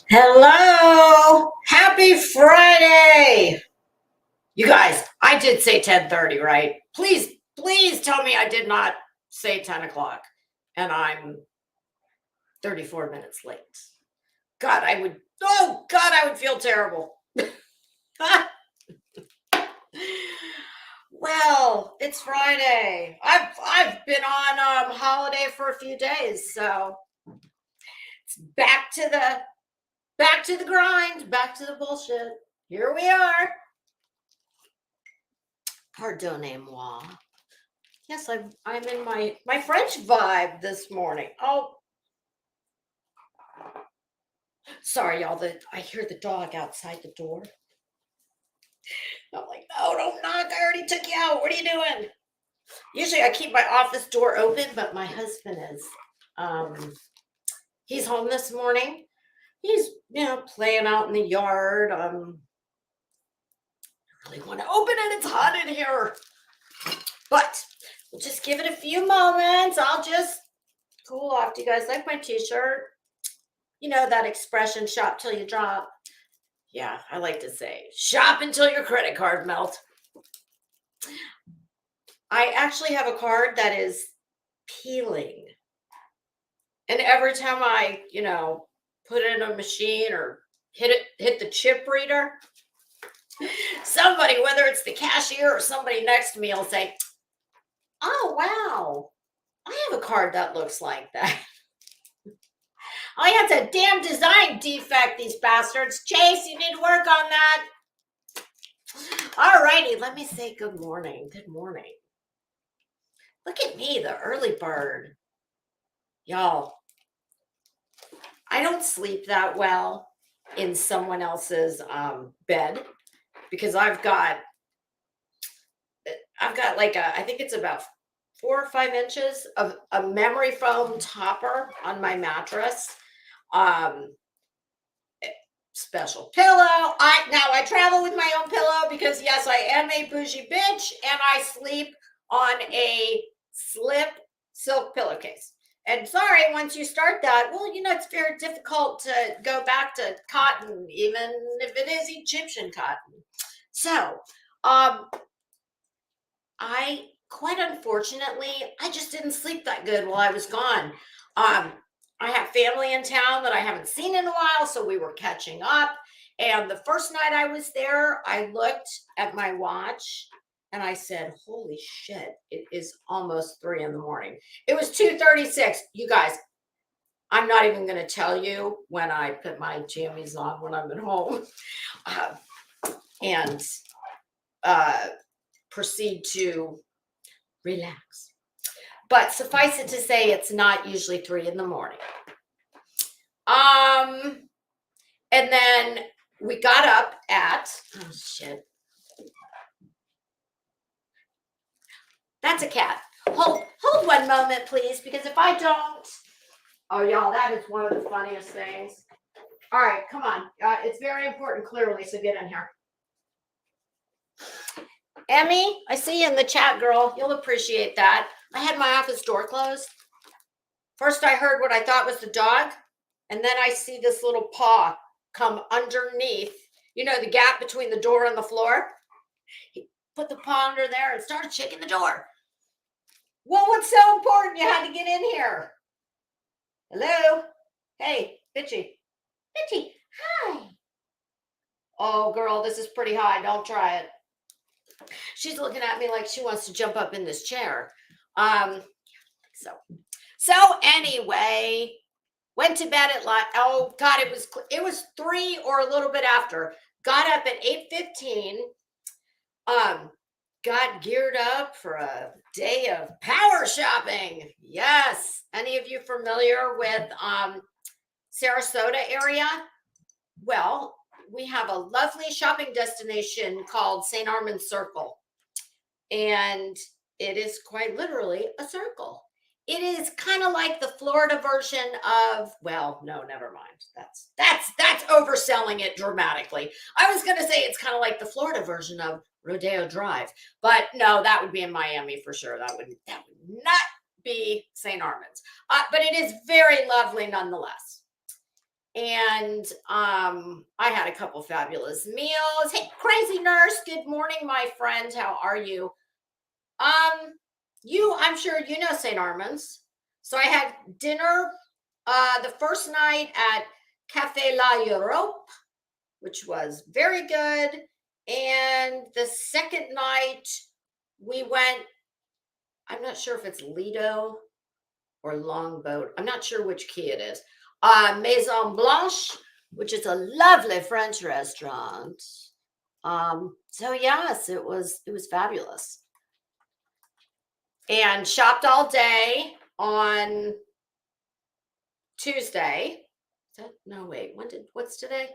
Hello, happy Friday. You guys, I did say 10:30, right? Please tell me I did not say 10 o'clock and I'm 34 minutes late. God, I would feel terrible. Well, it's Friday. I've been on holiday for a few days, so it's back to the grind, back to the bullshit. Here we are. Pardonnez-moi. Yes, I'm in my French vibe this morning. Oh, sorry, y'all. I hear the dog outside the door. I'm like, no, don't knock. I already took you out. What are you doing? Usually I keep my office door open, but my husband is, he's home this morning. He's, playing out in the yard. I really want to open it. It's hot in here. But we'll just give it a few moments. I'll just cool off. Do you guys like my t-shirt? You know that expression, shop till you drop. Yeah, I like to say, shop until your credit card melts. I actually have a card that is peeling. And every time I, put it in a machine or hit the chip reader, somebody, whether it's the cashier or somebody next to me, will say, oh, wow, I have a card that looks like that. Oh, yeah, it's a damn design defect, these bastards. Chase, you need to work on that. All righty, let me say good morning. Good morning. Look at me, the early bird. Y'all, I don't sleep that well in someone else's bed because I've got like I think it's about 4 or 5 inches of a memory foam topper on my mattress. Special pillow. I travel with my own pillow because yes, I am a bougie bitch and I sleep on a slip silk pillowcase. And sorry, once you start that, well, it's very difficult to go back to cotton, even if it is Egyptian cotton. So, quite unfortunately, I just didn't sleep that good while I was gone. I have family in town that I haven't seen in a while, so we were catching up. And the first night I was there, I looked at my watch and I said, holy shit, it is almost 3 a.m. It was 2:36. You guys, I'm not even going to tell you when I put my jammies on when I'm at home and proceed to relax. But suffice it to say, it's not usually 3 in the morning. And then we got up at, oh shit. That's a cat. Hold one moment, please, because if I don't, oh y'all, that is one of the funniest things. All right, come on. It's very important, clearly, so get in here. Emmy, I see you in the chat, girl. You'll appreciate that. I had my office door closed. First, I heard what I thought was the dog, and then I see this little paw come underneath, you know, the gap between the door and the floor. He put the paw under there and started shaking the door. Well, what's so important? You had to get in here. Hello? Hey, Bitchy. Bitchy, hi. Oh, girl, this is pretty high. Don't try it. She's looking at me like she wants to jump up in this chair. So anyway, went to bed at like, oh God, it was 3 or a little bit after. Got up at 8:15. Got geared up for a day of power shopping. Yes. Any of you familiar with Sarasota area? Well, we have a lovely shopping destination called St. Armand's Circle. And it is quite literally a circle. It is kind of like the Florida version of, well, no, never mind. That's overselling it dramatically. I was going to say it's kind of like the Florida version of Rodeo Drive, but no, that would be in Miami for sure. That would not be St. Armand's, but it is very lovely nonetheless. And I had a couple fabulous meals. Hey, Crazy Nurse, good morning, my friend. How are you? I'm sure you know St. Armand's. So I had dinner the first night at Café La Europe, which was very good. And the second night we went, I'm not sure if it's Lido or Longboat. I'm not sure which key it is. Maison Blanche, which is a lovely French restaurant. So yes, it was fabulous. And shopped all day on Tuesday. No, wait, what's today?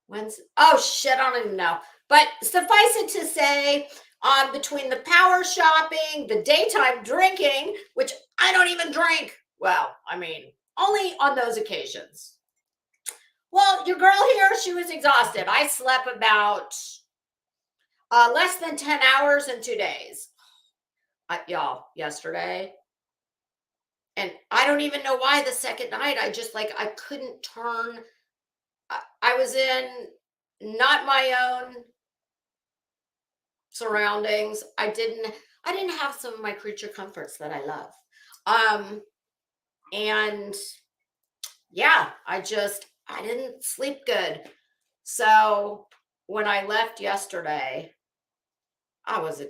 Wednesday. Oh shit, I don't even know. But suffice it to say, between the power shopping, the daytime drinking, which I don't even drink. Well, I mean, only on those occasions. Well, your girl here, she was exhausted. I slept about less than 10 hours in 2 days. Y'all, yesterday. And I don't even know why the second night, I couldn't turn. I was in not my own surroundings. I didn't have some of my creature comforts that I love. And yeah, I didn't sleep good. So when I left yesterday, I was a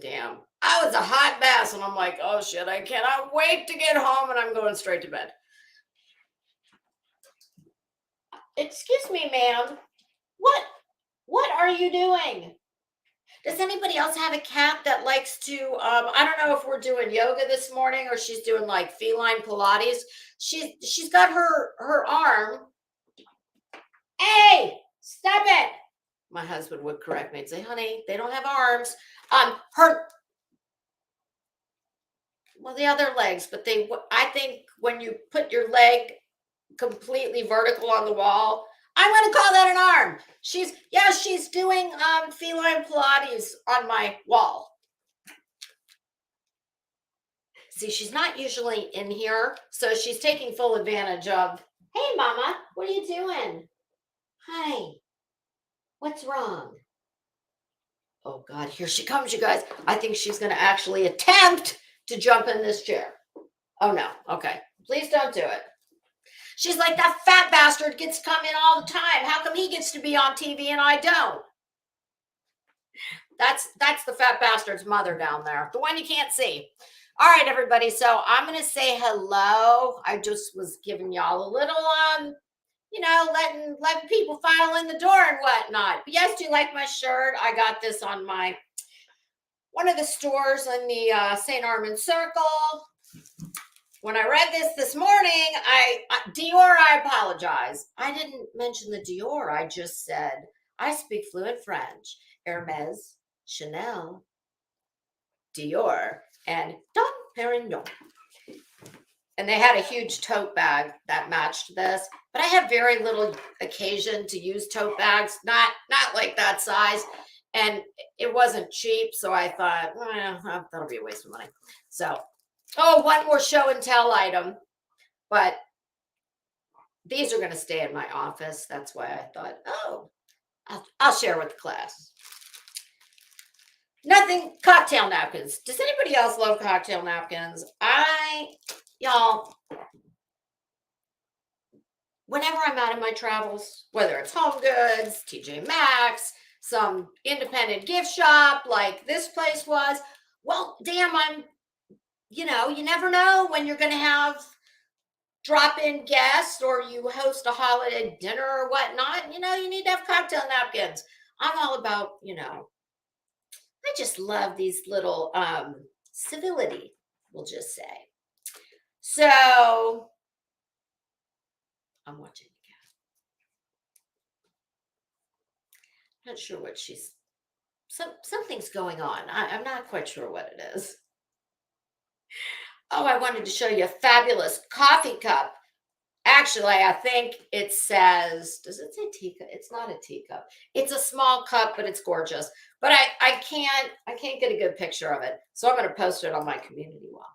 hot mess. And I'm like, oh shit, I cannot wait to get home, and I'm going straight to bed. Excuse me, ma'am. What are you doing? Does anybody else have a cat that likes to, I don't know if we're doing yoga this morning or she's doing like feline Pilates. She's got her arm. Hey, stop it. My husband would correct me and say, honey, they don't have arms. The other legs, but I think when you put your leg completely vertical on the wall, I'm going to call that an arm. She's doing feline Pilates on my wall. See, she's not usually in here, so she's taking full advantage of, hey, mama, what are you doing? Hi, what's wrong? Oh, God, here she comes, you guys. I think she's going to actually attempt to jump in this chair. Oh, no. Okay. Please don't do it. She's like, that fat bastard gets to come in all the time. How come he gets to be on TV and I don't? That's the fat bastard's mother down there, the one you can't see. All right, everybody. So I'm going to say hello. I just was giving y'all a little, letting people file in the door and whatnot. But yes, do you like my shirt? I got this on one of the stores in the St. Armand's Circle. when I read this morning, Dior, I apologize. I didn't mention the Dior. I just said, I speak fluent French. Hermes, Chanel, Dior, and Dom Perignon. And they had a huge tote bag that matched this, but I have very little occasion to use tote bags, not like that size. And it wasn't cheap, so I thought, that'll be a waste of money. So, one more show and tell item, but these are going to stay in my office. That's why I thought, I'll share with the class. Nothing, cocktail napkins. Does anybody else love cocktail napkins? Y'all, whenever I'm out of my travels, whether it's Home Goods, TJ Maxx, some independent gift shop like this place was, well, damn, you never know when you're going to have drop-in guests or you host a holiday dinner or whatnot. You need to have cocktail napkins. I'm all about, I just love these little civility, we'll just say. So I'm watching the cat. Not sure what something's going on. I'm not quite sure what it is. I wanted to show you a fabulous coffee cup. Actually, I think it says, does it say teacup? It's not a teacup. It's a small cup, but it's gorgeous. But I can't get a good picture of it. So I'm going to post it on my community wall.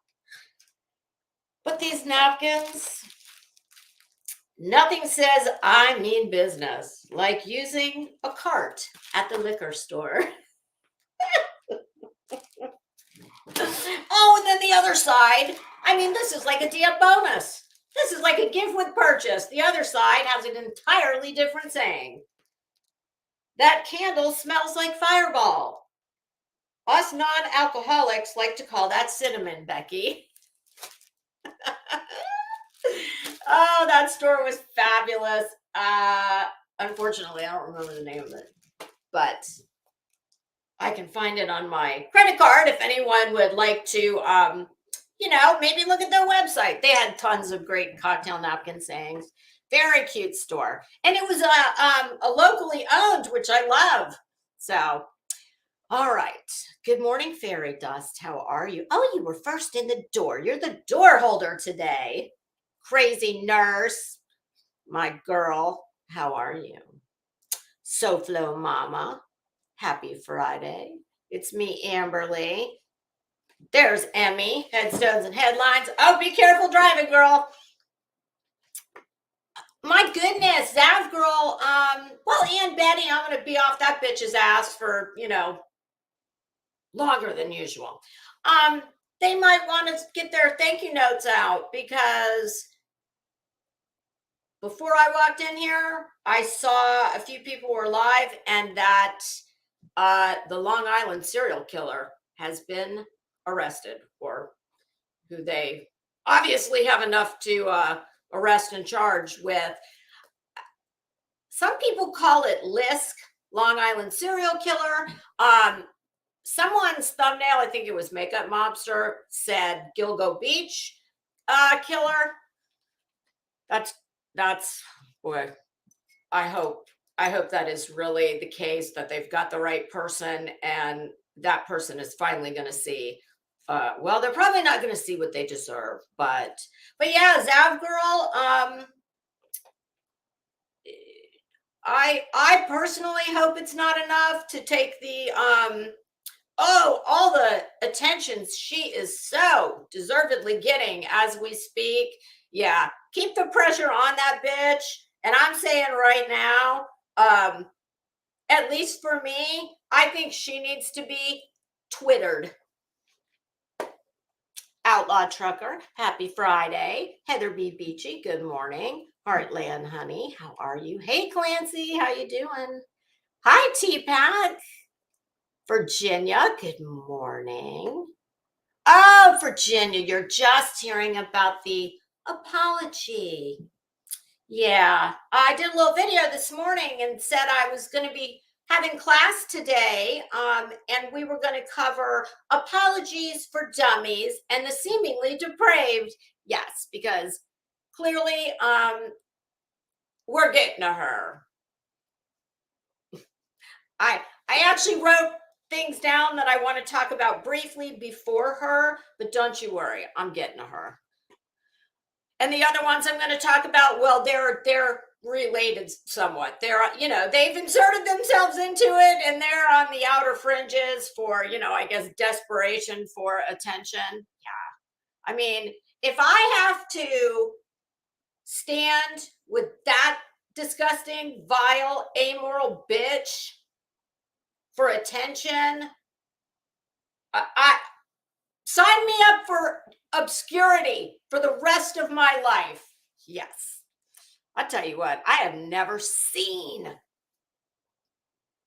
But these napkins, nothing says I mean business like using a cart at the liquor store. And then the other side, this is like a damn bonus. This is like a gift with purchase. The other side has an entirely different saying. That candle smells like Fireball. Us non-alcoholics like to call that cinnamon, Becky. That store was fabulous. Unfortunately, I don't remember the name of it, but I can find it on my credit card if anyone would like to, maybe look at their website. They had tons of great cocktail napkin sayings. Very cute store. And it was a locally owned, which I love. So, all right. Good morning, fairy dust. How are you? Oh, you were first in the door. You're the door holder today. Crazy nurse. My girl, how are you? SoFlo Mama. Happy Friday. It's me, Amberly. There's Emmy, Headstones and Headlines. Oh, be careful driving, girl. My goodness, Zavgirl. Aunt Betty, I'm going to be off that bitch's ass for, longer than usual. They might want to get their thank you notes out because before I walked in here, I saw a few people were live and that the Long Island serial killer has been arrested, or who they obviously have enough to arrest and charge with. Some people call it LISK, Long Island serial killer. Someone's thumbnail, I think it was Makeup Mobster, said Gilgo Beach killer. That's boy, I hope that is really the case, that they've got the right person and that person is finally going to see. They're probably not going to see what they deserve, but yeah, Zavgirl. I personally hope it's not enough to take the all the attention she is so deservedly getting as we speak. Yeah, keep the pressure on that bitch. And I'm saying right now, at least for me, I think she needs to be Twittered. Outlaw Trucker, happy Friday. Heather B. Beachy, good morning. Heartland Honey, how are you? Hey, Clancy, how you doing? Hi, T-Pack. Virginia, good morning. Oh, Virginia, you're just hearing about the apology. Yeah, I did a little video this morning and said I was going to be having class today, and we were going to cover apologies for dummies and the seemingly depraved. Yes, because clearly we're getting to her. I actually wrote things down that I want to talk about briefly before her, but don't you worry, I'm getting to her. And the other ones I'm going to talk about, well, they're related somewhat. They're, they've inserted themselves into it, and they're on the outer fringes for, I guess, desperation for attention. Yeah. I mean, if I have to stand with that disgusting, vile, amoral bitch for attention, I sign me up for obscurity for the rest of my life. Yes. I'll tell you what, I have never seen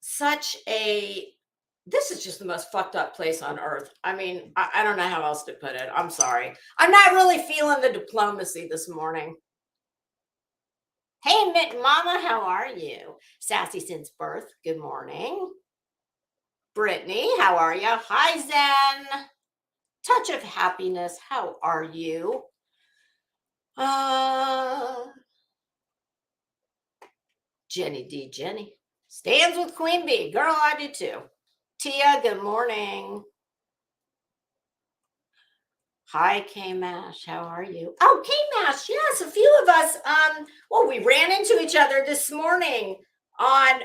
such this is just the most fucked up place on earth. I mean, I don't know how else to put it. I'm sorry. I'm not really feeling the diplomacy this morning. Hey, Mitt Mama, how are you? Sassy since birth. Good morning. Brittany, how are you? Hi, Zen. Touch of happiness. How are you? Jenny D. Jenny stands with Queen Bee. Girl, I do too. Tia, good morning. Hi, K-Mash. How are you? Oh, K-Mash. Yes, a few of us. Well, we ran into each other this morning on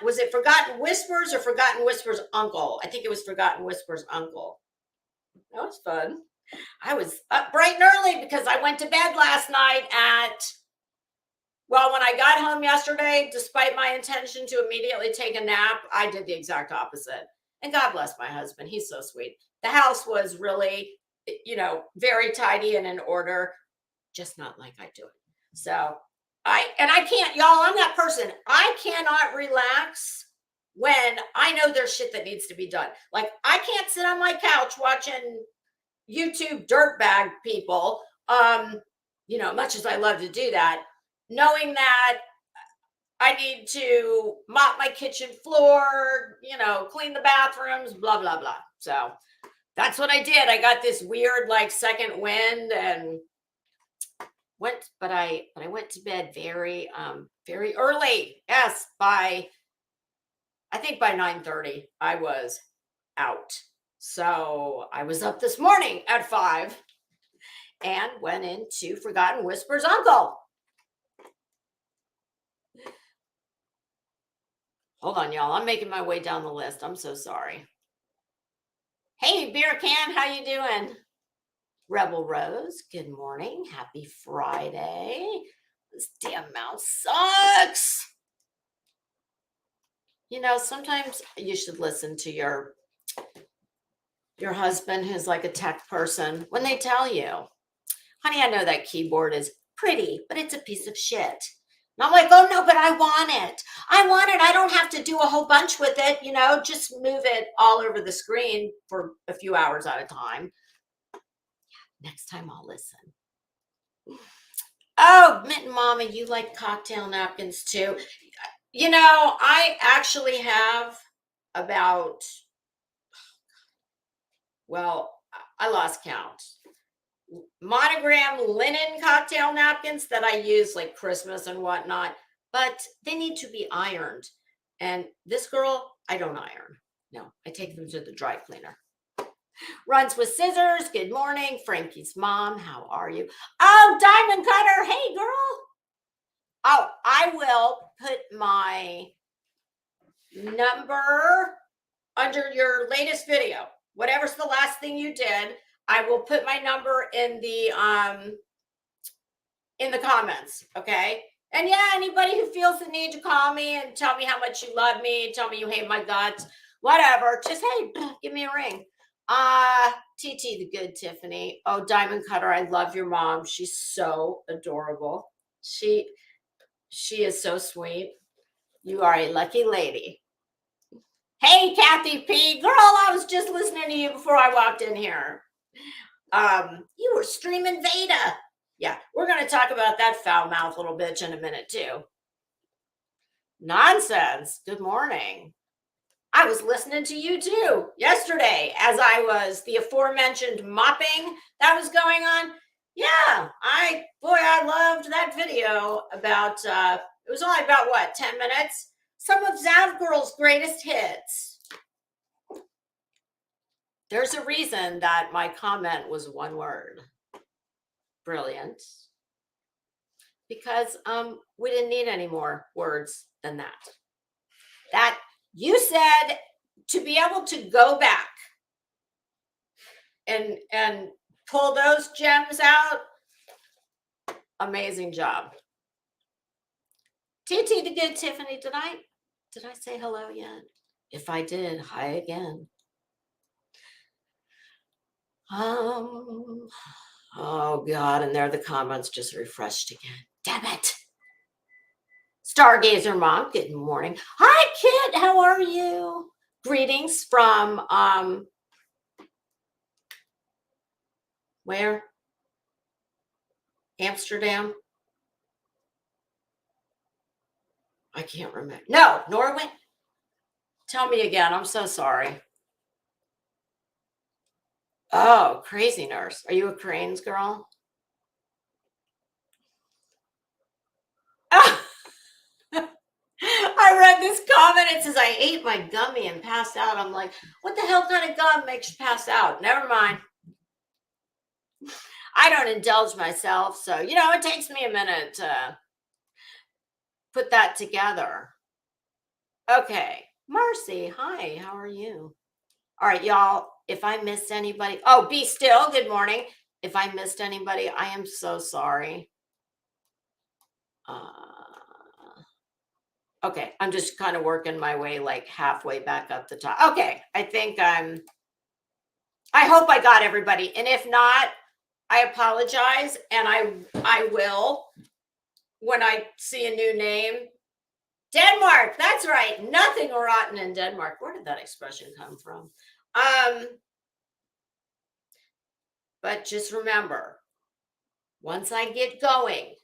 was it Forgotten Whispers or Forgotten Whispers Uncle? I think it was Forgotten Whispers Uncle. That was fun. I was up bright and early because I went to bed last night when I got home yesterday, despite my intention to immediately take a nap, I did the exact opposite. And God bless my husband. He's so sweet. The house was really, very tidy and in order, just not like I do it. So I can't, y'all, I'm that person. I cannot relax when I know there's shit that needs to be done. Like, I can't sit on my couch watching YouTube dirtbag people, much as I love to do that, knowing that I need to mop my kitchen floor, clean the bathrooms, blah, blah, blah. So that's what I did. I got this weird, second wind and I went to bed very, very early. Yes. I think by 9:30 I was out. So I was up this morning at 5 and went into Forgotten Whispers Uncle. Hold on, y'all. I'm making my way down the list. I'm so sorry. Hey, Beer Can, how you doing? Rebel Rose, good morning. Happy Friday. This damn mouse sucks. Sometimes you should listen to your husband who's like a tech person when they tell you, honey, I know that keyboard is pretty, but it's a piece of shit. And I'm like, oh no, but I want it. I don't have to do a whole bunch with it, just move it all over the screen for a few hours at a time. Next time I'll listen. Oh, Mitten Mama, you like cocktail napkins too. I actually have about, I lost count. Monogram linen cocktail napkins that I use like Christmas and whatnot, but they need to be ironed. And this girl, I don't iron. No, I take them to the dry cleaner. Runs with scissors. Good morning. Frankie's mom, how are you? Oh, Diamond Cutter. Hey, girl. Oh, I will put my number under your latest video. Whatever's the last thing you did, I will put my number in the comments, okay? And yeah, anybody who feels the need to call me and tell me how much you love me, tell me you hate my guts, whatever, just hey, give me a ring. TT the good Tiffany. Oh, Diamond Cutter, I love your mom. She's so adorable. She is so sweet. You are a lucky lady. Hey, Kathy P. Girl, I was just listening to you before I walked in here. You were streaming Veda. Yeah, we're going to talk about that foul mouth little bitch in a minute too. Nonsense. Good morning. I was listening to you too yesterday as I was the aforementioned mopping that was going on. Yeah, I loved that video about it was only about what, 10 minutes? Some of Zavgirl's greatest hits. There's a reason that my comment was one word. Brilliant. Because we didn't need any more words than that. That you said to be able to go back and pull those gems out. Amazing job. TT the good Tiffany, did I say hello yet? If I did, hi again. Oh God, and there the comments just refreshed again. Damn it. Stargazer Mom, good morning. Hi, Kit, how are you? Greetings from where? Amsterdam? I can't remember. No, Norway? Tell me again. I'm so sorry. Oh, crazy nurse. Are you a Cranes girl? I read this comment. It says, I ate my gummy and passed out. I'm like, what the hell kind of gum makes you pass out? Never mind. I don't indulge myself. So, it takes me a minute to put that together. Okay. Marcy, hi. How are you? All right, y'all. If I missed anybody, be still. Good morning. If I missed anybody, I am so sorry. Okay, I'm just kind of working my way like halfway back up the top. Okay, I hope I got everybody. And if not, I apologize. And I will when I see a new name. Denmark, that's right. Nothing rotten in Denmark. Where did that expression come from? But just remember, once I get going,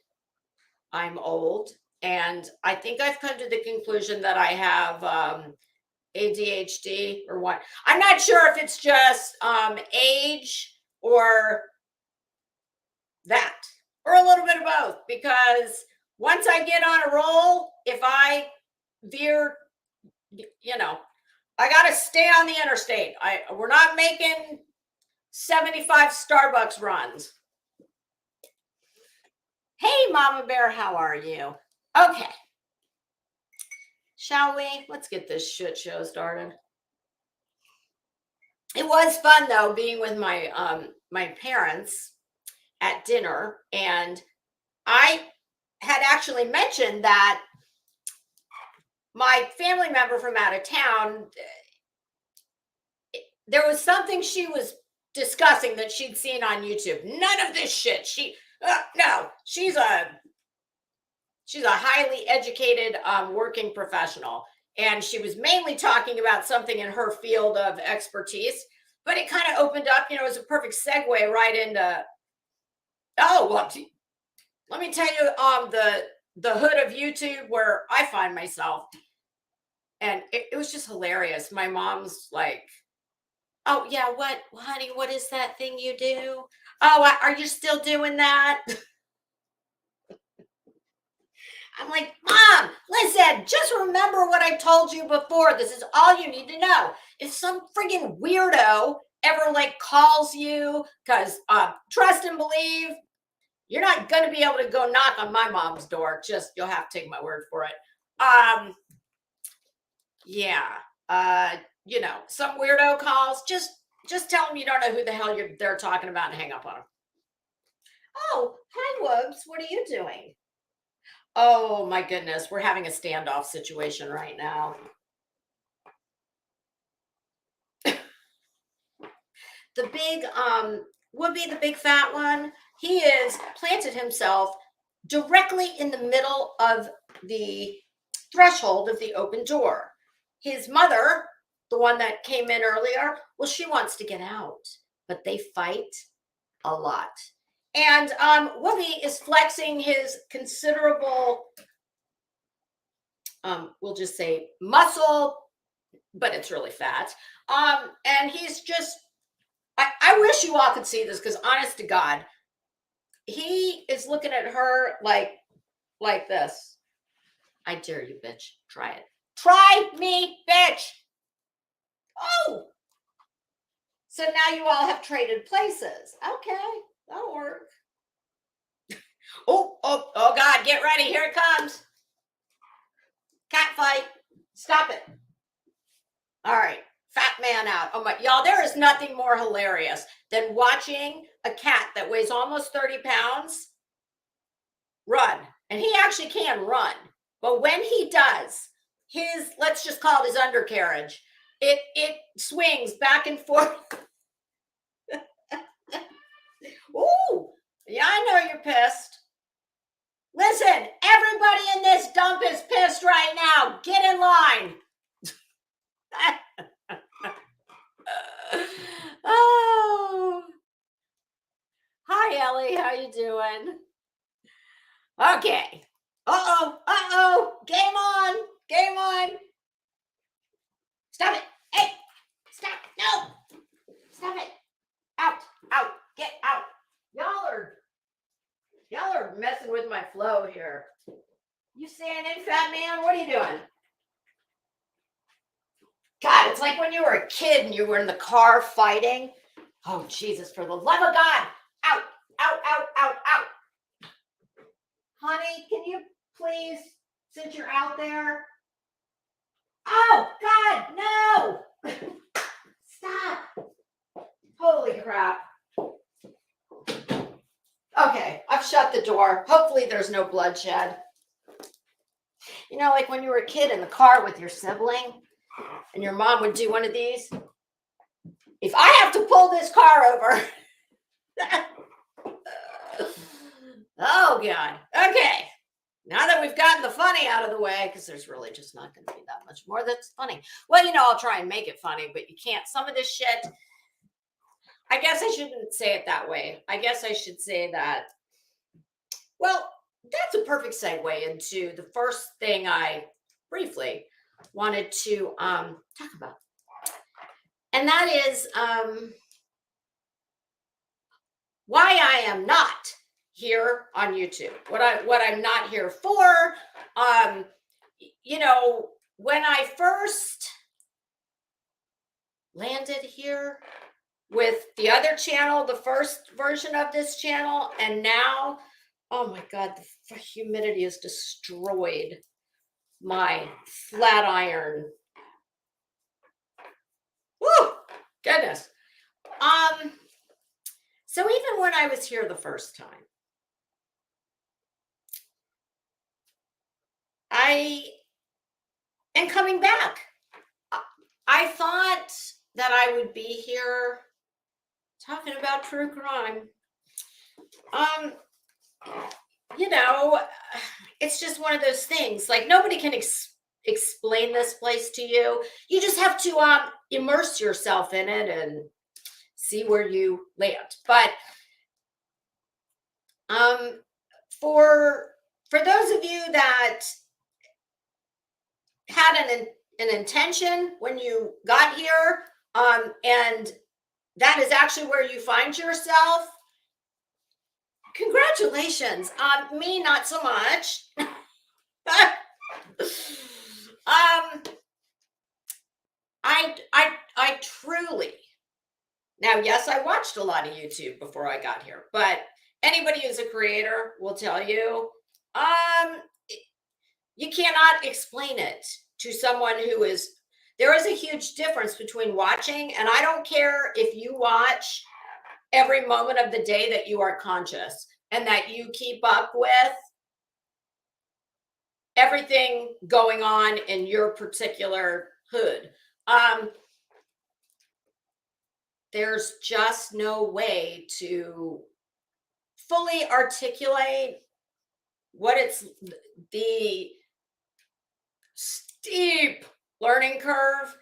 I'm old. And I think I've come to the conclusion that I have ADHD or what. I'm not sure if it's just age or that, or a little bit of both. Because once I get on a roll, if I veer, I got to stay on the interstate. We're not making 75 Starbucks runs. Hey, Mama Bear, how are you? Okay. Shall we? Let's get this shit show started. It was fun though, being with my my parents at dinner, and I had actually mentioned that my family member from out of town, there was something she was discussing that she'd seen on YouTube. None of this shit. No, she's a highly educated working professional, and she was mainly talking about something in her field of expertise, but it kind of opened up, it was a perfect segue right into, let me tell you, the hood of YouTube where I find myself, and it was just hilarious. My mom's like, oh yeah, what, honey, what is that thing you do? Oh, are you still doing that? I'm like, Mom, listen, just remember what I told you before. This is all you need to know. If some friggin' weirdo ever calls you, because trust and believe, you're not going to be able to go knock on my mom's door. Just, you'll have to take my word for it. Some weirdo calls, just tell them you don't know who the hell they're talking about and hang up on them. Oh, hi, Whoops. What are you doing? Oh my goodness, we're having a standoff situation right now. The big Whoopi, the big fat one, he is planted himself directly in the middle of the threshold of the open door. His mother, the one that came in earlier, well, she wants to get out, but they fight a lot. And Whoopi is flexing his considerable we'll just say muscle, but it's really fat. And he's just, I wish you all could see this, because honest to God, he is looking at her like this. I dare you, bitch. Try it. Try me, bitch. Oh. So now you all have traded places. Okay, that'll work. Oh, God, get ready. Here it comes. Cat fight. Stop it. All right. Fat man out. Oh my, y'all, there is nothing more hilarious than watching a cat that weighs almost 30 pounds run. And he actually can run. But when he does, his, let's just call it his undercarriage, it swings back and forth. Ooh, yeah, I know you're pissed. Listen, everybody in this dump is pissed right now. Get in line. Oh, hi Ellie, how you doing? Okay. Game on. Stop it. Hey, stop. No, stop it. Out, get out. Y'all are messing with my flow here. You staying in, fat man? What are you doing? God, it's like when you were a kid and you were in the car fighting. Oh, Jesus, for the love of God. Out. Honey, can you please, since you're out there? Oh, God, no. Stop. Holy crap. Okay, I've shut the door. Hopefully there's no bloodshed. You know, like when you were a kid in the car with your sibling and your mom would do one of these. If I have to pull this car over. Oh, God. Okay. Now that we've gotten the funny out of the way, because there's really just not going to be that much more that's funny. Well, you know, I'll try and make it funny, but you can't. Some of this shit, I guess I shouldn't say it that way. I guess I should say that, well, that's a perfect segue into the first thing I briefly wanted to talk about. And that is why I am not here on YouTube. What I'm not here for. You know, when I first landed here with the other channel, the first version of this channel, and now, oh my God, the humidity has destroyed my flat iron. Woo, goodness. So even when I was here the first time, and coming back, I thought that I would be here talking about true crime. You know, it's just one of those things. Like, nobody can explain this place to you. You just have to immerse yourself in it and see where you land. But for those of you that had an intention when you got here, and that is actually where you find yourself, congratulations. Me, not so much. I truly, now, yes, I watched a lot of YouTube before I got here, but anybody who's a creator will tell you, you cannot explain it to someone who is, there is a huge difference between watching, and I don't care if you watch every moment of the day that you are conscious and that you keep up with everything going on in your particular hood. There's just no way to fully articulate what it's, the steep learning curve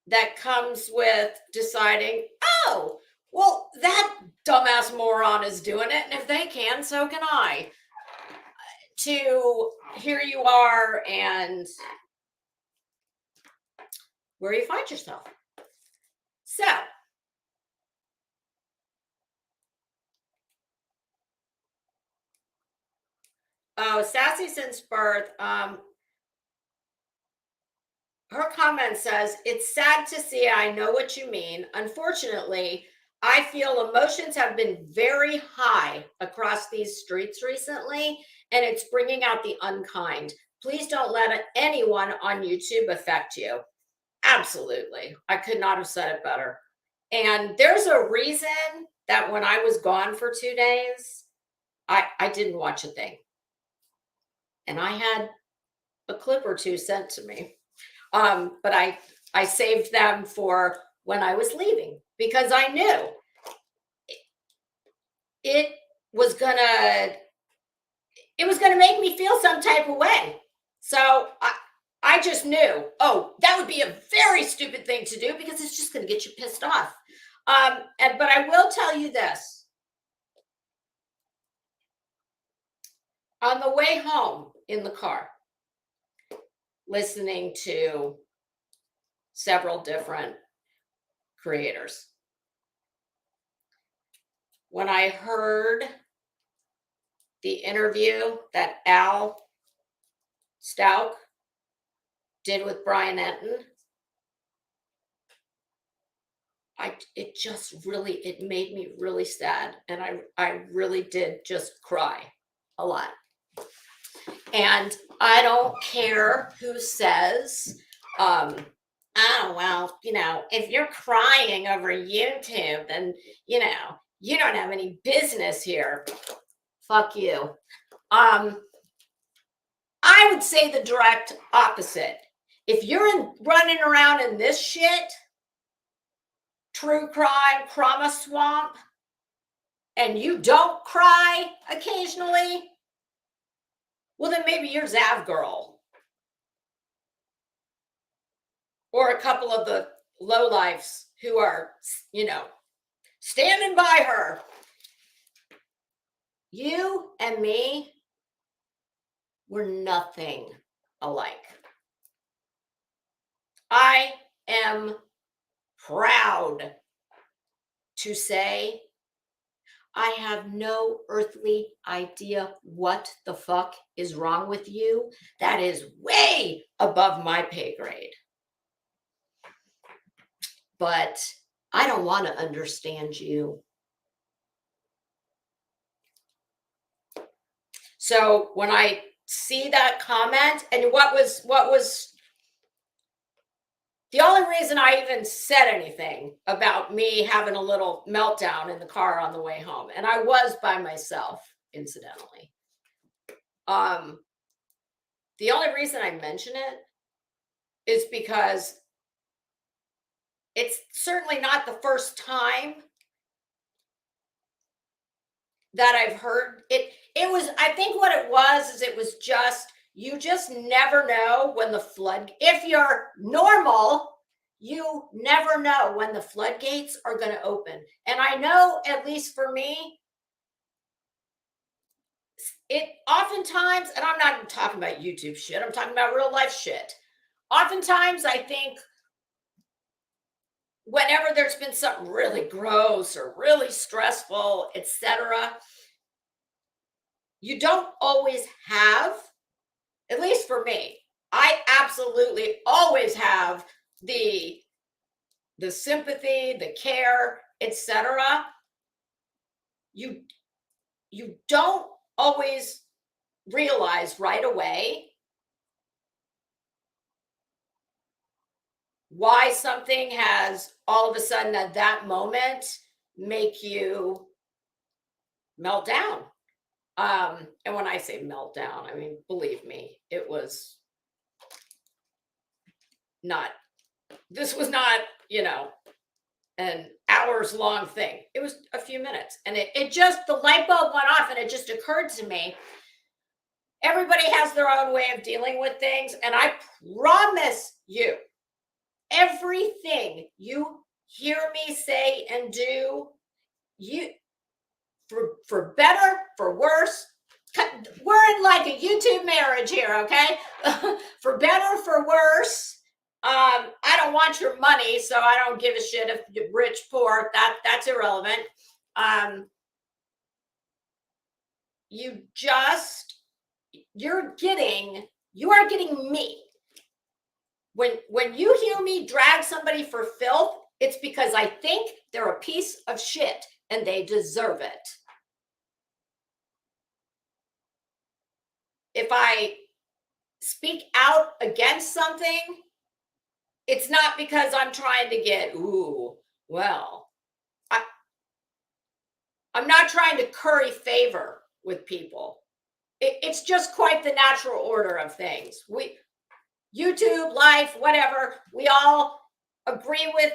that comes with deciding, oh, well, that dumbass moron is doing it, and if they can, so can I. to here you are and where you find yourself. So, oh, Sassy since birth. Her comment says, it's sad to see. I know what you mean. Unfortunately, I feel emotions have been very high across these streets recently, and it's bringing out the unkind. Please don't let anyone on YouTube affect you. Absolutely. I could not have said it better. And there's a reason that when I was gone for 2 days, I didn't watch a thing. And I had a clip or two sent to me. But I saved them for when I was leaving because I knew it was gonna make me feel some type of way. So I just knew, oh, that would be a very stupid thing to do because it's just gonna get you pissed off. But I will tell you this. On the way home in the car, listening to several different creators. When I heard the interview that Al Stout did with Brian Enton, it made me really sad. And I really did just cry a lot. And I don't care who says, oh, well, if you're crying over YouTube, then, you don't have any business here. Fuck you. I would say the direct opposite. If you're running around in this shit, true crime, trauma swamp, and you don't cry occasionally, well, then maybe you're Zavgirl. Or a couple of the lowlifes who are, standing by her. You and me, we're nothing alike. I am proud to say I have no earthly idea what the fuck is wrong with you. That is way above my pay grade. But I don't want to understand you. So when I see that comment, and what was the only reason I even said anything about me having a little meltdown in the car on the way home, and I was by myself, incidentally. The only reason I mention it is because it's certainly not the first time that I've heard it. It was, I think what it was is it was just, you just never know when if you're normal, you never know when the floodgates are going to open. And I know, at least for me, it oftentimes, and I'm not even talking about YouTube shit, I'm talking about real life shit. Oftentimes I think whenever there's been something really gross or really stressful, etc., you don't always have, at least for me, I absolutely always have the sympathy, the care, etc. You don't always realize right away why something has all of a sudden at that moment make you melt down. And when I say meltdown, I mean, believe me, it was not, this was not, an hours long thing. It was a few minutes. And it just, the light bulb went off and it just occurred to me, everybody has their own way of dealing with things. And I promise you, everything you hear me say and do, for better, for worse, we're in like like a YouTube marriage here, okay? For better, for worse. I don't want your money, so I don't give a shit if you're rich, poor. That's irrelevant. You are getting me. When you hear me drag somebody for filth, it's because I think they're a piece of shit and they deserve it. If I speak out against something, it's not because I'm trying to get, I'm not trying to curry favor with people. It's just quite the natural order of things. YouTube, life, whatever, we all agree with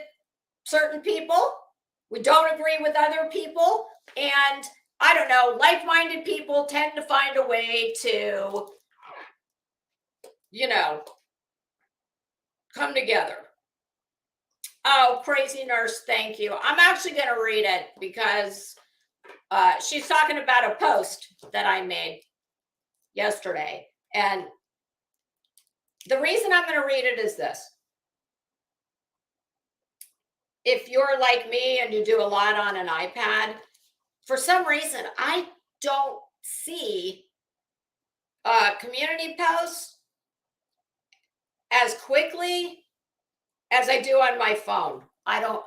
certain people. We don't agree with other people. And I don't know, like-minded people tend to find a way to, come together. Oh, crazy nurse, thank you. I'm actually going to read it because she's talking about a post that I made yesterday. And the reason I'm going to read it is this. If you're like me and you do a lot on an iPad, for some reason, I don't see community posts as quickly as I do on my phone. I don't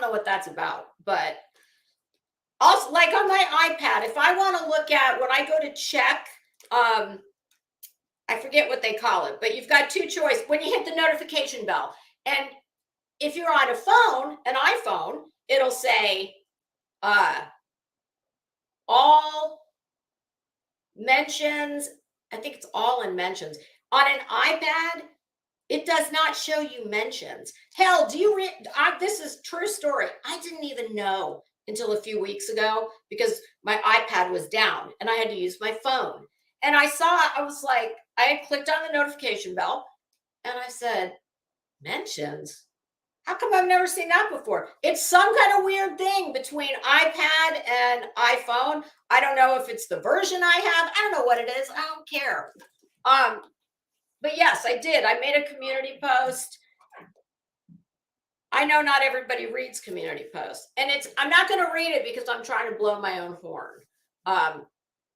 know what that's about, but also like on my iPad, if I want to look at when I go to check, I forget what they call it, but you've got two choices when you hit the notification bell. And if you're on a phone, an iPhone, it'll say all mentions. I think it's all in mentions. On an iPad, it does not show you mentions. Hell, do you read? This is true story. I didn't even know until a few weeks ago because my iPad was down and I had to use my phone. And I was like, I had clicked on the notification bell and I said, mentions? How come I've never seen that before? It's some kind of weird thing between iPad and iPhone. I don't know if it's the version I have. I don't know what it is. I don't care. But yes, I did. I made a community post. I know not everybody reads community posts. And I'm not going to read it because I'm trying to blow my own horn.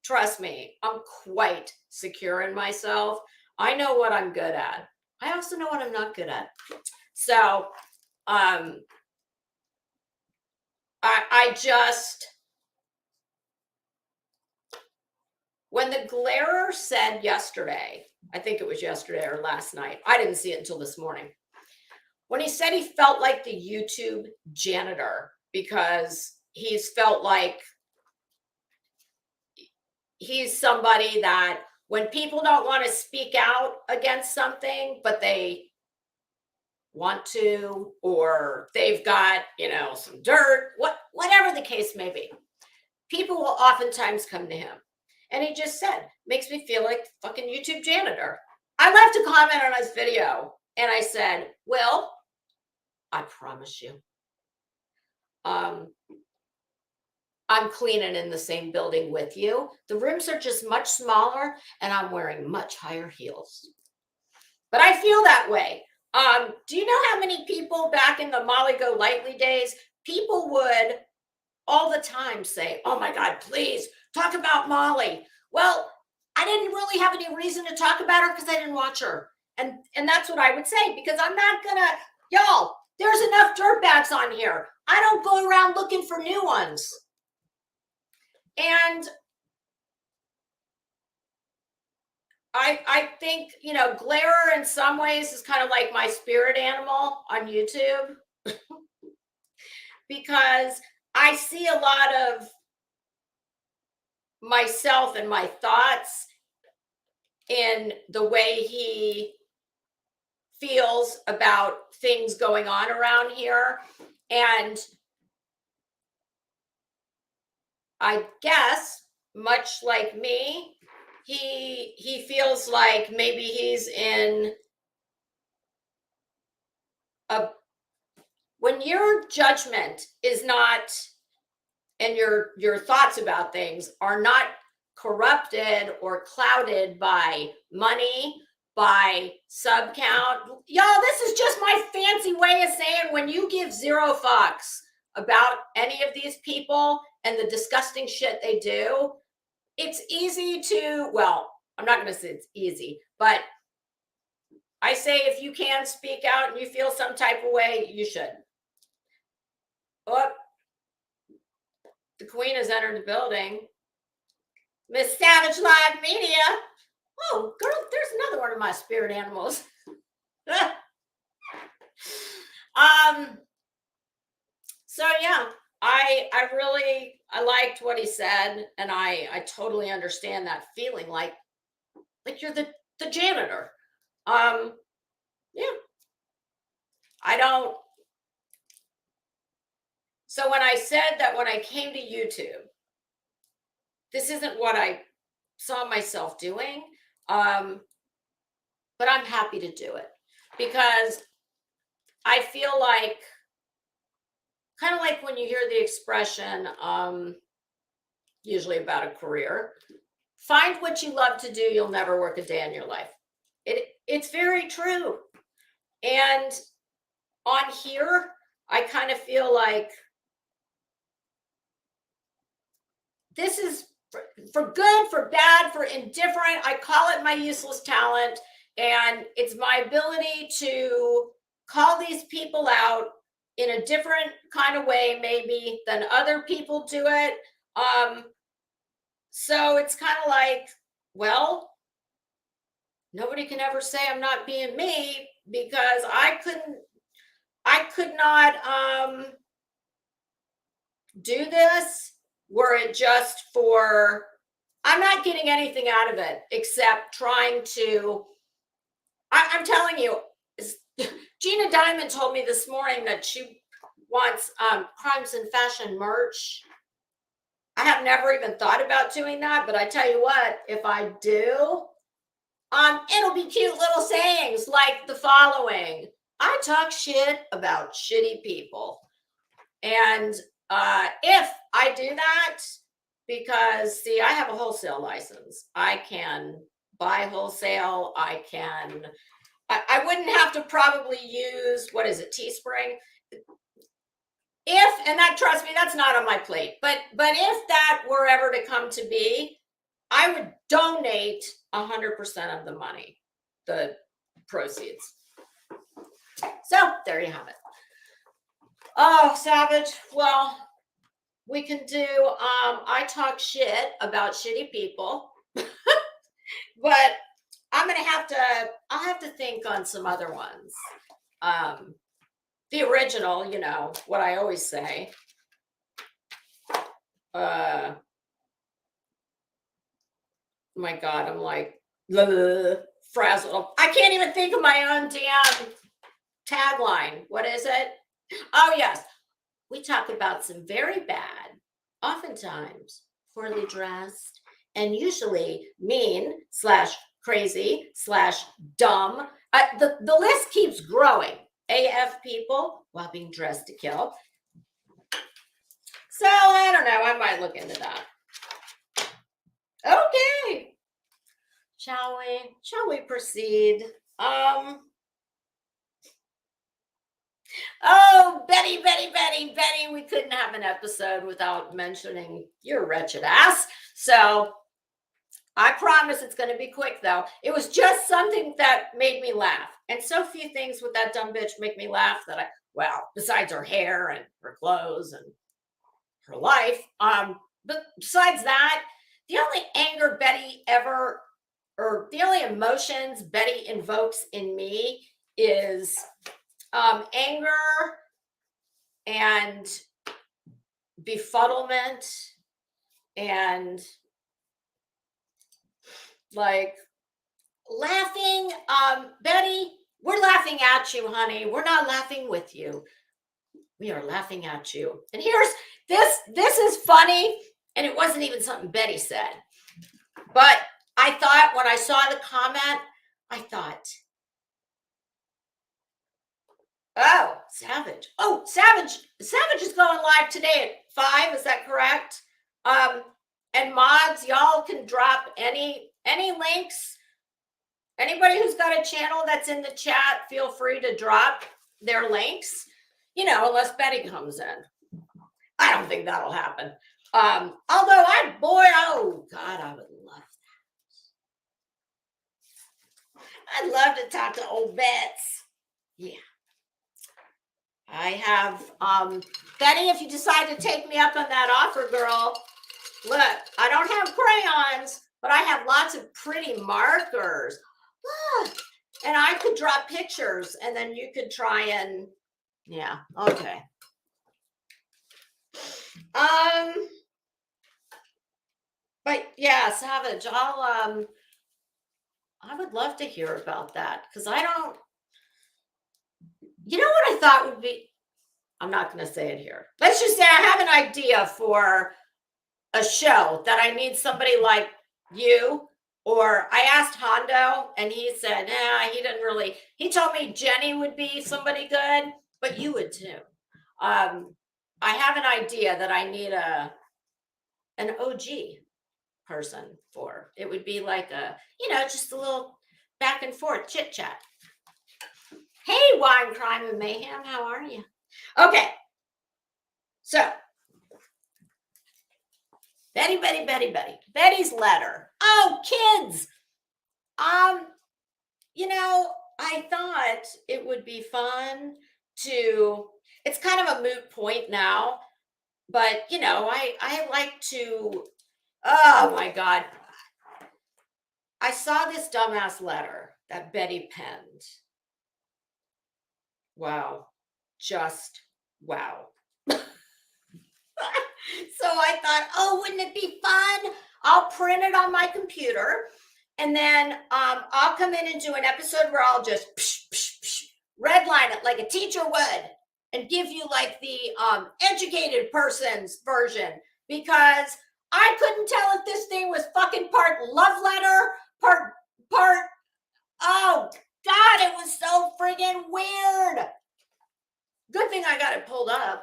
Trust me, I'm quite secure in myself. I know what I'm good at. I also know what I'm not good at. So when the glarer said yesterday, I think it was yesterday or last night, I didn't see it until this morning. When he said he felt like the YouTube janitor because he's felt like he's somebody that when people don't want to speak out against something, but they want to, or they've got, some dirt, whatever the case may be, people will oftentimes come to him. And he just said, makes me feel like fucking YouTube janitor. I left a comment on his video and I said, well, I promise you, I'm cleaning in the same building with you. The rooms are just much smaller and I'm wearing much higher heels. But I feel that way. Do you know how many people back in the Molly Go Lightly days, people would all the time say, oh my God, please talk about Molly. Well, I didn't really have any reason to talk about her because I didn't watch her. And that's what I would say, because I'm not gonna, y'all, there's enough dirtbags on here. I don't go around looking for new ones. And I think, Glarer in some ways is kind of like my spirit animal on YouTube because I see a lot of myself and my thoughts in the way he feels about things going on around here. And I guess, much like me, he feels like maybe he's in when your judgment is not, and your thoughts about things are not corrupted or clouded by money, by sub count. Y'all, this is just my fancy way of saying when you give 0 fucks about any of these people and the disgusting shit they do, it's easy to, well, I'm not going to say it's easy, but I say if you can speak out and you feel some type of way, you should. Oh, the queen has entered the building. Miss Savage Live Media. Oh, girl, there's another one of my spirit animals. So yeah, I liked what he said, and I totally understand that feeling like you're the janitor. Yeah. I don't. So when I said that when I came to YouTube, this isn't what I saw myself doing, but I'm happy to do it because I feel like, kind of like when you hear the expression, usually about a career, find what you love to do, you'll never work a day in your life. It's very true. And on here, I kind of feel like this is for good, for bad, for indifferent. I call it my useless talent. And it's my ability to call these people out in a different kind of way, maybe, than other people do it. So it's kind of like, well, nobody can ever say I'm not being me because I could not do this were it just for, I'm not getting anything out of it except trying to, I'm telling you, Gina Diamond told me this morning that she wants Crimes and Fashion merch. I have never even thought about doing that, but I tell you what, if I do, it'll be cute little sayings like the following: I talk shit about shitty people. And if I do that, because see, I have a wholesale license, I can buy wholesale. I wouldn't have to probably use, what is it, Teespring? And that, trust me, that's not on my plate. But if that were ever to come to be, I would donate 100% of the money, the proceeds. So there you have it. Oh, Savage. Well, we can do, I talk shit about shitty people, but I'll have to think on some other ones. The original, you know, what I always say. My God, I'm like, frazzled. I can't even think of my own damn tagline. What is it? Oh, yes. We talk about some very bad, oftentimes poorly dressed, and usually mean / crazy / dumb. The list keeps growing. AF people while being dressed to kill. So I don't know. I might look into that. Okay. Shall we proceed? Oh, Betty, we couldn't have an episode without mentioning your wretched ass. So I promise it's going to be quick, though. It was just something that made me laugh. And so few things with that dumb bitch make me laugh that besides her hair and her clothes and her life. But besides that, the only anger Betty ever, or the only emotions Betty invokes in me is anger and befuddlement and like laughing. Betty, we're laughing at you, honey. We're not laughing with you. We are laughing at you. And here's this is funny, and it wasn't even something Betty said. But I thought when I saw the comment, I thought, oh, Savage. Oh, Savage is going live today at 5. Is that correct? And mods, y'all can drop any links. Anybody who's got a channel that's in the chat, feel free to drop their links, you know, unless Betty comes in. I don't think that'll happen. Although oh God, I would love that. I'd love to talk to old Bets. Yeah. I have, Betty, if you decide to take me up on that offer, girl, look, I don't have crayons, but I have lots of pretty markers. Look, and I could draw pictures and then you could try and, yeah, okay. But yeah, Savage, I would love to hear about that because I don't, you know what I thought would be, I'm not going to say it here. Let's just say I have an idea for a show that I need somebody like you, or I asked Hondo and he said, nah, he didn't really, he told me Jenny would be somebody good, but you would too. I have an idea that I need an OG person for. It would be like a, you know, just a little back and forth chit chat. Hey, Wine, Crime, and Mayhem, how are you? Okay, so Betty's letter. Oh, kids. You know, I thought it would be fun to, it's kind of a moot point now, but you know, I like to, oh my God. I saw this dumbass letter that Betty penned. Wow. Just wow. So I thought, oh, wouldn't it be fun? I'll print it on my computer and then I'll come in and do an episode where I'll just redline it like a teacher would and give you like the educated person's version, because I couldn't tell if this thing was fucking part love letter, part, oh God, it was so friggin' weird. Good thing I got it pulled up.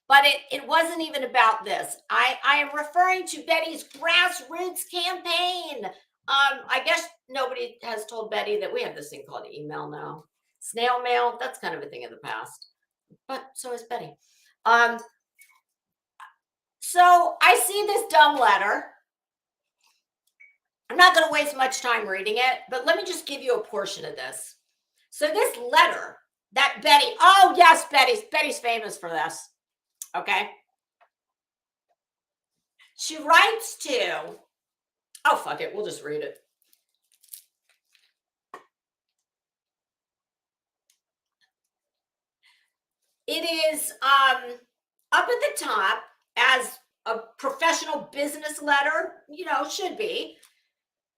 But it wasn't even about this. I am referring to Betty's grassroots campaign. I guess nobody has told Betty that we have this thing called email now. Snail mail, that's kind of a thing of the past. But so is Betty. So I see this dumb letter. I'm not going to waste much time reading it, but let me just give you a portion of this. So this letter that Betty, oh yes, Betty's famous for this. Okay. She writes to, oh, fuck it. We'll just read it. It is up at the top as a professional business letter, you know, should be.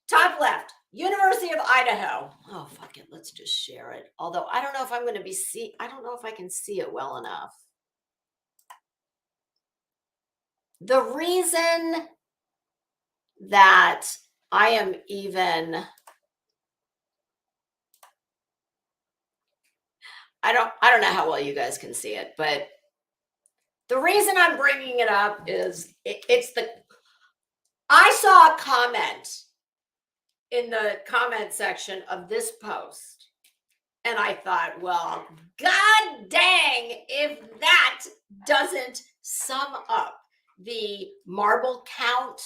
Top left, University of Idaho. Oh, fuck it. Let's just share it. Although I don't know if I'm going to be I don't know if I can see it well enough. The reason that I am even, I don't know how well you guys can see it, but the reason I'm bringing it up is I saw a comment in the comment section of this post, and I thought, well, God dang, if that doesn't sum up the marble count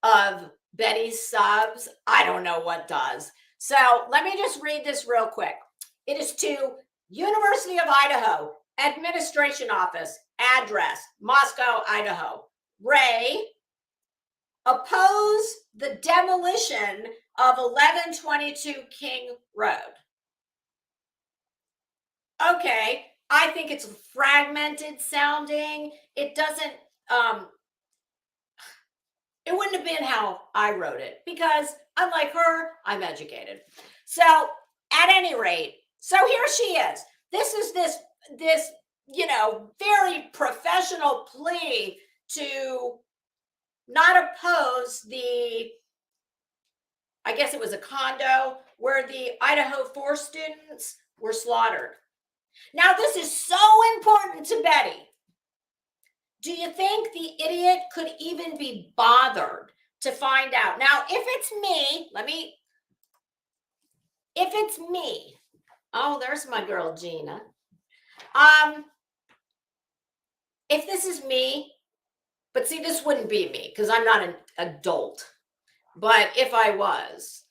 of Betty's subs, I don't know what does. So let me just read this real quick. It is to University of Idaho, Administration Office, address, Moscow, Idaho. Ray, oppose the demolition of 1122 King Road. Okay, I think it's fragmented sounding. It doesn't, it wouldn't have been how I wrote it, because unlike her, I'm educated. So at any rate, so here she is. This is this, you know, very professional plea to not oppose the, I guess it was a condo where the Idaho 4 students were slaughtered. Now, this is so important to Betty. do you think the idiot could even be bothered to find out? Now, if it's me, if it's me, oh, there's my girl Gina. If this is me, but see, this wouldn't be me because I'm not an adult. But if I was,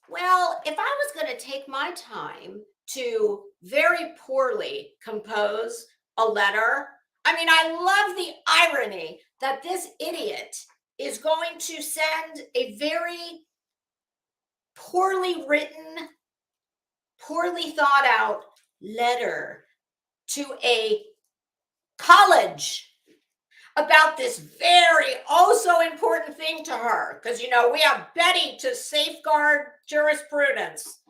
well, if I was going to take my time to very poorly compose a letter, I mean, I love the irony that this idiot is going to send a very poorly written, poorly thought out letter to a college about this very so important thing to her, because you know we have Betty to safeguard jurisprudence.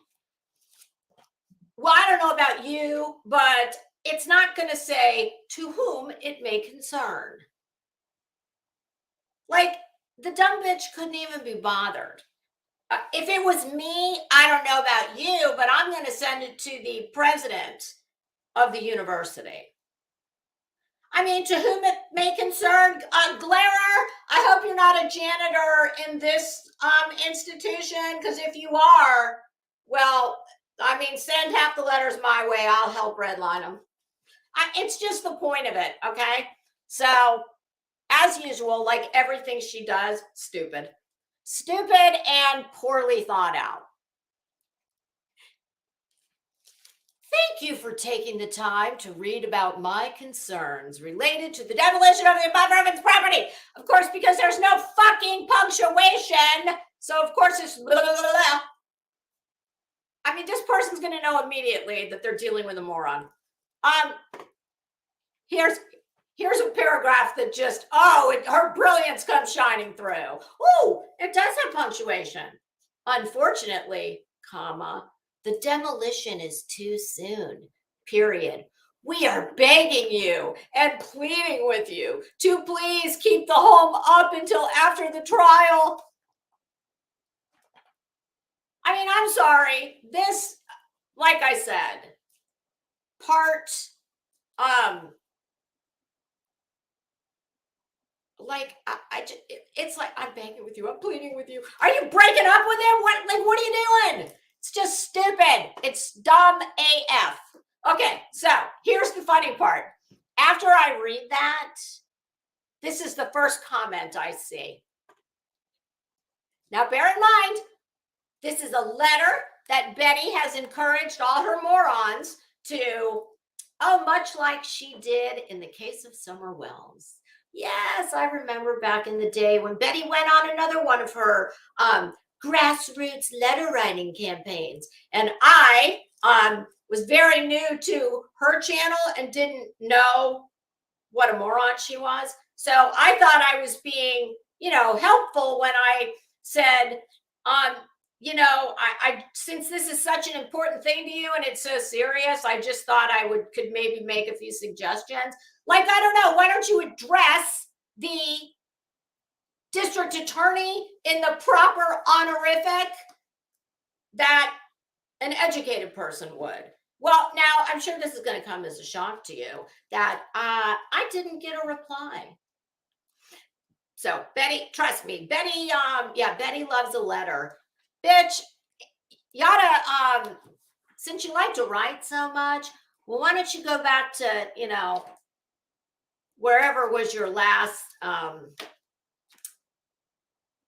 Well, I don't know about you, but it's not going to say to whom it may concern. Like, the dumb bitch couldn't even be bothered. If it was me, I don't know about you, but I'm going to send it to the president of the university. I mean, to whom it may concern, Glarer, I hope you're not a janitor in this institution, because if you are, well, I mean, send half the letters my way. I'll help redline them. It's just the point of it, okay? So, as usual, like everything she does, stupid. Stupid and poorly thought out. Thank you for taking the time to read about my concerns related to the demolition of the above referenced property. Of course, because there's no fucking punctuation. So, of course, it's blah, blah, blah, blah. I mean, this person's going to know immediately that they're dealing with a moron. Here's a paragraph that just, her brilliance comes shining through. Oh, it does have punctuation. Unfortunately, comma, the demolition is too soon, period. We are begging you and pleading with you to please keep the home up until after the trial. I mean, I'm sorry. This, like I said, part, like, it's like, I'm begging with you. I'm pleading with you. Are you breaking up with him? What are you doing? It's just stupid. It's dumb AF. Okay, so here's the funny part. After I read that, this is the first comment I see. Now, bear in mind, this is a letter that Betty has encouraged all her morons to, much like she did in the case of Summer Wells. Yes, I remember back in the day when Betty went on another one of her grassroots letter writing campaigns. And I was very new to her channel and didn't know what a moron she was. So I thought I was being, helpful when I said, I since this is such an important thing to you and it's so serious, I just thought I could maybe make a few suggestions. Like, I don't know, why don't you address the district attorney in the proper honorific that an educated person would? Well, now I'm sure this is going to come as a shock to you that I didn't get a reply. So Betty, trust me, Betty, Betty loves a letter. Bitch, you oughta, since you like to write so much, well, why don't you go back to, wherever was your last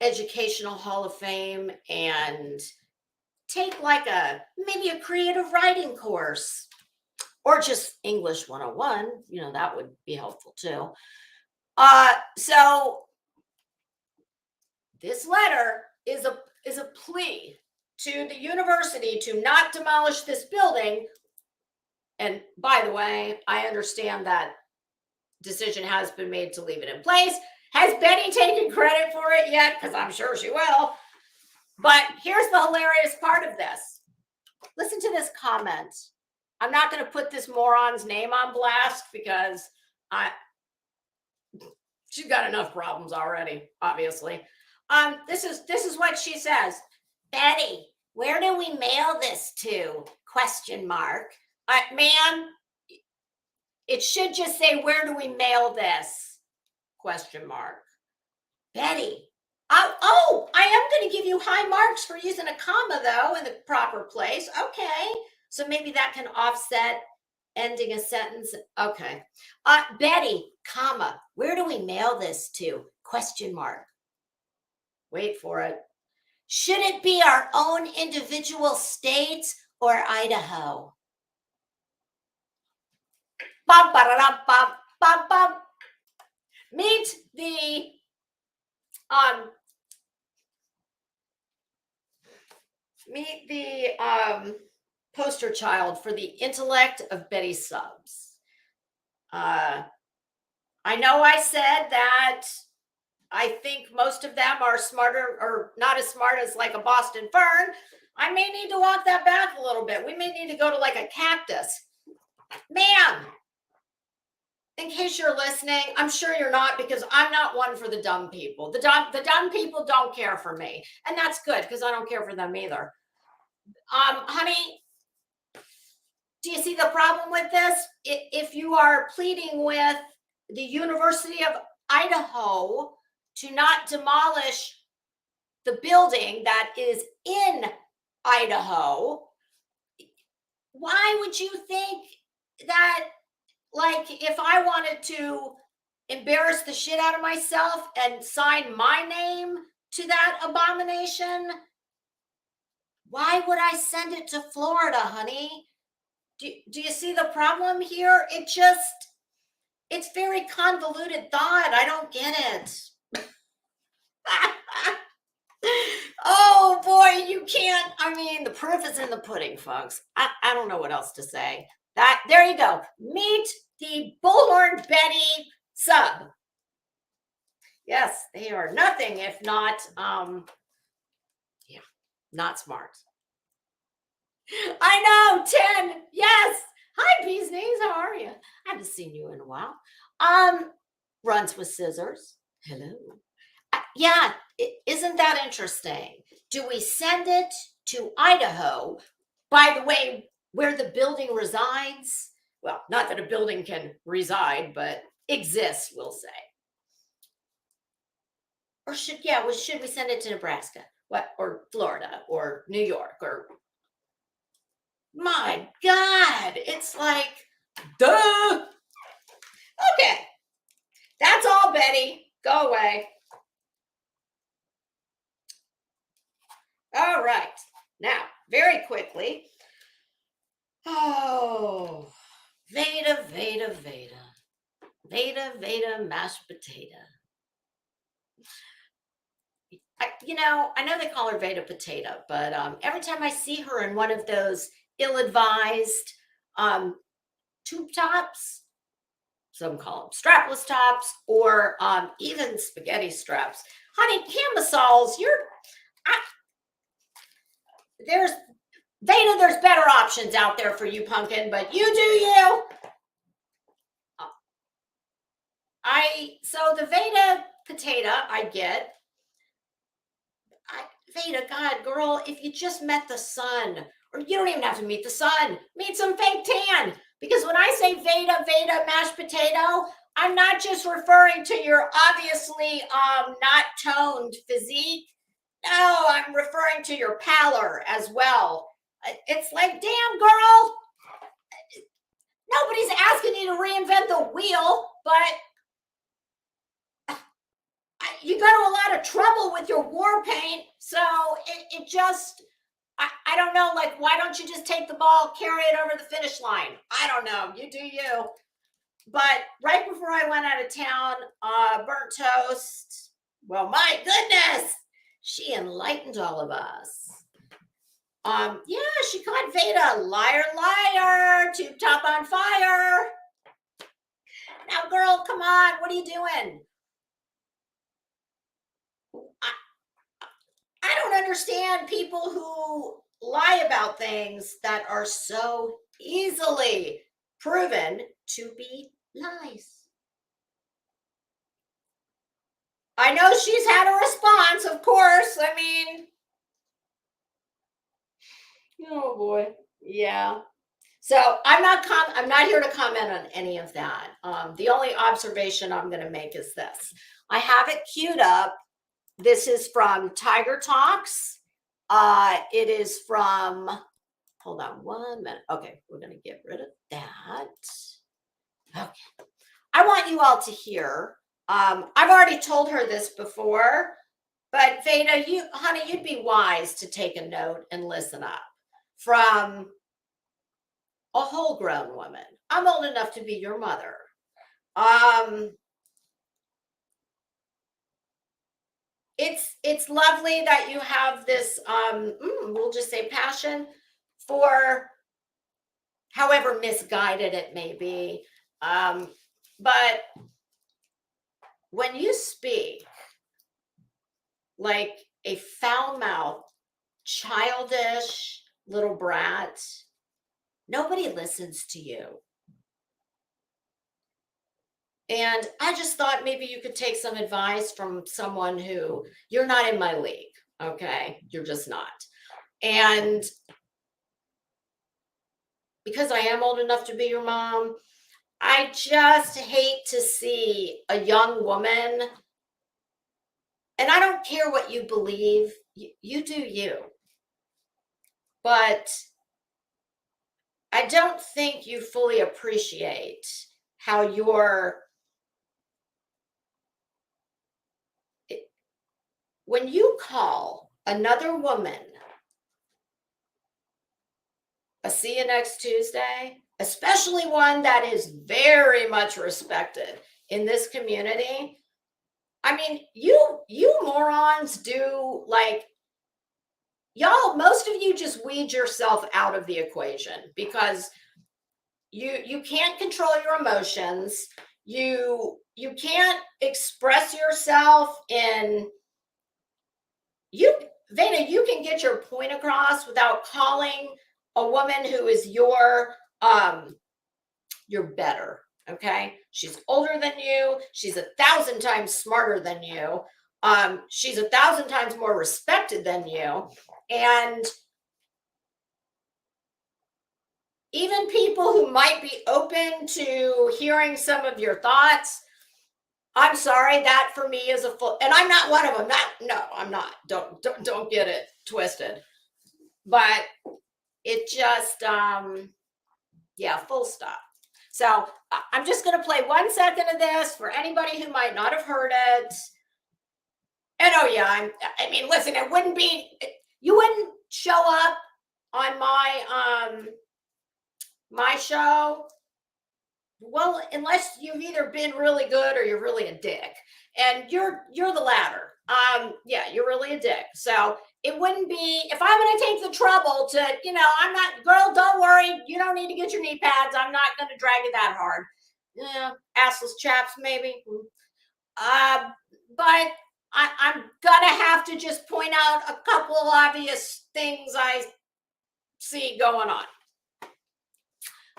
educational Hall of Fame and take like maybe a creative writing course or just English 101. That would be helpful too. So this letter is a plea to the university to not demolish this building. And by the way, I understand that decision has been made to leave it in place. Has Betty taken credit for it yet? Because I'm sure she will. But here's the hilarious part of this. Listen to this comment. I'm not going to put this moron's name on blast because she's got enough problems already, obviously. This is what she says. Betty, where do we mail this to? Question mark. Ma'am, It should just say, where do we mail this? Question mark. Betty. Oh, I am going to give you high marks for using a comma, though, in the proper place. Okay. So maybe that can offset ending a sentence. Okay. Betty, comma, where do we mail this to? Question mark. Wait for it. Should it be our own individual states or Idaho? Bum, ba-da-dum, bum, bum, bum. Meet the poster child for the intellect of Betty Subs. I know I said that I think most of them are smarter or not as smart as like a Boston fern. I may need to walk that back a little bit. We may need to go to like a cactus. Ma'am, in case you're listening, I'm sure you're not, because I'm not one for the dumb people. The dumb people don't care for me. And that's good, because I don't care for them either. Honey, do you see the problem with this? If you are pleading with the University of Idaho to not demolish the building that is in Idaho, why would you think that, like, if I wanted to embarrass the shit out of myself and sign my name to that abomination, why would I send it to Florida, honey? Do you see the problem here? It's very convoluted thought. I don't get it. Oh boy, you can't. I mean, the proof is in the pudding, folks. I don't know what else to say. There you go. Meet the bullhorn Betty Sub. Yes, they are nothing if not, not smart. I know, 10. Yes. Hi, Bee's Knees. How are you? I haven't seen you in a while. Runs with scissors. Hello. Yeah, isn't that interesting? Do we send it to Idaho? By the way, where the building resides? Well, not that a building can reside, but exists, we'll say. Or should we send it to Nebraska? Or Florida or New York or my God, it's like, duh. Okay. That's all, Betty. Go away. All right. Now, very quickly. Oh, Veda, Veda, Veda. Veda, Veda, mashed potato. I know they call her Veda Potato, but every time I see her in one of those ill-advised tube tops, some call them strapless tops, or even spaghetti straps. Honey, camisoles, there's better options out there for you, pumpkin, but you do you. So the Veda Potato I get. Veda, God, girl, if you just met the sun, or you don't even have to meet the sun, meet some fake tan. Because when I say Veda, mashed potato, I'm not just referring to your obviously not toned physique. No, I'm referring to your pallor as well. It's like, damn, girl, nobody's asking you to reinvent the wheel, but you go to a lot of trouble with your war paint, so it just, I don't know, like, why don't you just take the ball, carry it over the finish line? I don't know, you do you. But right before I went out of town, Burnt Toast, well, my goodness, she enlightened all of us. Yeah, she called Veda, liar, liar, tube top on fire. Now, girl, come on, what are you doing? I don't understand people who lie about things that are so easily proven to be lies. I know she's had a response, of course. I mean, oh boy. Yeah. So I'm not here to comment on any of that. The only observation I'm going to make is this. I have it queued up. This is from Tiger Talks. It is from, hold on 1 minute. Okay, we're going to get rid of that. Okay. I want you all to hear. I've already told her this before, but Veda, honey, you'd be wise to take a note and listen up from a whole grown woman. I'm old enough to be your mother. It's lovely that you have this we'll just say passion for however misguided it may be. But when you speak like a foul-mouthed, childish little brat, nobody listens to you. And I just thought maybe you could take some advice from someone who, you're not in my league, okay? You're just not. And because I am old enough to be your mom, I just hate to see a young woman, and I don't care what you believe, you do you. But I don't think you fully appreciate how when you call another woman a see you next Tuesday, especially one that is very much respected in this community. I mean, you morons do, like, y'all, most of you just weed yourself out of the equation because you can't control your emotions. You can't express yourself in Veda, you can get your point across without calling a woman who is your better. Okay. She's older than you. She's 1,000 times smarter than you. She's 1,000 times more respected than you. And even people who might be open to hearing some of your thoughts, I'm sorry, that for me is a full, and I'm not one of them. No, I'm not. Don't get it twisted. But it just, yeah, full stop. So I'm just going to play 1 second of this for anybody who might not have heard it. And oh yeah, I mean, listen, it wouldn't be, you wouldn't show up on my show, well, unless you've either been really good or you're really a dick, and you're the latter. Yeah, you're really a dick. So it wouldn't be, if I'm going to take the trouble to, I'm not, girl, don't worry, you don't need to get your knee pads. I'm not going to drag it that hard. Yeah, assless chaps maybe. But I'm gonna have to just point out a couple of obvious things I see going on.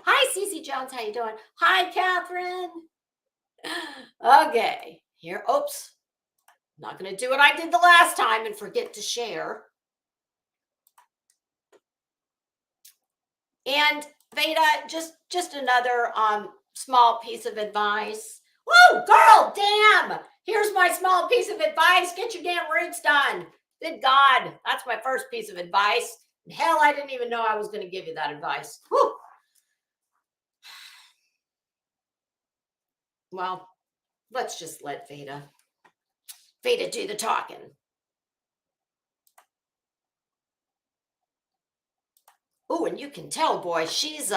Hi, Cece Jones. How you doing? Hi, Catherine. Okay, here. Oops. I'm not going to do what I did the last time and forget to share. And Veda, just another small piece of advice. Whoa, girl, damn. Here's my small piece of advice. Get your damn roots done. Good God, that's my first piece of advice. Hell, I didn't even know I was going to give you that advice. Whew. Well, let's just let Veda do the talking. Oh, and you can tell, boy, she's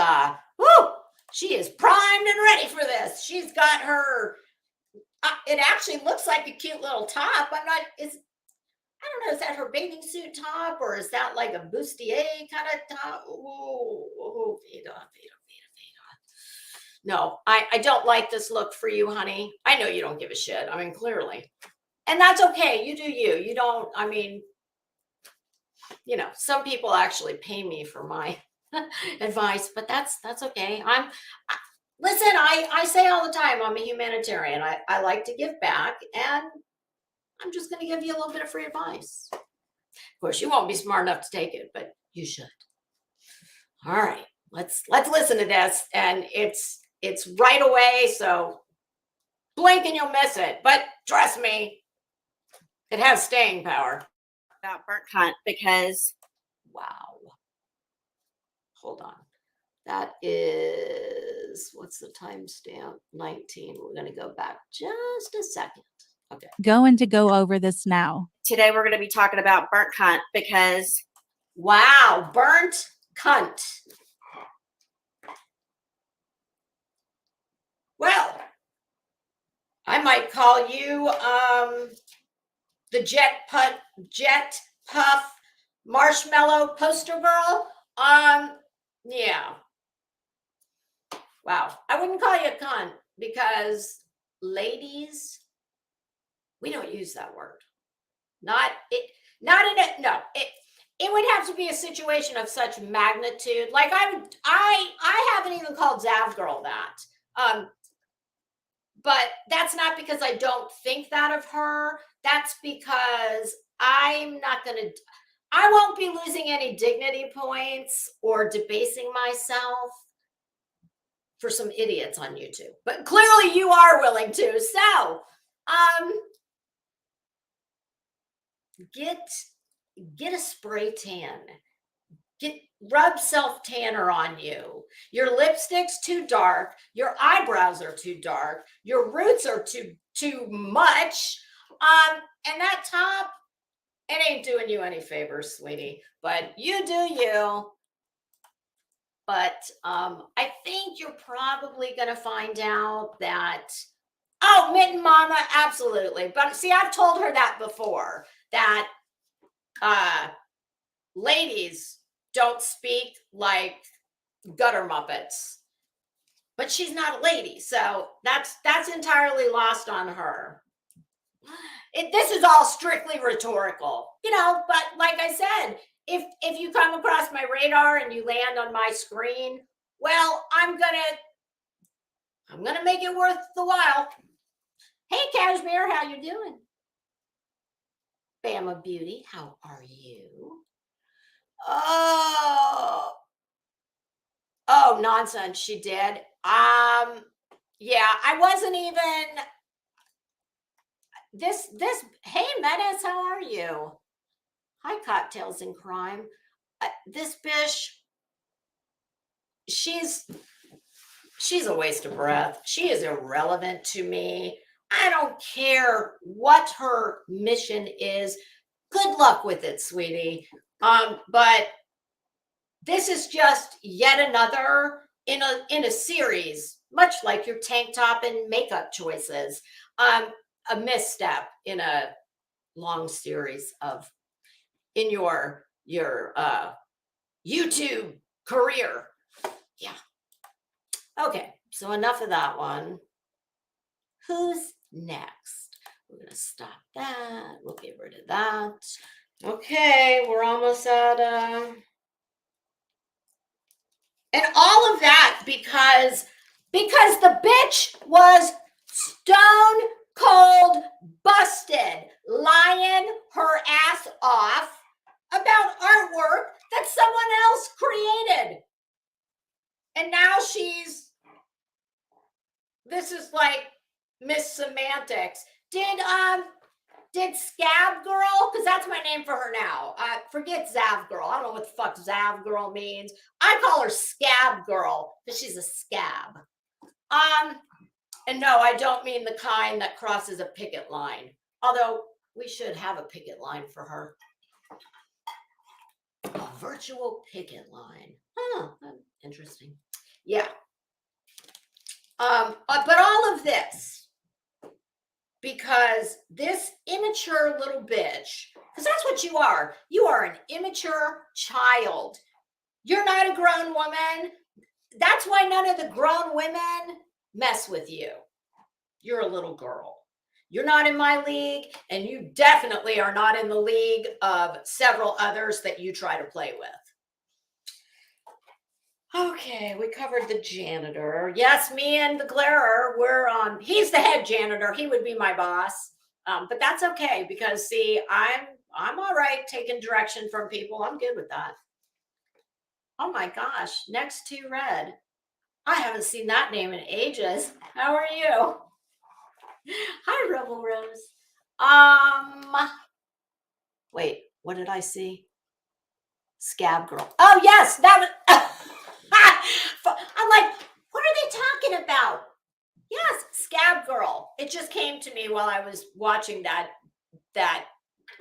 she is primed and ready for this. She's got her. It actually looks like a cute little top. I don't know, is that her bathing suit top or is that like a bustier kind of top? Oh, Veda. No, I don't like this look for you, honey. I know you don't give a shit. I mean, clearly. And that's okay. You do you. You don't, I mean, some people actually pay me for my advice, but that's okay. Listen, I say all the time, I'm a humanitarian. I like to give back, and I'm just going to give you a little bit of free advice. Of course, you won't be smart enough to take it, but you should. All right. let's listen to this. And it's right away. So blink and you'll miss it. But trust me, it has staying power. About burnt cunt because wow. Hold on. That is, what's the timestamp? 19. We're going to go back just a second. Okay. Going to go over this now. today we're going to be talking about burnt cunt because wow, burnt cunt. Well, I might call you the jet puff marshmallow poster girl. Yeah. Wow. I wouldn't call you a cunt because ladies, we don't use that word. Not in it. No, it would have to be a situation of such magnitude. Like I haven't even called Zavgirl that. But that's not because I don't think that of her. That's because I won't be losing any dignity points or debasing myself for some idiots on YouTube. But clearly you are willing to. So, get a spray tan. Rub self tanner on you. Your lipstick's too dark. Your eyebrows are too dark. Your roots are too much. And that top, it ain't doing you any favors, sweetie. But you do you. But I think you're probably gonna find out that, oh, Mitten Mama, absolutely. But see, I've told her that before, that ladies don't speak like gutter muppets, but she's not a lady, so that's entirely lost on her. This is all strictly rhetorical, but like I said, if you come across my radar and you land on my screen, well, I'm gonna make it worth the while. Hey, Cashmere, how you doing? Bama Beauty, how are you? Oh, nonsense. She did. Yeah, I wasn't even this. Hey, Menace, how are you? Hi, Cocktails and Crime. This bish, she's a waste of breath. She is irrelevant to me. I don't care what her mission is. Good luck with it, sweetie. But this is just yet another in a series, much like your tank top and makeup choices, a misstep in a long series of in your YouTube career. Yeah. Okay, so enough of that one. Who's next? We're gonna stop that. We'll get rid of that. Okay, we're almost at and all of that because the bitch was stone cold busted, lying her ass off about artwork that someone else created. And now this is like Miss Semantics. Did SCAB-GIRL, because that's my name for her now. Forget Zavgirl. I don't know what the fuck Zavgirl means. I call her SCAB-GIRL because she's a scab. And no, I don't mean the kind that crosses a picket line. Although we should have a picket line for her. A virtual picket line. Huh, interesting. Yeah. But all of this, because this immature little bitch, because that's what you are. You are an immature child. You're not a grown woman. That's why none of the grown women mess with you. You're a little girl. You're not in my league, and you definitely are not in the league of several others that you try to play with. Okay, we covered the janitor. Yes, me and the glarer, he's the head janitor. He would be my boss. But that's okay because see, I'm all right taking direction from people. I'm good with that. Oh my gosh, next to red. I haven't seen that name in ages. How are you? Hi, Rebel Rose. Wait, what did I see? SCAB-GIRL. Oh yes, that was. I'm like, what are they talking about? Yes, SCAB-GIRL. It just came to me while I was watching that.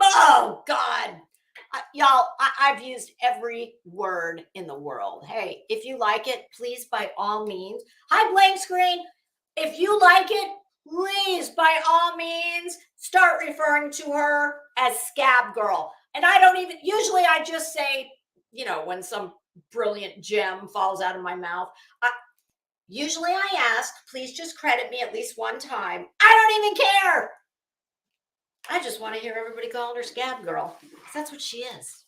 Oh God, y'all, I've used every word in the world. Hey, if you like it, please by all means. Hi, blank screen. If you like it, please by all means start referring to her as SCAB-GIRL. And I don't even usually I just say, you know, when some brilliant gem falls out of my mouth. Usually I ask, please just credit me at least one time. I don't even care. I just want to hear everybody calling her SCAB-GIRL. That's what she is.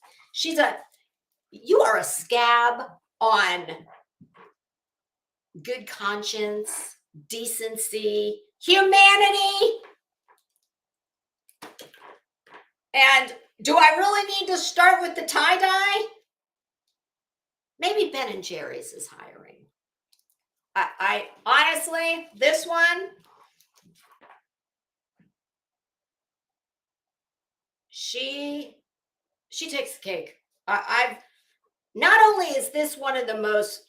You are a scab on good conscience, decency, humanity. And do I really need to start with the tie-dye? Maybe Ben and Jerry's is hiring. I honestly, this one, she takes the cake. I've not only is this one of the most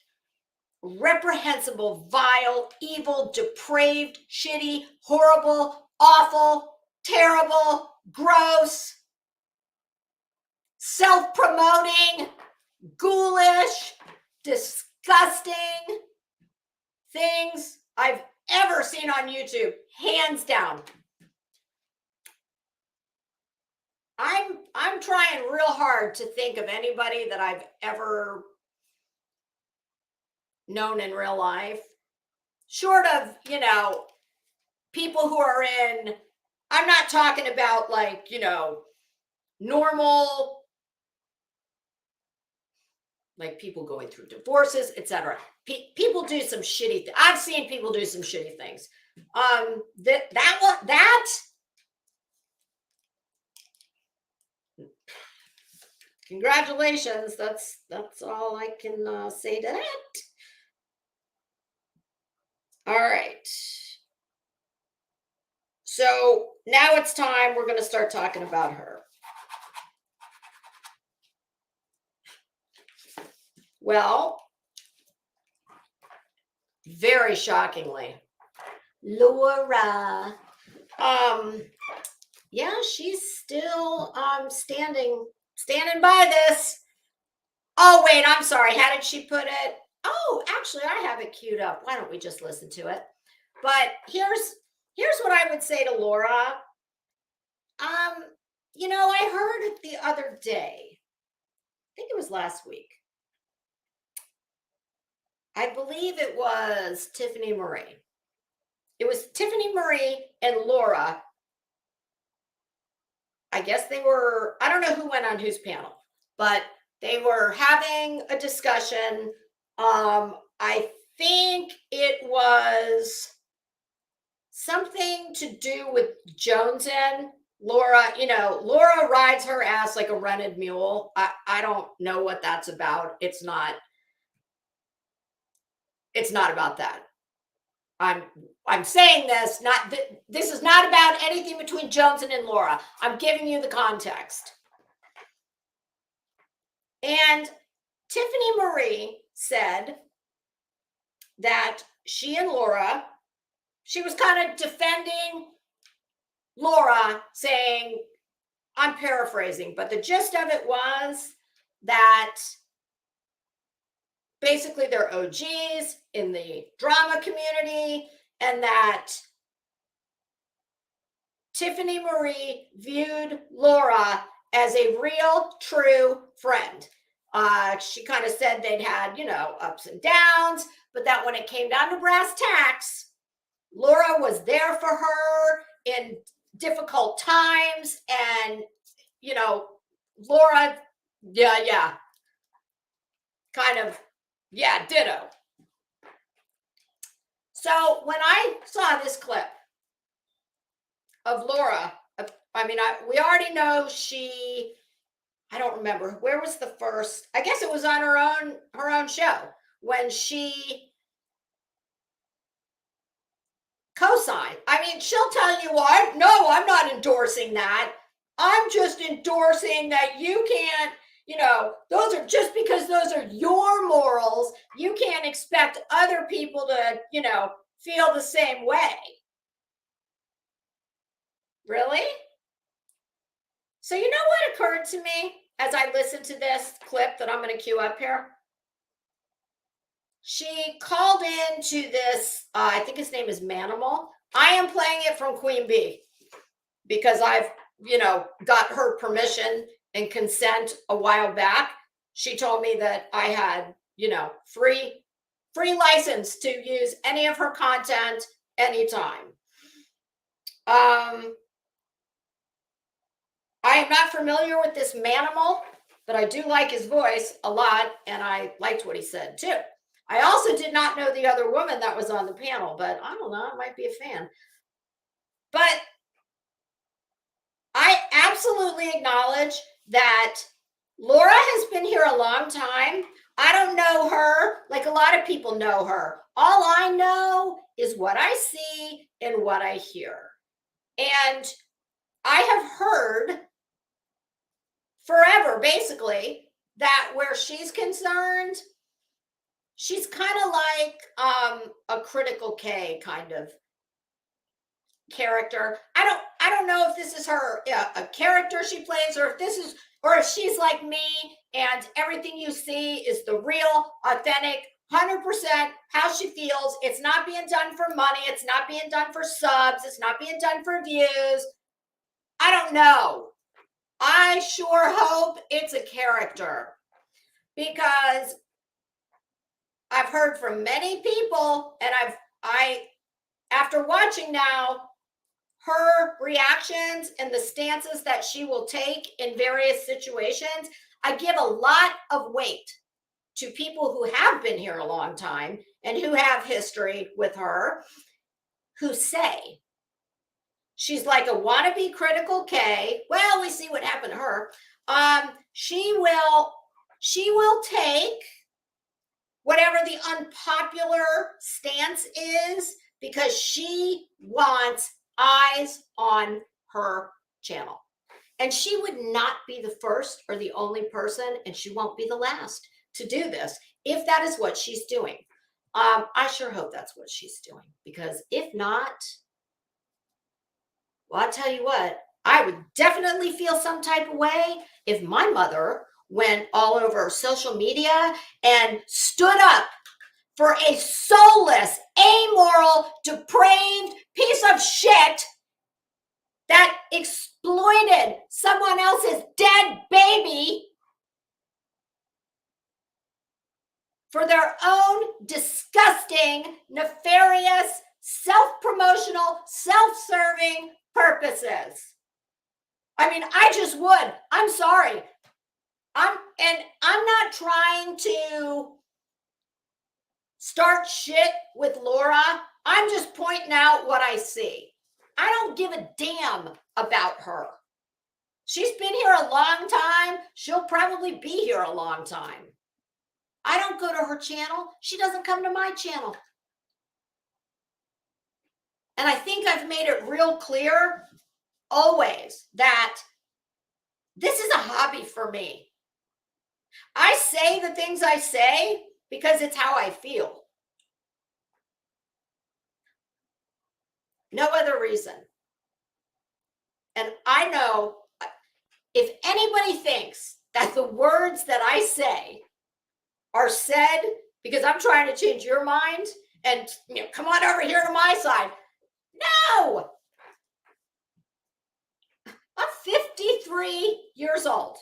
reprehensible, vile, evil, depraved, shitty, horrible, awful, terrible, gross, self-promoting, ghoulish, disgusting things I've ever seen on YouTube, hands down. I'm trying real hard to think of anybody that I've ever known in real life, short of, you know, people who are in, I'm not talking about like, you know, normal, like people going through divorces, etc. People do some shitty things. I've seen people do some shitty things. That congratulations. That's all I can say to that. All right. So now it's time. We're going to start talking about her. Well, very shockingly, Lora. Yeah, she's still standing by this. Oh, wait, I'm sorry. How did she put it? Oh, actually, I have it queued up. Why don't we just listen to it? But here's what I would say to Lora. You know, I heard it the other day. I think it was last week. I believe it was Tiffany Marie. It was Tiffany Marie and Lora. I guess they were, I don't know who went on whose panel, but they were having a discussion. I think it was something to do with Jonesin. Lora, you know, Lora rides her ass like a rented mule. I don't know what that's about. It's not about that. I'm saying this, this is not about anything between Jonesin and Lora. I'm giving you the context. And Tiffany Marie said that she and Lora, she was kind of defending Lora, saying, I'm paraphrasing, but the gist of it was that basically they're OGs in the drama community, and that Tiffany Marie viewed Lora as a real, true friend. She kind of said they'd had, you know, ups and downs, but that when it came down to brass tacks, Lora was there for her in difficult times. And, you know, Lora, yeah, kind of, yeah, ditto. So when I saw this clip of Lora, I mean, we already know she I don't remember where was the first. I guess it was on her own show when she co-signed. I mean, she'll tell you what. No, I'm not endorsing that. I'm just endorsing that you can't, those are just because those are your morals, you can't expect other people to, feel the same way. Really? So you know what occurred to me as I listened to this clip that I'm going to cue up here? She called into this, I think his name is Manimal. I am playing it from Queen Bee because I've, got her permission and consent a while back. She told me that I had, free license to use any of her content anytime. I am not familiar with this Manimal, but I do like his voice a lot, and I liked what he said too. I also did not know the other woman that was on the panel, but I don't know, I might be a fan. But I absolutely acknowledge that Lora has been here a long time. I don't know her like a lot of people know her. All I know is what I see and what I hear. And I have heard forever, basically, that where she's concerned, she's kind of like a Critical K kind of character. I don't know if this is her a character she plays, or if she's like me and everything you see is the real, authentic, 100% how she feels. It's not being done for money. It's not being done for subs. It's not being done for views. I don't know. I sure hope it's a character, because I've heard from many people, and after watching now her reactions and the stances that she will take in various situations, I give a lot of weight to people who have been here a long time and who have history with her, who say she's like a wannabe Critical K. Well, we see what happened to her. She will take whatever the unpopular stance is because she wants eyes on her channel. And she would not be the first or the only person, and she won't be the last to do this if that is what she's doing. I sure hope that's what she's doing, because if not, well, I'll tell you what, I would definitely feel some type of way if my mother went all over social media and stood up for a soulless, amoral, depraved piece of shit that exploited someone else's dead baby for their own disgusting, nefarious, self-promotional, self-serving purposes. I mean, I just would. I'm sorry. I'm not trying to start shit with Lora. I'm just pointing out what I see. I don't give a damn about her. She's been here a long time. She'll probably be here a long time. I don't go to her channel. She doesn't come to my channel. And I think I've made it real clear always that this is a hobby for me. I say the things I say because it's how I feel. No other reason. And I know if anybody thinks that the words that I say are said because I'm trying to change your mind and come on over here to my side. No! I'm 53 years old.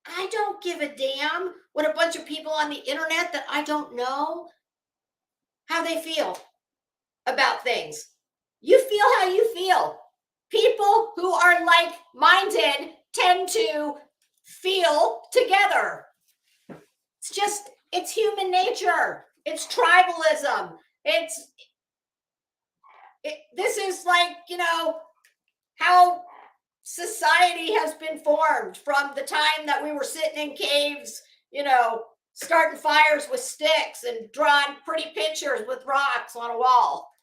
I don't give a damn what a bunch of people on the internet that I don't know, how they feel about things. You feel how you feel. People who are like-minded tend to feel together. It's human nature. It's tribalism. This is like, how society has been formed from the time that we were sitting in caves, you know, starting fires with sticks and drawing pretty pictures with rocks on a wall.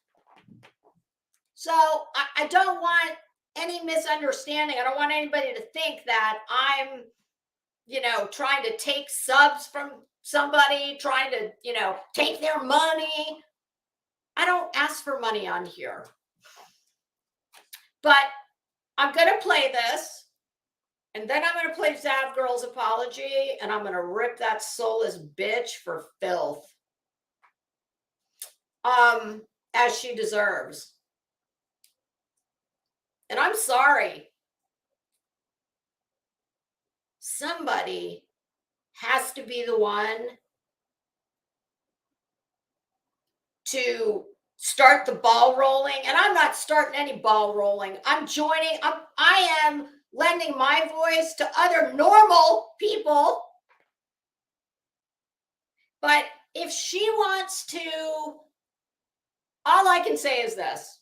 So I don't want any misunderstanding. I don't want anybody to think that I'm, you know, trying to take subs from somebody, trying to, you know, take their money. I don't ask for money on here. But I'm going to play this, and then I'm going to play Zavgirl's apology, and I'm going to rip that soulless bitch for filth. As she deserves. And I'm sorry. Somebody has to be the one to start the ball rolling. And I'm not starting any ball rolling. I am lending my voice to other normal people. But if she wants to, all I can say is this.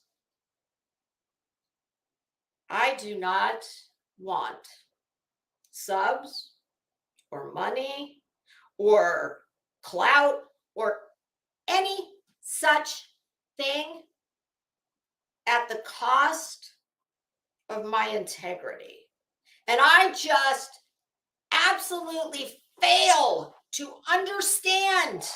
I do not want subs or money or clout or any such thing at the cost of my integrity. And I just absolutely fail to understand.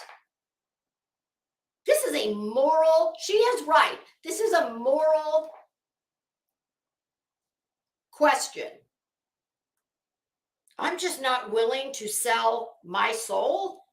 This is a moral, she is right. This is a moral question. I'm just not willing to sell my soul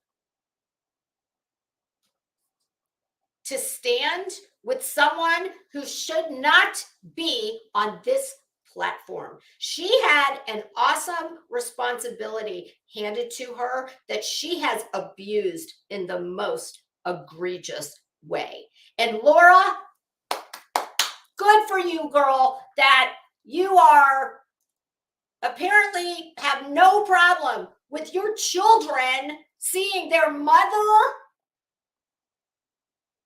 to stand with someone who should not be on this platform. She had an awesome responsibility handed to her that she has abused in the most egregious way. And Lora, good for you, girl, that you are apparently have no problem with your children seeing their mother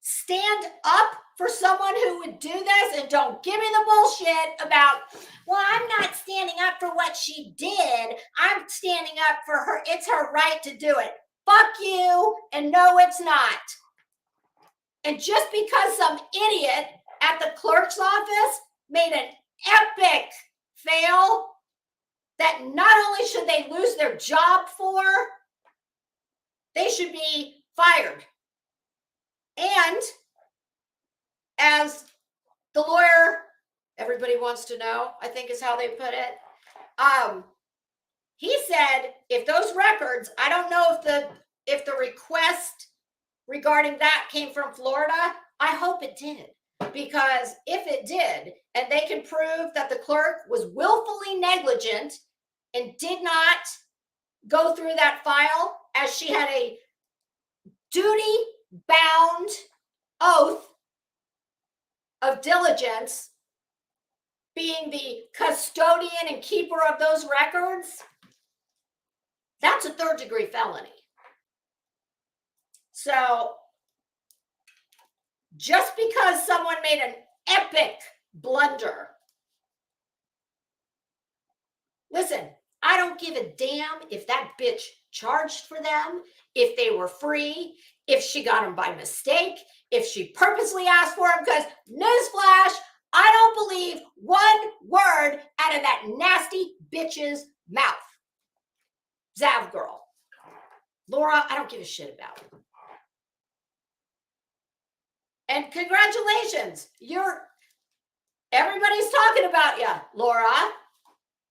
stand up for someone who would do this, and don't give me the bullshit about, well, I'm not standing up for what she did. I'm standing up for her. It's her right to do it. Fuck you, and no, it's not. And just because some idiot at the clerk's office made an epic fail that not only should they lose their job for, they should be fired. And as the lawyer, everybody wants to know, I think is how they put it. He said, if those records, I don't know if the request regarding that came from Florida. I hope it did, because if it did, and they can prove that the clerk was willfully negligent and did not go through that file, as she had a duty-bound oath of diligence, being the custodian and keeper of those records, that's a third-degree felony. So just because someone made an epic blunder, listen, I don't give a damn if that bitch charged for them, if they were free, if she got them by mistake, if she purposely asked for them, because newsflash, I don't believe one word out of that nasty bitch's mouth. Zavgirl. Lora, I don't give a shit about it. And congratulations, everybody's talking about you, Lora.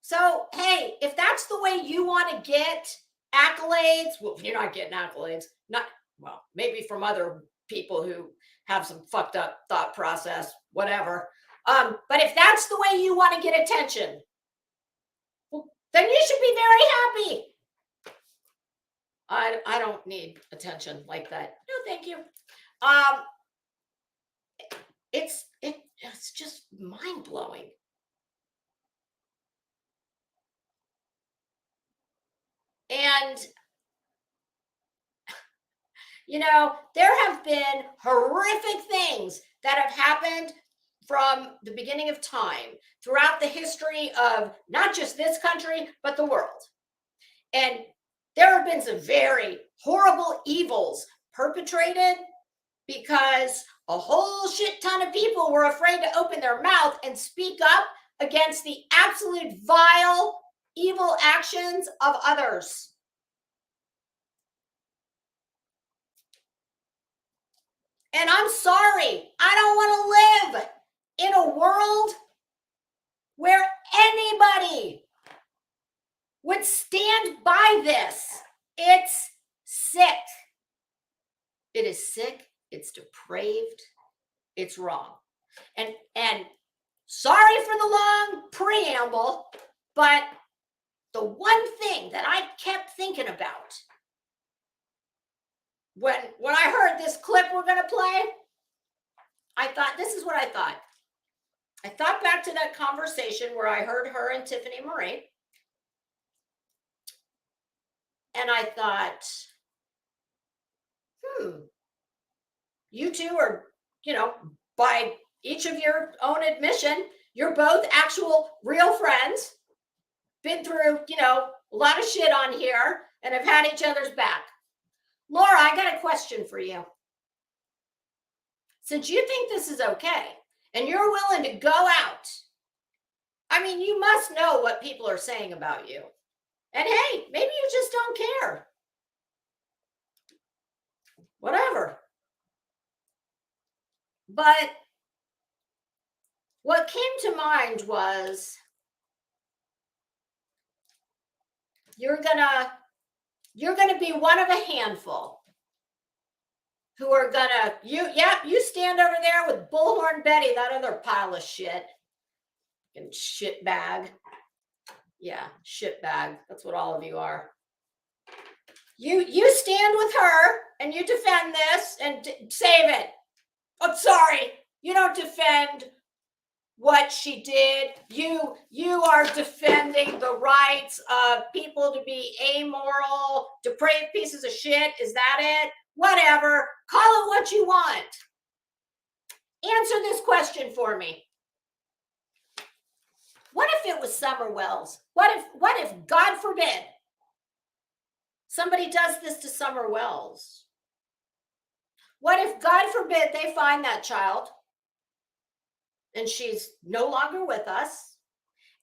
So, hey, if that's the way you want to get accolades, well, you're not getting accolades, maybe from other people who have some fucked up thought process, whatever. But if that's the way you want to get attention, well, then you should be very happy. I don't need attention like that. No, thank you. It's just mind-blowing. And, you know, there have been horrific things that have happened from the beginning of time, throughout the history of not just this country, but the world. And there have been some very horrible evils perpetrated because a whole shit ton of people were afraid to open their mouth and speak up against the absolute vile, evil actions of others. And I'm sorry, I don't want to live in a world where anybody would stand by this. It's sick. It is sick. It's depraved. It's wrong. And sorry for the long preamble, but the one thing that I kept thinking about when I heard this clip we're going to play, I thought, this is what I thought. I thought back to that conversation where I heard her and Tiffany Marie. And I thought, you two are, by each of your own admission, you're both actual real friends, been through, a lot of shit on here and have had each other's back. Lora, I got a question for you. Since you think this is okay and you're willing to go out, I mean, you must know what people are saying about you. And hey, maybe you just don't care. Whatever. But what came to mind was you're gonna be one of a handful who are gonna, you stand over there with Bullhorn Betty, that other pile of shit. And shit bag. Yeah, shit bag. That's what all of you are. You stand with her and you defend this and save it. I'm sorry. You don't defend what she did. You are defending the rights of people to be amoral, depraved pieces of shit. Is that it? Whatever. Call it what you want. Answer this question for me. What if it was Summer Wells? What if, God forbid, somebody does this to Summer Wells? What if, God forbid, they find that child and she's no longer with us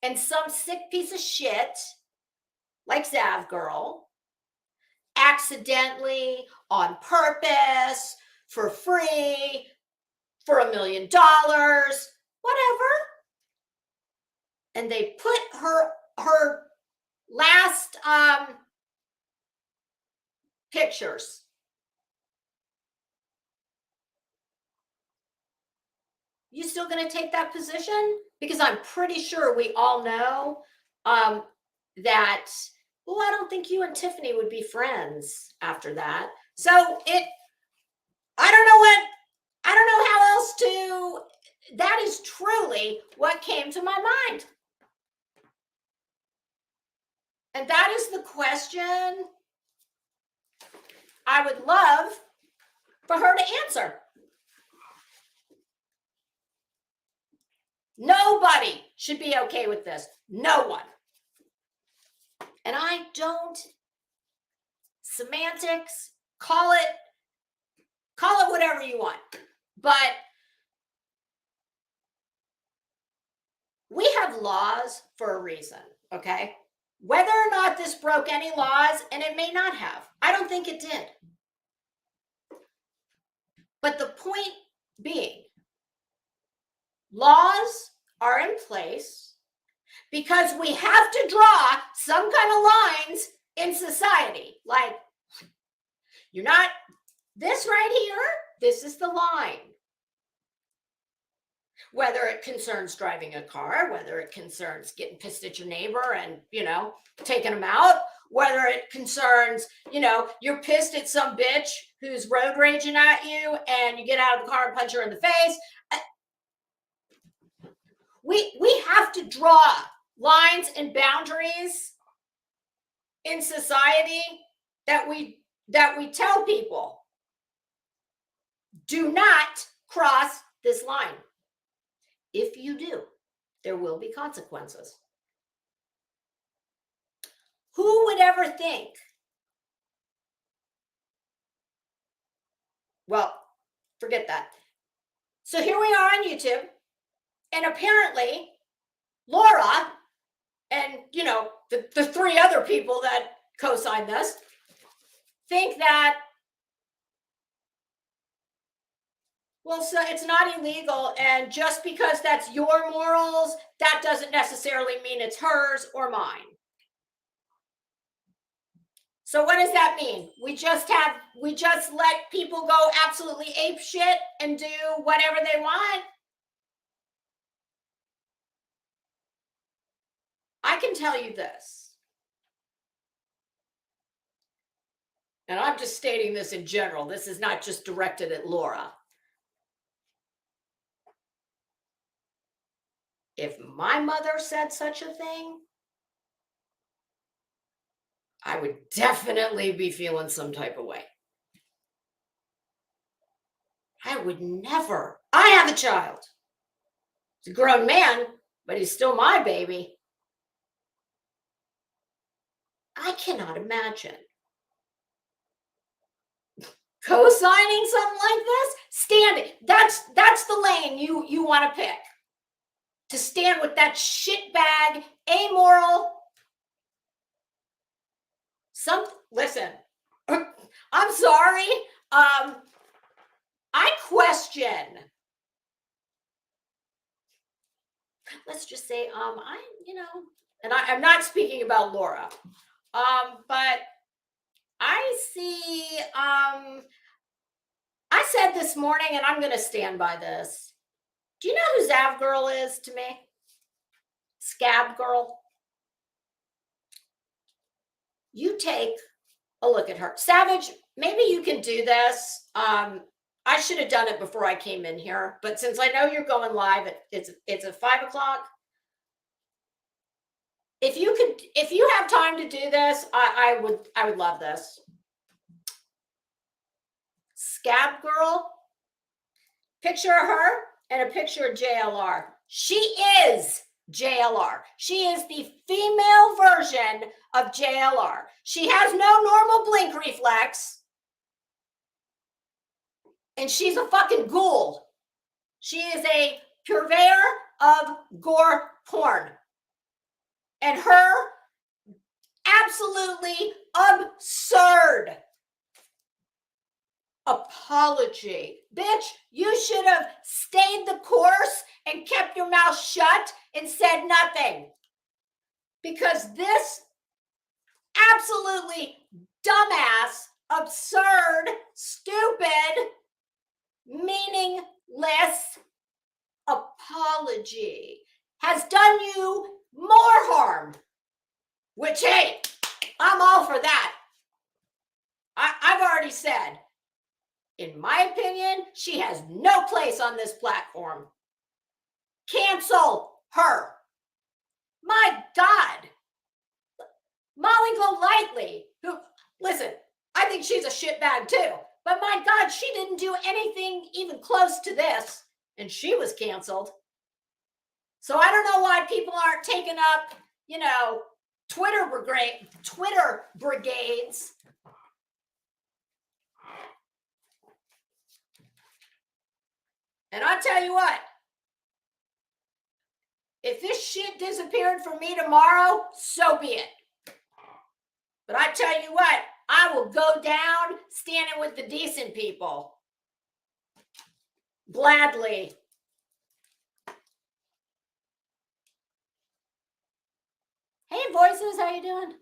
and some sick piece of shit like Zavgirl accidentally, on purpose, for free, for $1 million, whatever, and they put her last pictures. You still going to take that position? Because I'm pretty sure we all know that, well, I don't think you and Tiffany would be friends after that. So I don't know how else to, that is truly what came to my mind. And that is the question I would love for her to answer. Nobody should be okay with this. No one. And I don't, semantics, call it whatever you want. But we have laws for a reason, okay? Whether or not this broke any laws, and it may not have. I don't think it did. But the point being, laws are in place because we have to draw some kind of lines in society. Like, you're not, this right here, this is the line. Whether it concerns driving a car, whether it concerns getting pissed at your neighbor and, taking them out, whether it concerns, you're pissed at some bitch who's road raging at you and you get out of the car and punch her in the face. We have to draw lines and boundaries in society that we tell people, do not cross this line. if you do, there will be consequences. Who would ever think? Well, forget that. So here we are on YouTube, and apparently Lora and, you know, the three other people that co-signed this think that, well, so it's not illegal, and just because that's your morals, that doesn't necessarily mean it's hers or mine. So what does that mean? We just let people go absolutely ape shit and do whatever they want? I can tell you this, and I'm just stating this in general. This is not just directed at Lora. If my mother said such a thing, I would definitely be feeling some type of way. I would never. I have a child. He's a grown man, but he's still my baby. I cannot imagine co-signing something like this. Standing. That's the lane you want to pick. To stand with that shitbag, amoral. Listen, I'm sorry. I question. Let's just say, I'm not speaking about Lora, but I see, I said this morning, and I'm going to stand by this. Do you know who Zavgirl is to me? SCAB-GIRL. You take a look at her. Savage, maybe you can do this. I should have done it before I came in here, but since I know you're going live, it's at 5 o'clock. If you have time to do this, I would love this. SCAB-GIRL, picture of her and a picture of JLR. She is JLR. She is the female version of JLR. She has no normal blink reflex. And she's a fucking ghoul. She is a purveyor of gore porn. And her absolutely absurd apology. Bitch, you should have stayed the course and kept your mouth shut and said nothing. Because this absolutely dumbass, absurd, stupid, meaningless apology has done you more harm. Which, hey, I'm all for that. I've already said, in my opinion, she has no place on this platform. Cancel her. My God. Molly Golightly, who, listen, I think she's a shitbag too. But my God, she didn't do anything even close to this. And she was canceled. So I don't know why people aren't taking up, Twitter brigades. And I'll tell you what, if this shit disappeared from me tomorrow, so be it. But I tell you what, I will go down standing with the decent people. Gladly. Hey, Voices, how you doing?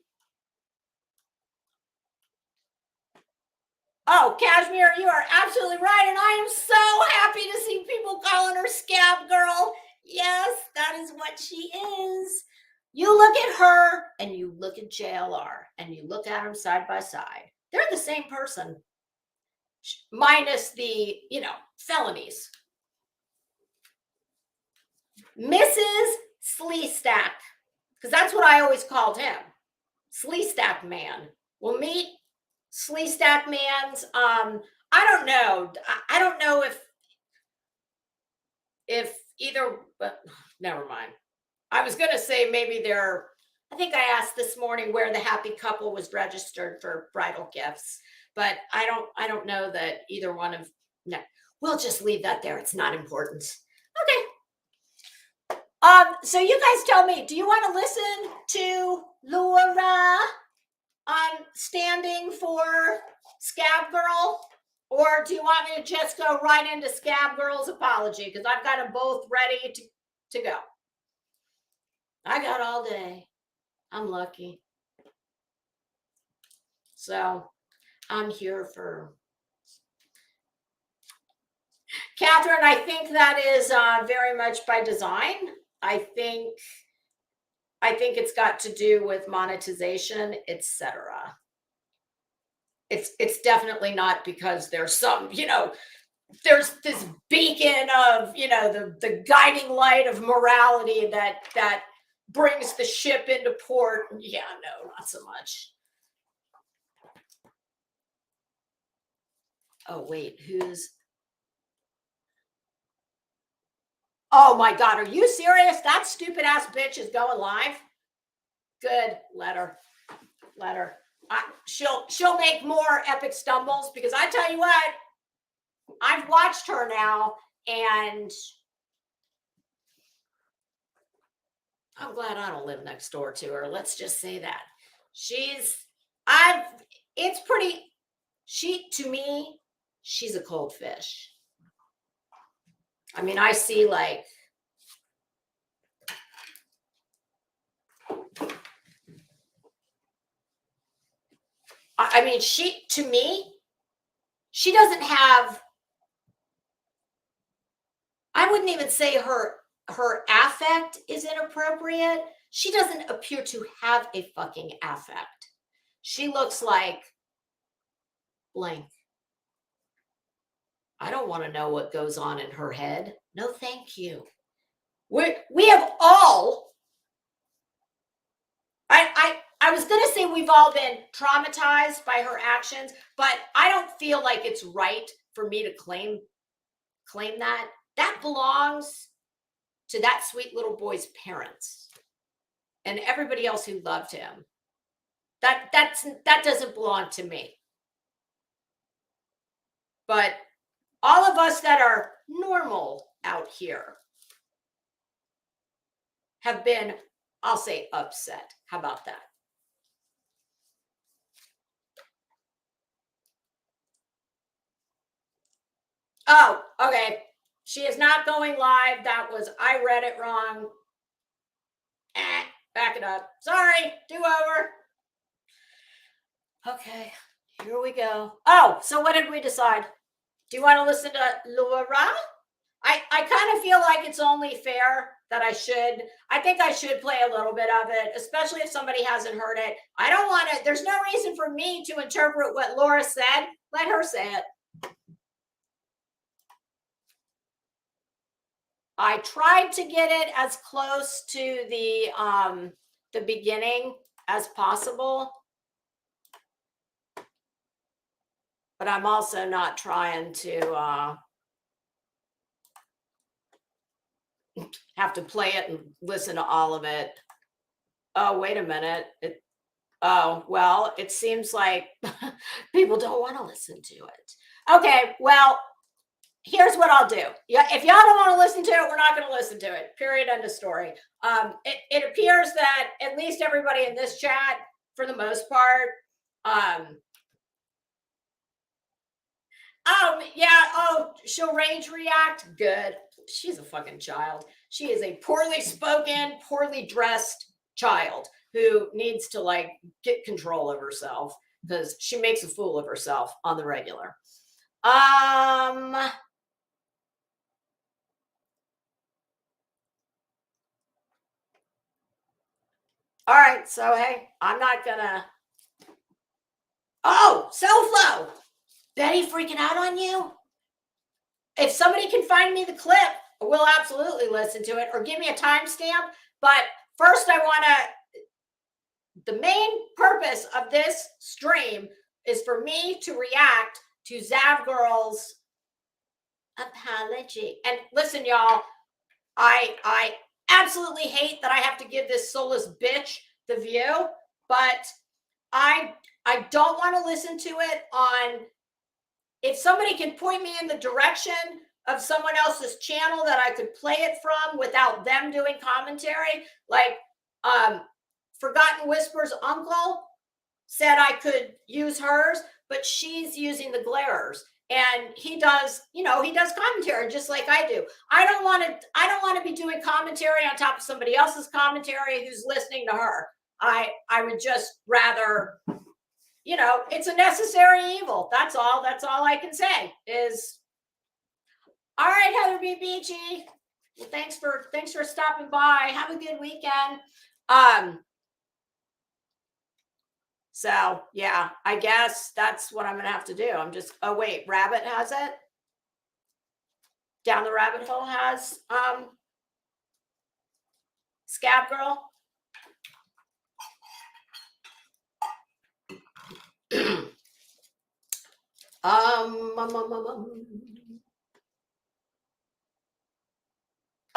Oh, Cashmere, you are absolutely right, and I am so happy to see people calling her SCAB-GIRL. Yes, that is what she is. You look at her, and you look at JLR, and you look at them side by side. They're the same person, minus the, felonies. Mrs. Sleestack, because that's what I always called him, Sleestack Man. We'll meet Sleestack Man's, I don't know if either but never mind. I was going to say maybe I think I asked this morning where the happy couple was registered for bridal gifts, but I don't know that either one of, no, we'll just leave that there. It's not important. Okay. So you guys tell me, do you want to listen to Lora standing for SCAB-GIRL? Or do you want me to just go right into SCAB-GIRL's apology? Because I've got them both ready to go. I got all day. I'm lucky. So I'm here for Catherine. I think that is very much by design. I think it's got to do with monetization, etc. It's definitely not because there's some, there's this beacon of, the guiding light of morality that brings the ship into port. Yeah, no, not so much. Oh, wait, oh my God, are you serious? That stupid ass bitch is going live? Good, let her. She'll make more epic stumbles, because I tell you what, I've watched her now, and I'm glad I don't live next door to her. Let's just say that. To me, she's a cold fish. I mean, I see like, to me, she doesn't have, I wouldn't even say her affect is inappropriate. She doesn't appear to have a fucking affect. She looks like blank. I don't want to know what goes on in her head. No, thank you. We have all, I was going to say we've all been traumatized by her actions, but I don't feel like it's right for me to claim that. That belongs to that sweet little boy's parents and everybody else who loved him. That doesn't belong to me. But all of us that are normal out here have been, I'll say, upset. How about that? Oh, okay. She is not going live. That was, I read it wrong. Back it up. Sorry, do over. Okay, here we go. Oh, so what did we decide? Do you want to listen to Lora? I kind of feel like it's only fair that I think I should play a little bit of it, especially if somebody hasn't heard it. I don't want to, there's no reason for me to interpret what Lora said. Let her say it. I tried to get it as close to the beginning as possible, but I'm also not trying to have to play it and listen to all of it. Oh, wait a minute. Well, it seems like people don't want to listen to it. Okay, well, here's what I'll do. Yeah, if y'all don't want to listen to it, we're not going to listen to it. Period. End of story. It appears that at least everybody in this chat, for the most part, she'll rage react. Good. She's a fucking child. She is a poorly spoken, poorly dressed child who needs to like get control of herself because she makes a fool of herself on the regular. All right, so hey, I'm not gonna. Oh, SoFlo, Betty freaking out on you? If somebody can find me the clip, we'll absolutely listen to it or give me a timestamp. But first, the main purpose of this stream is for me to react to Zavgirl's apology. And listen, y'all, I absolutely hate that I have to give this soulless bitch the view, but I don't want to listen to it on. If somebody can point me in the direction of someone else's channel that I could play it from without them doing commentary, like Forgotten Whispers uncle said I could use hers, but she's using the Glarers, and he does, he does commentary just like I do. I don't want to be doing commentary on top of somebody else's commentary who's listening to her. I would just rather, it's a necessary evil. That's all I can say is, all right, Heather B. Beachy. Well, thanks for stopping by. Have a good weekend. So yeah, I guess that's what I'm gonna have to do. Oh wait, Rabbit has it. Down the Rabbit Hole has SCAB-GIRL.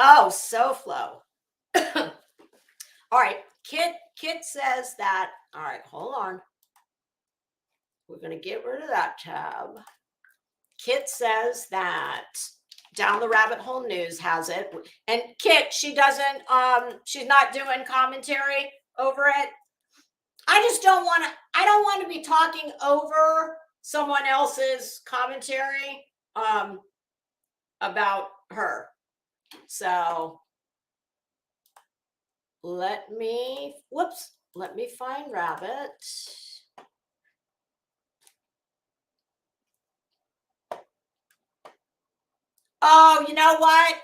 Oh, SoFlo. All right, Kit says that. All right, hold on. We're gonna get rid of that tab. Kit says that Down the Rabbit Hole News has it, and Kit, she doesn't. She's not doing commentary over it. I just don't want to. I don't want to be talking over someone else's commentary about her. So let me find Rabbit. Oh, you know what?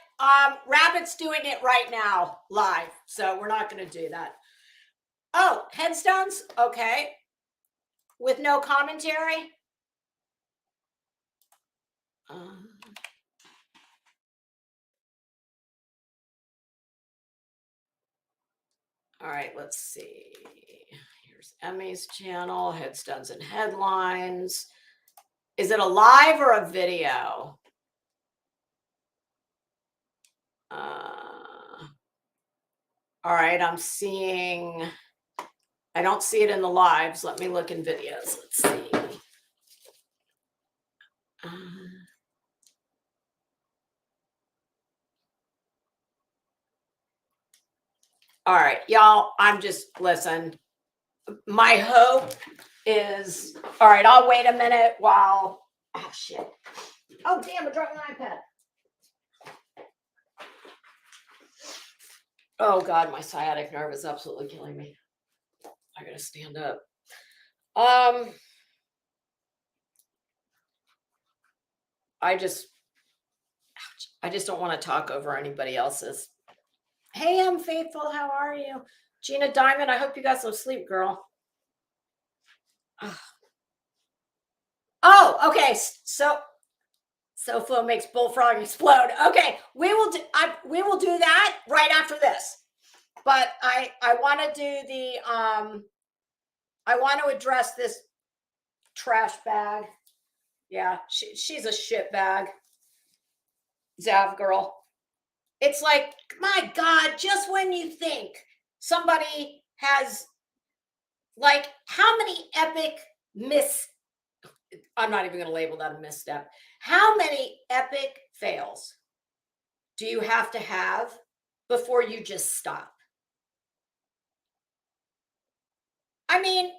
Rabbit's doing it right now live, so we're not going to do that. Oh, headstones? Okay. With no commentary? All right, let's see. Here's Emmy's channel, headstones and headlines. Is it a live or a video? All right, I don't see it in the lives. Let me look in videos. Let's see. All right, y'all, listen. My hope is, all right, I'll wait a minute while, oh shit. Oh damn, I dropped my iPad. Oh God, my sciatic nerve is absolutely killing me. I gotta stand up. I just don't want to talk over anybody else's. Hey, I'm Faithful. How are you? Gina Diamond, I hope you got some sleep, girl. Oh, okay. So Flo makes Bullfrog explode. Okay, we will do that right after this. But I want to do the I want to address this trash bag. Yeah, she's a shit bag. Zavgirl. It's like, my God, just when you think somebody has, like, how many epic I'm not even going to label that a misstep. How many epic fails do you have to have before you just stop? I mean,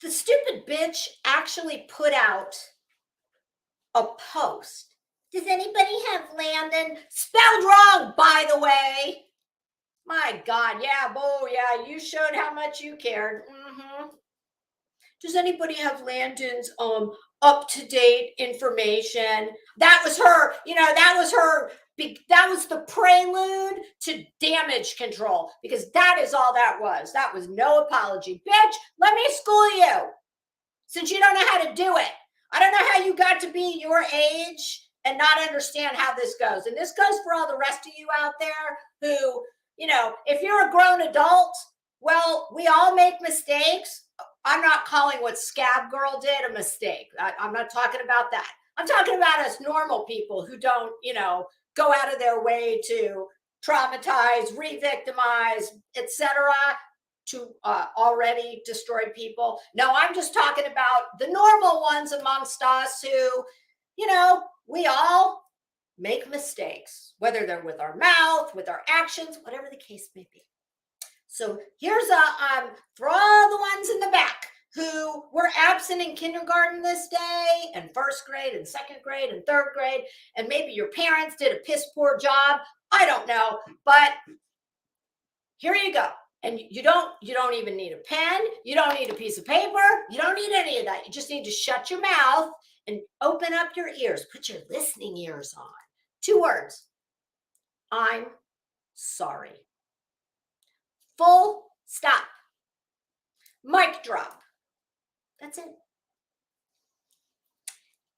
the stupid bitch actually put out a post. Does anybody have Landon? Spelled wrong, by the way. My God, yeah, yeah, you showed how much you cared. Does anybody have Landon's up-to-date information? That was her, that was the prelude to damage control, because that is all that was. That was no apology. Bitch, let me school you, since you don't know how to do it. I don't know how you got to be your age and not understand how this goes. And this goes for all the rest of you out there who, if you're a grown adult, well, we all make mistakes. I'm not calling what SCAB-GIRL did a mistake. I'm not talking about that. I'm talking about us normal people who don't, go out of their way to traumatize, re-victimize, etc., to already destroyed people. No, I'm just talking about the normal ones amongst us who, you know, we all make mistakes, whether they're with our mouth, with our actions, whatever the case may be. So here's for all the ones in the back who were absent in kindergarten this day, and first grade and second grade and third grade, and maybe your parents did a piss poor job. I don't know, but here you go. And you don't even need a pen. You don't need a piece of paper. You don't need any of that. You just need to shut your mouth and open up your ears. Put your listening ears on. 2 words. I'm sorry. Full stop. Mic drop. That's it.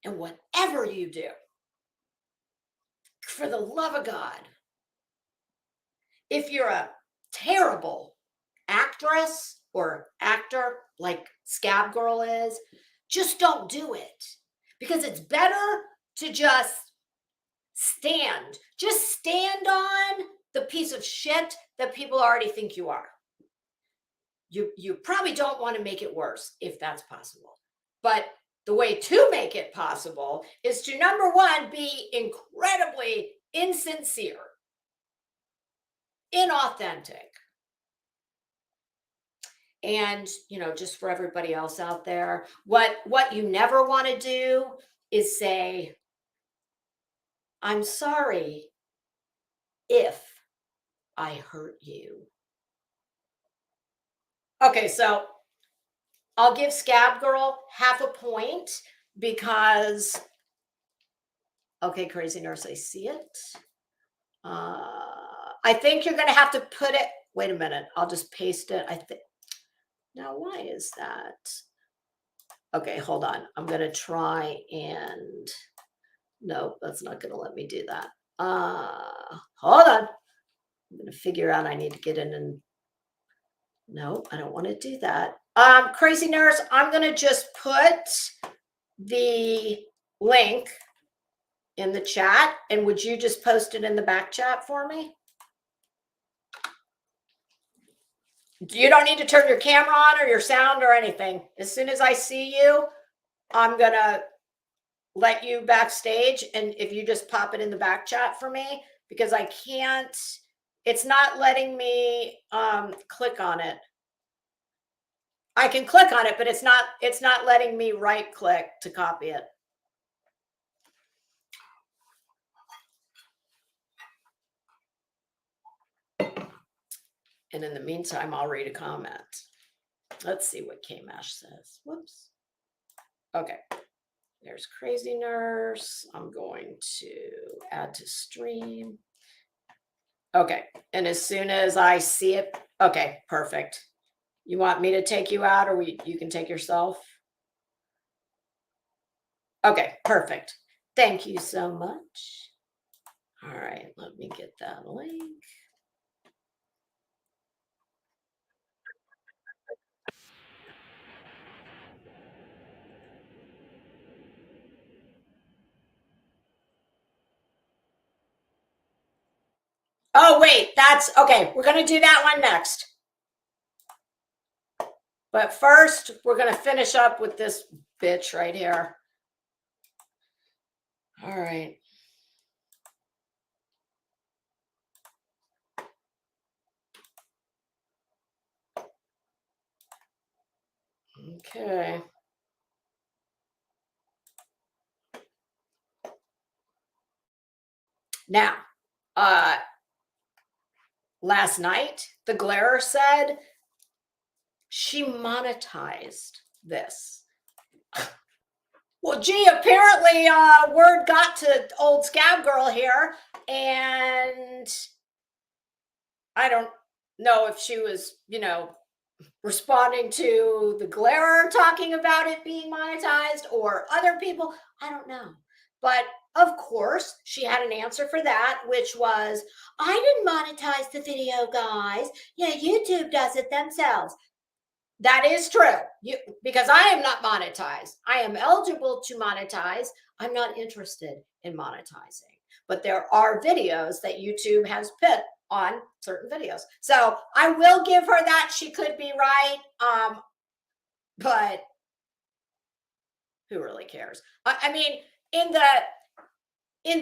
And whatever you do, for the love of God, if you're a terrible actress or actor like SCAB-GIRL is, just don't do it, because it's better to just stand on the piece of shit that people already think you are. You probably don't want to make it worse if that's possible, but the way to make it possible is to, number one, be incredibly insincere, inauthentic. And, you know, just for everybody else out there, what you never want to do is say, I'm sorry if I hurt you. Okay, so I'll give SCAB-GIRL half a point because, okay, Crazy Nurse, I see it. I think you're going to have to put it, wait a minute, I'll just paste it. I think, now why is that? Okay, hold on. I'm going to try and, no, that's not going to let me do that. Hold on. I'm going to figure out I need to get in and, no, I don't want to do that. Crazy Nurse, I'm going to just put the link in the chat, and would you just post it in the back chat for me? You don't need to turn your camera on or your sound or anything. As soon as I see you, I'm going to let you backstage, and if you just pop it in the back chat for me, because I can't, it's not letting me click on it. I can click on it, but it's not letting me right click to copy it. And in the meantime, I'll read a comment. Let's see what K-Mash says. Whoops. Okay. There's Crazy Nurse. I'm going to add to stream. Okay. And as soon as I see it, okay, perfect. You want me to take you out, or you can take yourself? Okay, perfect. Thank you so much. All right, let me get that link. Oh, wait, that's okay. We're going to do that one next. But first, we're going to finish up with this bitch right here. All right. Okay. Now, last night, the Glarer said she monetized this. Well, gee, apparently word got to old SCAB-GIRL here, and I don't know if she was, you know, responding to the Glarer talking about it being monetized or other people. I don't know. But of course, she had an answer for that, which was, I didn't monetize the video, guys. Yeah, YouTube does it themselves. That is true, because I am not monetized. I am eligible to monetize. I'm not interested in monetizing. but there are videos that YouTube has put on certain videos. So I will give her that. She could be right. But who really cares? I mean, in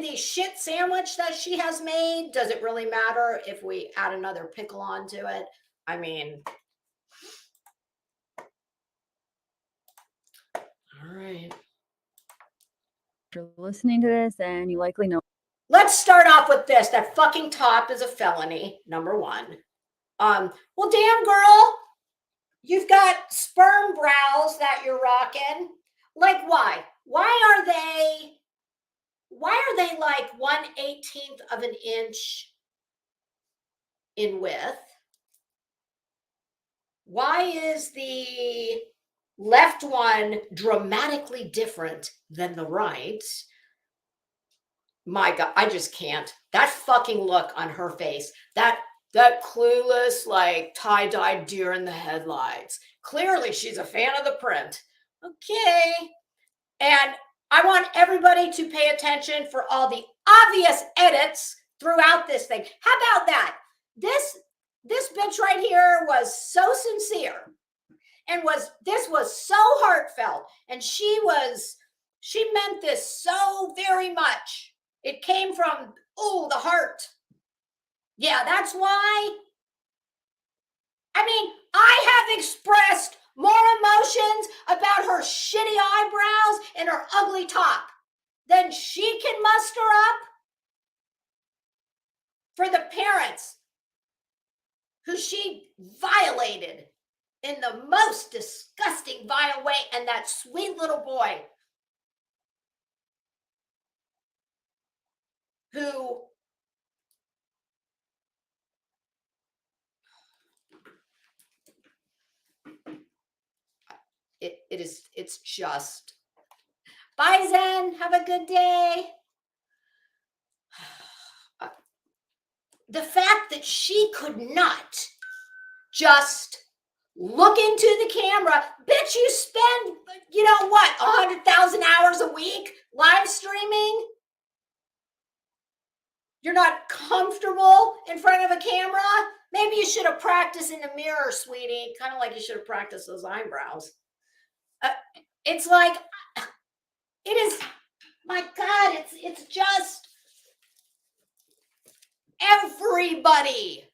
the shit sandwich that she has made, does it really matter if we add another pickle onto it? I mean, all right. If you're listening to this, then you likely know. Let's start off with this. That fucking top is a felony, number one. Well, damn girl, you've got sperm brows that you're rocking. Like, why? Why are they like 1/18 of an inch in width? Why is the left one dramatically different than the right? My God, I just can't. That fucking look on her face, that clueless, like tie-dyed deer in the headlights. Clearly, she's a fan of the print. Okay. And I want everybody to pay attention for all the obvious edits throughout this thing. How about that? This bitch right here was so sincere, and this was so heartfelt, and she meant this so very much. It came from the heart. Yeah, that's why. I mean, I have expressed more emotions about her shitty eyebrows and her ugly top than she can muster up for the parents who she violated in the most disgusting, vile way, and that sweet little boy who it's just. Bye, Zen. Have a good day. The fact that she could not just look into the camera. Bitch, you spend, 100,000 hours a week live streaming. You're not comfortable in front of a camera. Maybe you should have practiced in the mirror, sweetie. Kind of like you should have practiced those eyebrows. It's like, it is, my God, it's just, everybody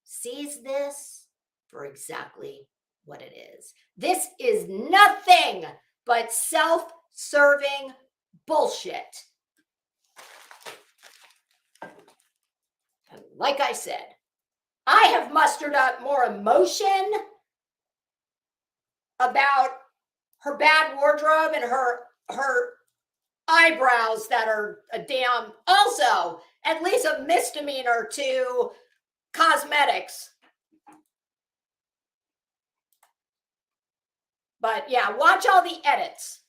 sees this for exactly what it is. This is nothing but self-serving bullshit. And like I said, I have mustered up more emotion about her bad wardrobe and her eyebrows that are a damn, also at least a misdemeanor to cosmetics. But yeah, watch all the edits.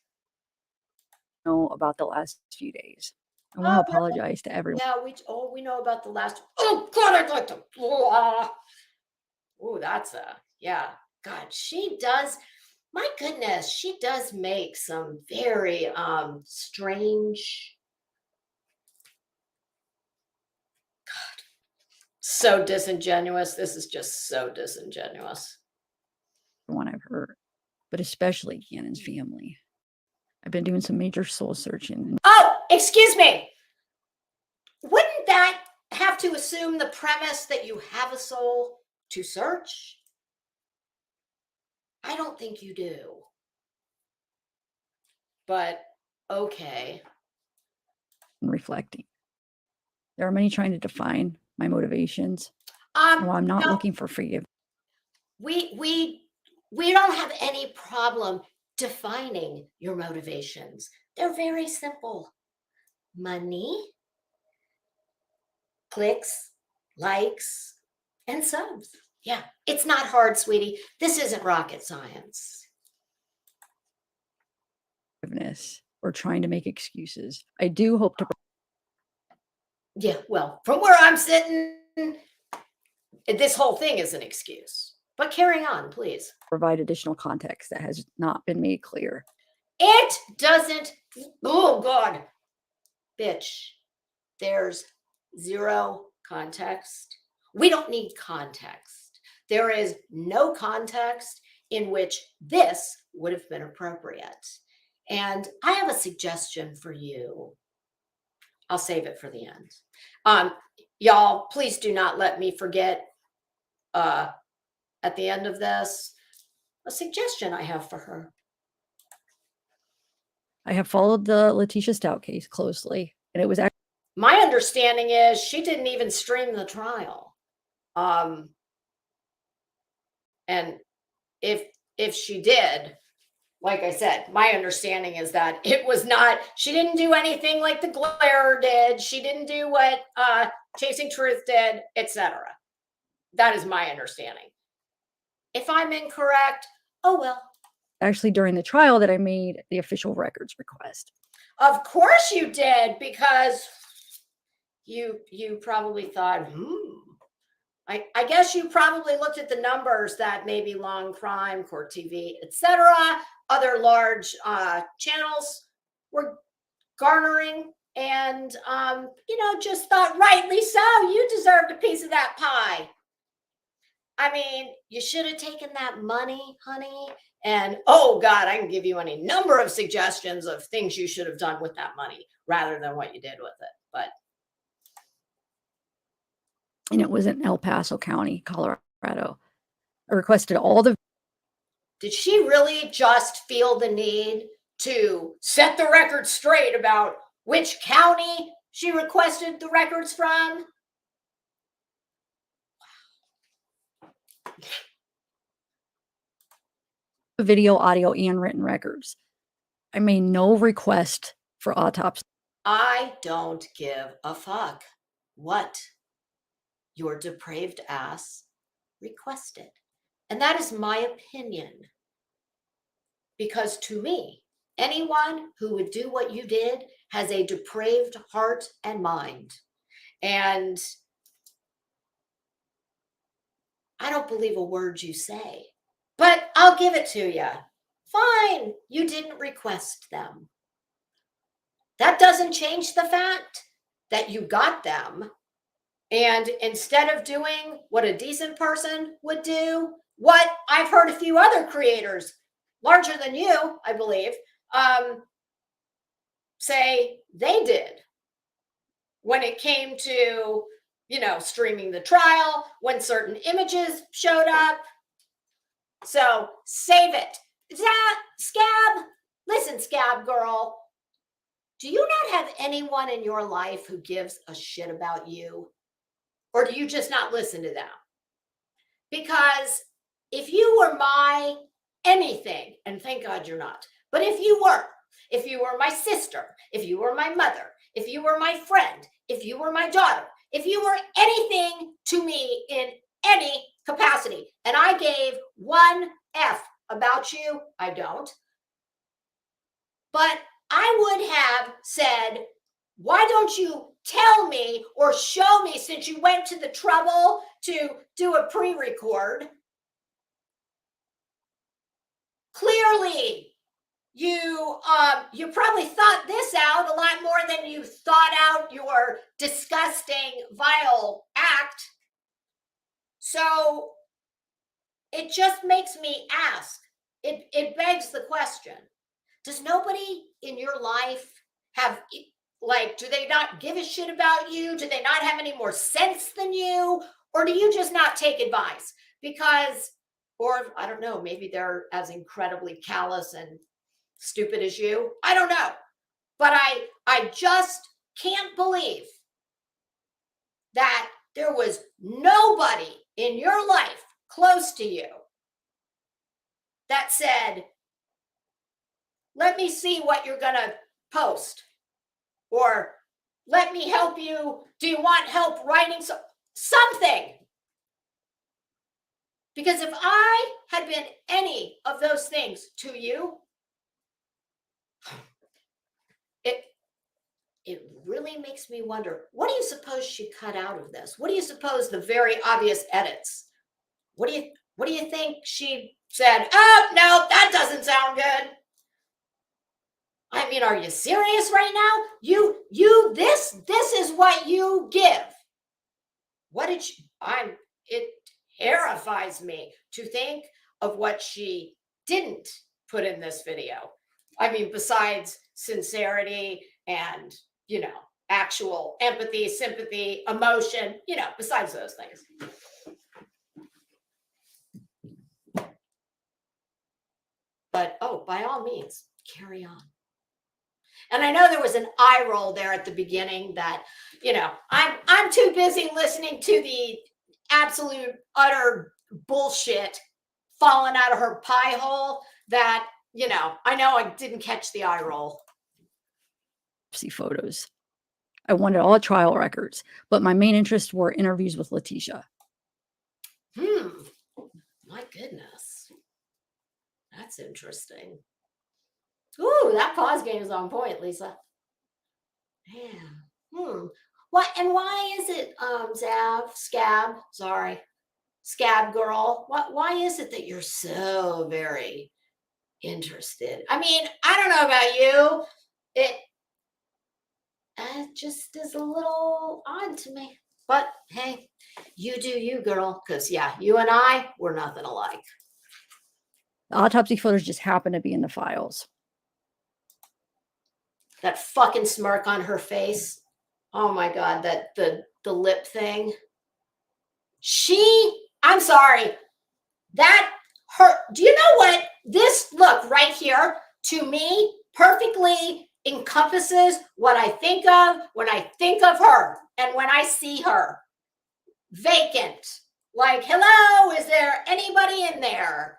Know about the last few days. I want to apologize to everyone. Yeah, we know about the last. Oh God, I'd like to. Oh, that's yeah. God, she does. My goodness, she does make some very strange. God, so disingenuous. This is just so disingenuous. One I've heard, but especially Cannon's family. I've been doing some major soul searching. Oh, excuse me. Wouldn't that have to assume the premise that you have a soul to search? I don't think you do. But okay. And reflecting. There are many trying to define my motivations. Well, I'm not looking for forgiveness. We don't have any problem defining your motivations. They're very simple. Money, clicks, likes, and subs. Yeah, it's not hard, sweetie. This isn't rocket science. Or trying to make excuses. I do hope to. Yeah, well, from where I'm sitting, this whole thing is an excuse. But carry on, please. Provide additional context that has not been made clear. It doesn't. Oh, God. Bitch. there's zero context. We don't need context. There is no context in which this would have been appropriate. And I have a suggestion for you. I'll save it for the end. Y'all, please do not let me forget at the end of this a suggestion I have for her. I have followed the Letitia Stout case closely, and it was actually My understanding is she didn't even stream the trial. And if she did, like I said, my understanding is that it was not, she didn't do anything like the Glare did. She didn't do what Chasing Truth did, etc. That is my understanding. If I'm incorrect, oh well. actually during the trial that I made the official records request. Of course you did, because you probably thought, I guess you probably looked at the numbers that maybe Long Crime, Court TV, etc., other large channels were garnering, and just thought, rightly so, you deserved a piece of that pie. I mean, you should have taken that money, honey. And oh God, I can give you any number of suggestions of things you should have done with that money rather than what you did with it. But And it was in El Paso County, Colorado. I requested all the did she really just feel the need to set the record straight about which county she requested the records from? video, audio, and written records. I made no request for autopsy. I don't give a fuck what your depraved ass requested. And that is my opinion. Because to me, anyone who would do what you did has a depraved heart and mind. And I don't believe a word you say, but I'll give it to you. Fine, you didn't request them. That doesn't change the fact that you got them. And instead of doing what a decent person would do, what I've heard a few other creators, larger than you, I believe, say they did when it came to, streaming the trial, when certain images showed up. So save it. Scab, listen, SCAB-GIRL, do you not have anyone in your life who gives a shit about you? Or do you just not listen to them? Because if you were my anything, and thank God you're not, but if you were my sister, if you were my mother, if you were my friend, if you were my daughter, if you were anything to me in any capacity, and I gave one F about you, I don't, but I would have said, why don't you tell me or show me, since you went to the trouble to do a pre-record? Clearly, you probably thought this out a lot more than you thought out your disgusting, vile act. So it just makes me ask, it begs the question, does nobody in your life have, do they not give a shit about you? Do they not have any more sense than you? Or do you just not take advice? Because, or I don't know, maybe they're as incredibly callous and stupid as you. I don't know. But I just can't believe that there was nobody in your life close to you that said, let me see what you're going to post. Or let me help you. Do you want help writing something? Because if I had been any of those things to you, it really makes me wonder, what do you suppose she cut out of this? What do you suppose the very obvious edits? What do you think she said? Oh, no, that doesn't sound good. I mean, are you serious right now? This is what you give. What did she, it terrifies me to think of what she didn't put in this video. I mean, besides sincerity and, actual empathy, sympathy, emotion, besides those things. But, by all means, carry on. And I know there was an eye roll there at the beginning that, I'm too busy listening to the absolute utter bullshit falling out of her pie hole that, I know I didn't catch the eye roll. See photos. I wanted all trial records, but my main interests were interviews with Letitia. My goodness. That's interesting. Ooh, that pause game is on point, Lisa. Man. What and why is it, SCAB-GIRL? Why is it that you're so very interested? I mean, I don't know about you. It just is a little odd to me. But hey, you do you, girl. Because you and I, we're nothing alike. The autopsy photos just happen to be in the files. That fucking smirk on her face. Oh my God, that the lip thing. I'm sorry. Do you know what? This look right here, to me, perfectly encompasses what I think of when I think of her and when I see her. Vacant. Like, hello, is there anybody in there?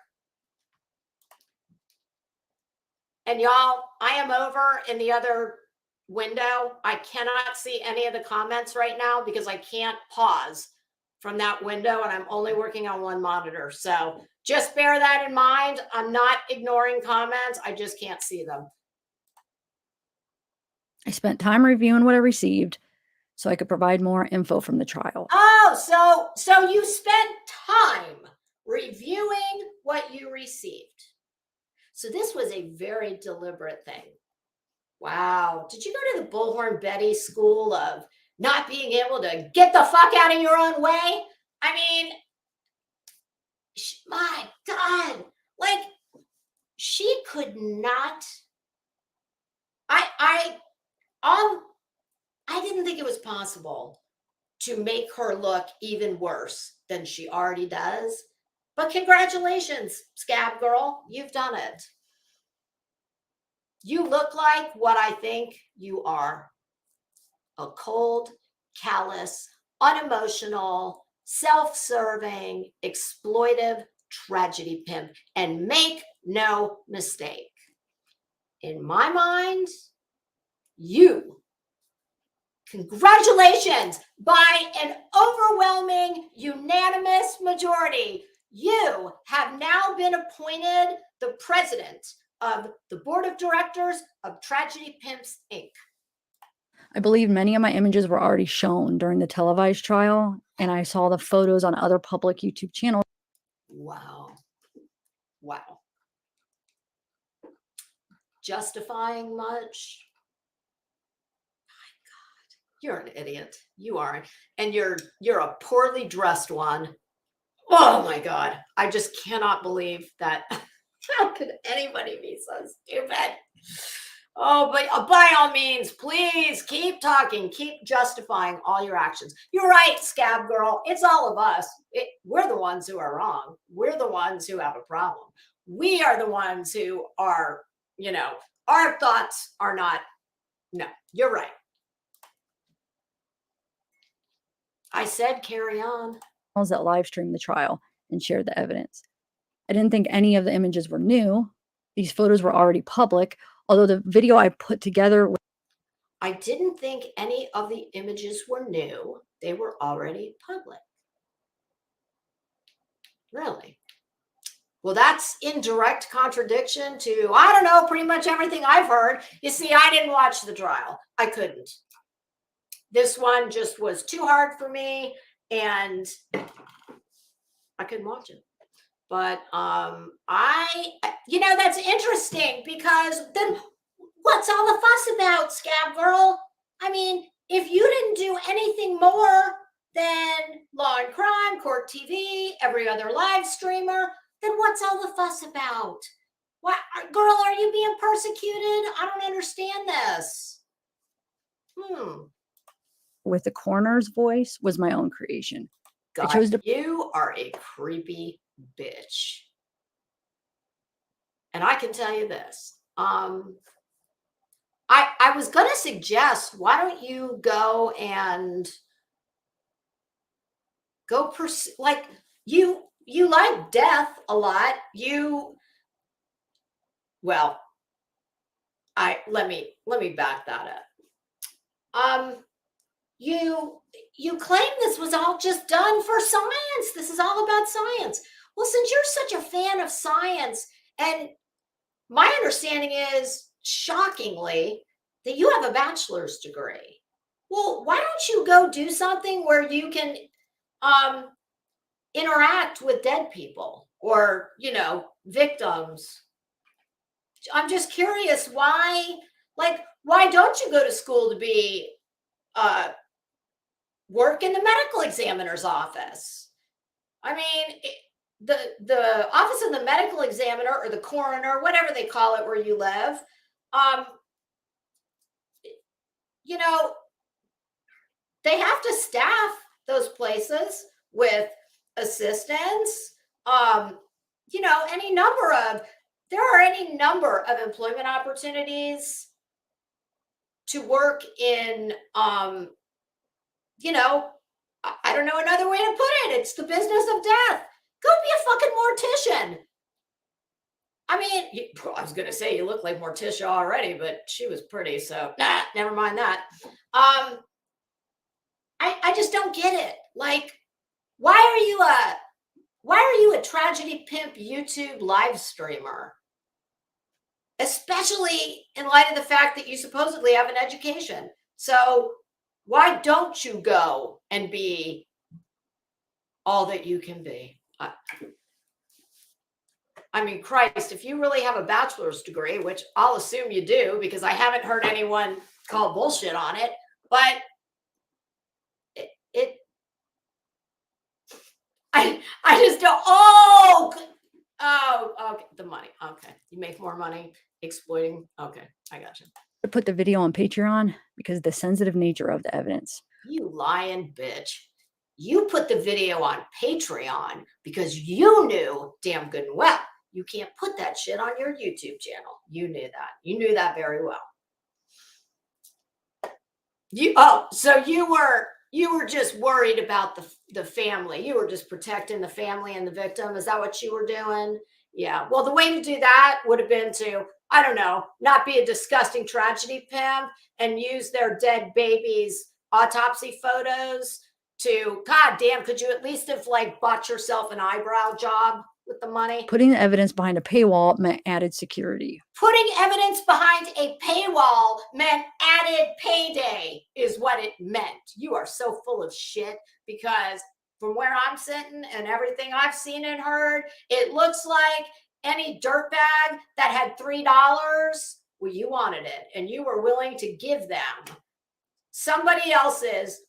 And y'all, I am over in the other window. I cannot see any of the comments right now because I can't pause from that window and I'm only working on one monitor. So just bear that in mind. I'm not ignoring comments. I just can't see them. I spent time reviewing what I received so I could provide more info from the trial. Oh, so you spent time reviewing what you received. So this was a very deliberate thing. Wow. Did you go to the Bullhorn Betty school of not being able to get the fuck out of your own way? I mean, my God, like she could not. I didn't think it was possible to make her look even worse than she already does. But congratulations, SCAB-GIRL, you've done it. You look like what I think you are. A cold, callous, unemotional, self-serving, exploitive tragedy pimp. And make no mistake, in my mind, congratulations, by an overwhelming, unanimous majority, you have now been appointed the president of the board of directors of Tragedy Pimps, Inc. I believe many of my images were already shown during the televised trial, and I saw the photos on other public YouTube channels. Wow. Justifying much? You're an idiot. You are. And you're a poorly dressed one. Oh my God. I just cannot believe that. How could anybody be so stupid? Oh, but by all means, please keep talking. Keep justifying all your actions. You're right, SCAB-GIRL. It's all of us. We're the ones who are wrong. We're the ones who have a problem. We are the ones who are, our thoughts are not. No, you're right. I said carry on. That live streamed the trial and shared the evidence. I didn't think any of the images were new. These photos were already public, although the video I put together. I didn't think any of the images were new. They were already public. Really? Well, that's in direct contradiction to, I don't know, pretty much everything I've heard. You see, I didn't watch the trial. I couldn't. This one just was too hard for me and I couldn't watch it. But that's interesting because then what's all the fuss about, SCAB-GIRL? I mean, if you didn't do anything more than Law and Crime, Court TV, every other live streamer, then what's all the fuss about? What, girl, are you being persecuted? I don't understand this. With the coroner's voice was my own creation. God, chose to- you are a creepy bitch. And I can tell you this. I was going to suggest, why don't you go and go pursue, like, you like death a lot. Well, let me back that up. You claim this was all just done for science. This is all about science. Well, since you're such a fan of science, and my understanding is, shockingly, that you have a bachelor's degree. Well, why don't you go do something where you can interact with dead people or, victims? I'm just curious why don't you go to school to be work in the medical examiner's office? I mean, the office of the medical examiner or the coroner, whatever they call it where you live, they have to staff those places with assistants, there are any number of employment opportunities to work in, I don't know another way to put it. It's the business of death. Go be a fucking mortician. I mean, I was going to say you look like Morticia already, but she was pretty, so never mind that. I just don't get it. Like, why are you a tragedy pimp YouTube live streamer? Especially in light of the fact that you supposedly have an education. So why don't you go and be all that you can be? I mean, Christ, if you really have a bachelor's degree, which I'll assume you do, because I haven't heard anyone call bullshit on it, but I just don't. Okay, the money. Okay, you make more money exploiting. Okay, I got you. To put the video on Patreon because of the sensitive nature of the evidence. You lying bitch. You put the video on Patreon because you knew damn good and well you can't put that shit on your YouTube channel. You knew that. You knew that very well. So you were just worried about the family. You were just protecting the family and the victim. Is that what you were doing? Yeah. Well, the way to do that would have been to, I don't know, not be a disgusting tragedy pimp and use their dead babies' autopsy photos to, God damn, could you at least have bought yourself an eyebrow job with the money? Putting the evidence behind a paywall meant added security. Putting evidence behind a paywall meant added payday is what it meant. You are so full of shit, because from where I'm sitting and everything I've seen and heard, it looks like any dirtbag that had $3, well, you wanted it and you were willing to give them somebody else's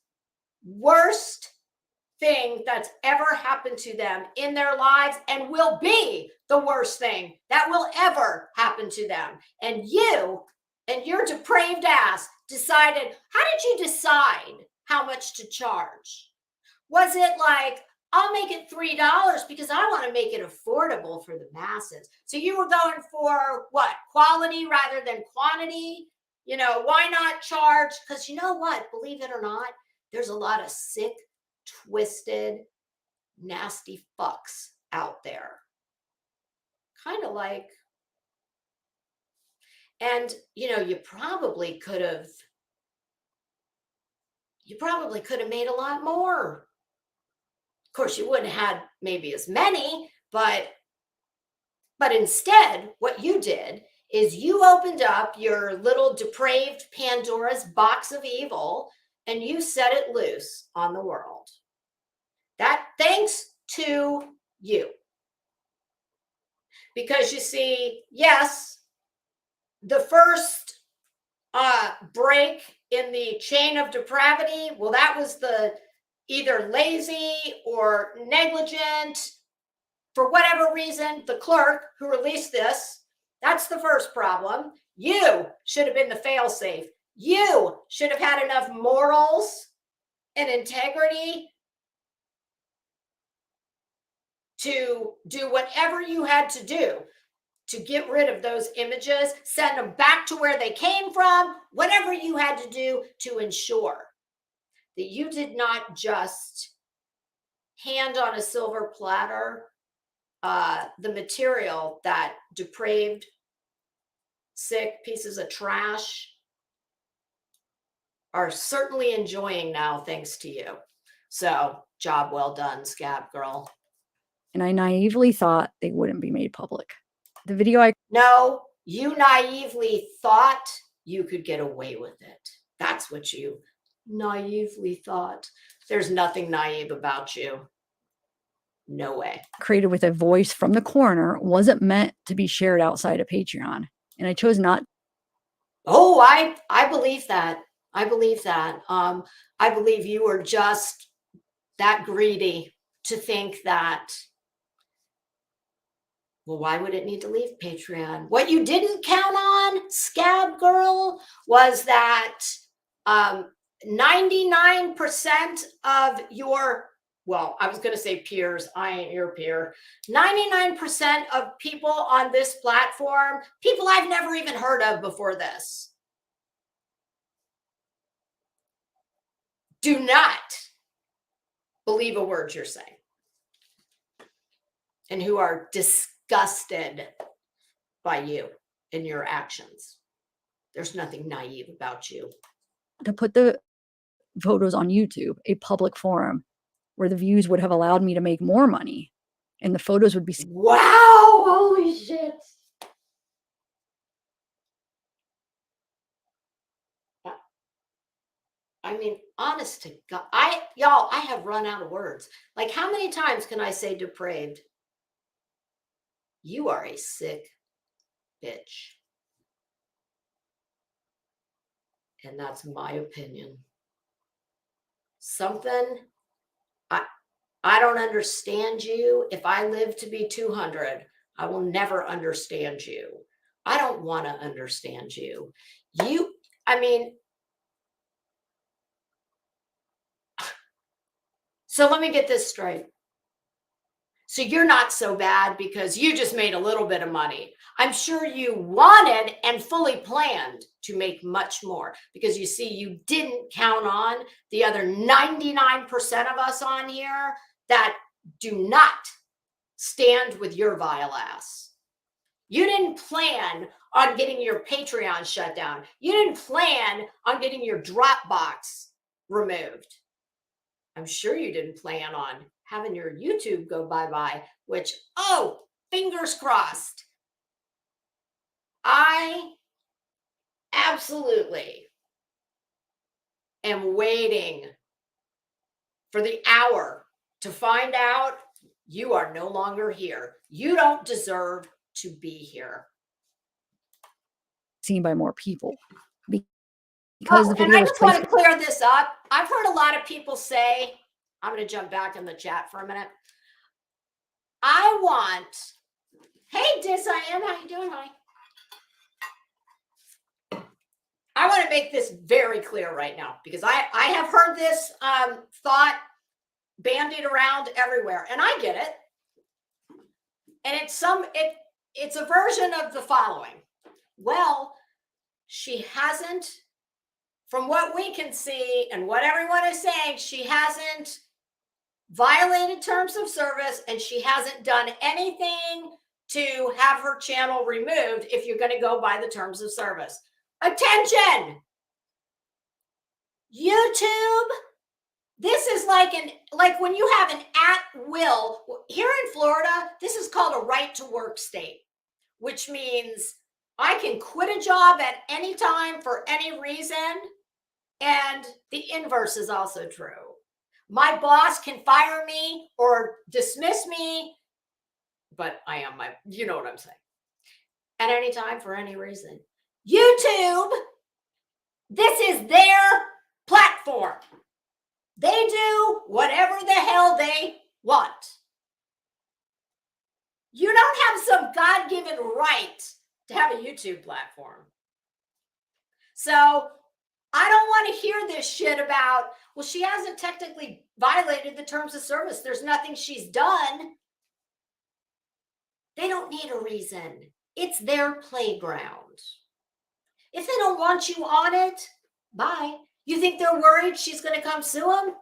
worst thing that's ever happened to them in their lives and will be the worst thing that will ever happen to them. And you and your depraved ass decided, how did you decide how much to charge? Was it like, I'll make it $3 because I want to make it affordable for the masses? So you were going for what? Quality rather than quantity? Why not charge? Because you know what? Believe it or not, there's a lot of sick, twisted, nasty fucks out there. Kind of like, and you probably could have made a lot more. Of course, you wouldn't have had maybe as many, but instead, what you did is you opened up your little depraved Pandora's box of evil and you set it loose on the world. That thanks to you. Because you see, yes, the first break in the chain of depravity, well, that was the either lazy or negligent, for whatever reason, the clerk who released this. That's the first problem. You should have been the fail-safe. You should have had enough morals and integrity to do whatever you had to do to get rid of those images, send them back to where they came from, whatever you had to do to ensure that you did not just hand on a silver platter the material that depraved, sick pieces of trash are certainly enjoying now, thanks to you. So, job well done, SCAB-GIRL. And I naively thought they wouldn't be made public. The video No, you naively thought you could get away with it. That's what you naively thought. There's nothing naive about you. No way. created with a voice from the coroner wasn't meant to be shared outside of Patreon. And I chose not. Oh, I believe that. I believe that. I believe you were just that greedy to think that, well, why would it need to leave Patreon? What you didn't count on, SCAB-GIRL, was that 99% of your, well, I was going to say peers. I ain't your peer. 99% of people on this platform, people I've never even heard of before this, do not believe a word you're saying, and who are disgusted by you and your actions. There's nothing naive about you. To put the photos on YouTube, a public forum where the views would have allowed me to make more money and the photos would be seen. Wow, holy shit. I mean, honest to God, y'all, I have run out of words. Like, how many times can I say depraved? You are a sick bitch. And that's my opinion. Something, I don't understand you. If I live to be 200, I will never understand you. I don't want to understand you. I mean, so let me get this straight. So you're not so bad because you just made a little bit of money. I'm sure you wanted and fully planned to make much more, because you see, you didn't count on the other 99% of us on here that do not stand with your vile ass. You didn't plan on getting your Patreon shut down. You didn't plan on getting your Dropbox removed. I'm sure you didn't plan on having your YouTube go bye-bye, which, oh, fingers crossed. I absolutely am waiting for the hour to find out you are no longer here. You don't deserve to be here. Seen by more people because the And video I was just want placed. to clear this up. I've heard a lot of people say, I'm going to jump back in the chat for a minute. Hey, Diane, how you doing, honey? I want to make this very clear right now, because I have heard this thought bandied around everywhere, and I get it. And it's a version of the following. Well, she hasn't, from what we can see and what everyone is saying, she hasn't violated terms of service, and she hasn't done anything to have her channel removed if you're going to go by the terms of service. Attention! YouTube, this is like when you have an at will. Here in Florida, this is called a right to work state, which means I can quit a job at any time for any reason. And the inverse is also true. My boss can fire me or dismiss me, but you know what I'm saying, at any time for any reason. YouTube This is their platform. They do whatever the hell they want. You don't have some God-given right to have a YouTube platform. So I don't want to hear this shit about, well, she hasn't technically violated the terms of service. There's nothing she's done. They don't need a reason. It's their playground. If they don't want you on it, bye. You think they're worried she's going to come sue them?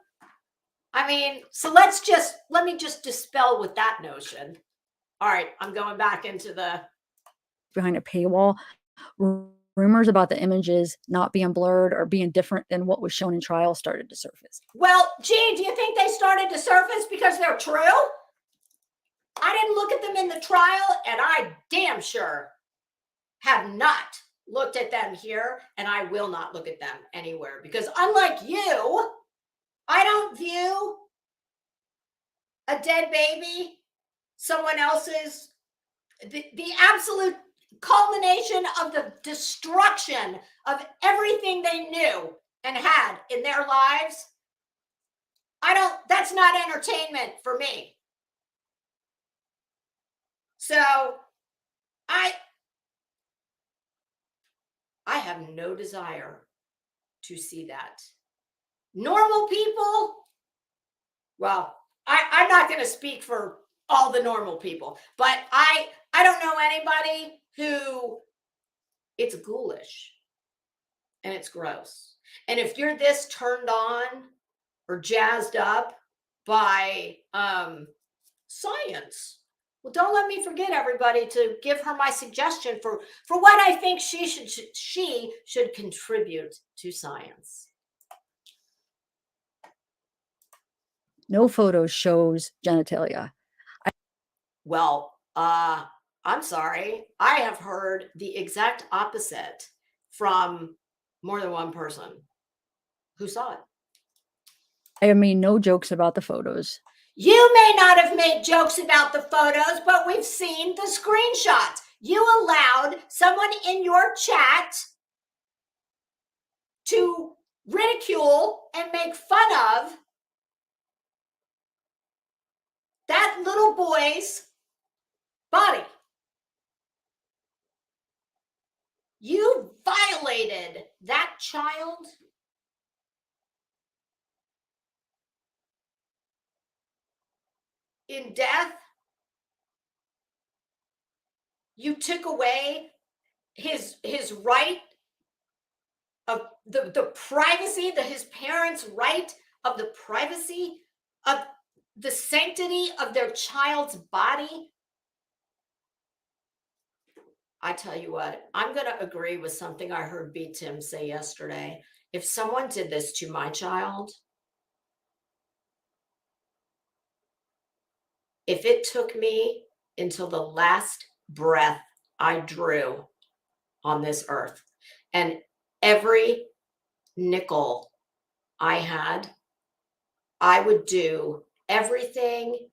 I mean, so let me just dispel with that notion. All right, I'm going back into the behind a paywall. Rumors about the images not being blurred or being different than what was shown in trial started to surface. Well, gee, do you think they started to surface because they're true? I didn't look at them in the trial, and I damn sure have not looked at them here, and I will not look at them anywhere, because unlike you, I don't view a dead baby, someone else's, the absolute culmination of the destruction of everything they knew and had in their lives. That's not entertainment for me. So I have no desire to see that. Normal people, well, I'm not going to speak for all the normal people, but I don't know anybody who, it's ghoulish and it's gross. And if you're this turned on or jazzed up by science, well, don't let me forget, everybody, to give her my suggestion for what I think she should contribute to science. No photos shows genitalia. Well, I'm sorry. I have heard the exact opposite from more than one person who saw it. I have made no jokes about the photos. You may not have made jokes about the photos, but we've seen the screenshots. You allowed someone in your chat to ridicule and make fun of that little boy's body. You violated that child. In death. You took away his right of the privacy, his parents' right of the privacy of the sanctity of their child's body. I tell you what, I'm going to agree with something I heard B. Tim say yesterday. If someone did this to my child, if it took me until the last breath I drew on this earth, and every nickel I had, I would do everything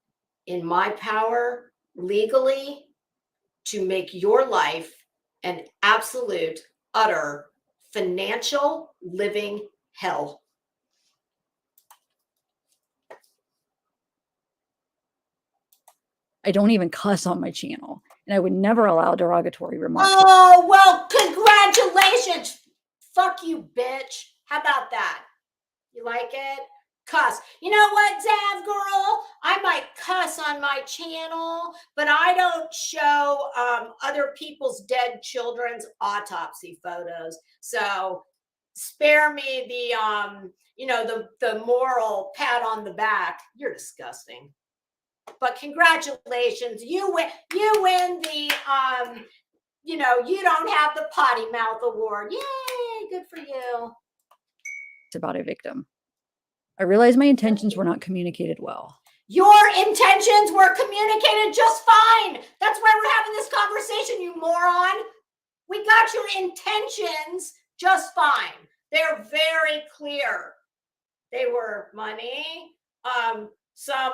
in my power legally to make your life an absolute, utter financial living hell. I don't even cuss on my channel, and I would never allow derogatory remarks. Oh, well, congratulations. Fuck you, bitch. How about that? You like it? Cuss. You know what, Zavgirl? I might cuss on my channel, but I don't show other people's dead children's autopsy photos. So spare me the moral pat on the back. You're disgusting. But congratulations, you win the you don't have the potty mouth award. Yay, good for you. It's about a victim. I realized my intentions were not communicated well. Your intentions were communicated just fine. That's why we're having this conversation, you moron. We got your intentions just fine. They're very clear. They were money, some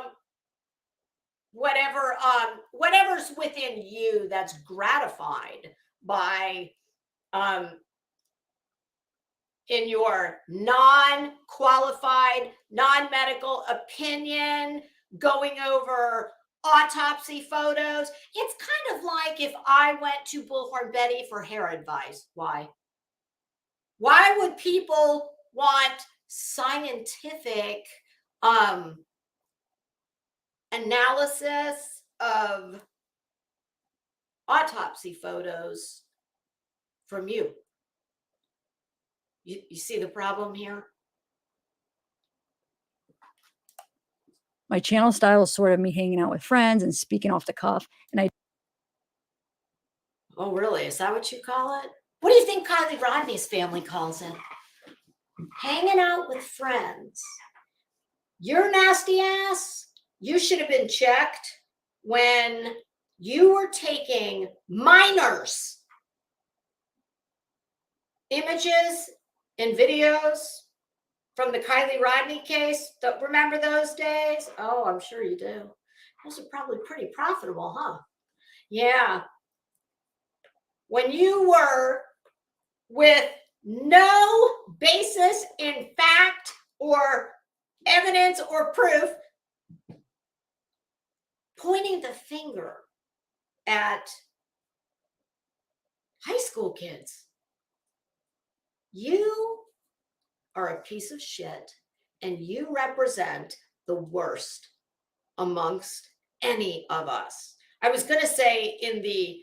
whatever's within you that's gratified by in your non-qualified, non-medical opinion, going over autopsy photos. It's kind of like if I went to Bullhorn Betty for hair advice. Why? Why would people want scientific analysis of autopsy photos from you? You see the problem here? My channel style is sort of me hanging out with friends and speaking off the cuff. And I Oh, really? Is that what you call it? What do you think Kylie Rodney's family calls it? Hanging out with friends. Your nasty ass, you should have been checked when you were taking minors images and videos from the Kylie Rodney case. Remember those days? Oh, I'm sure you do. Those are probably pretty profitable, huh? Yeah. When you were with no basis in fact or evidence or proof, pointing the finger at high school kids. You are a piece of shit, and you represent the worst amongst any of us. I was going to say in the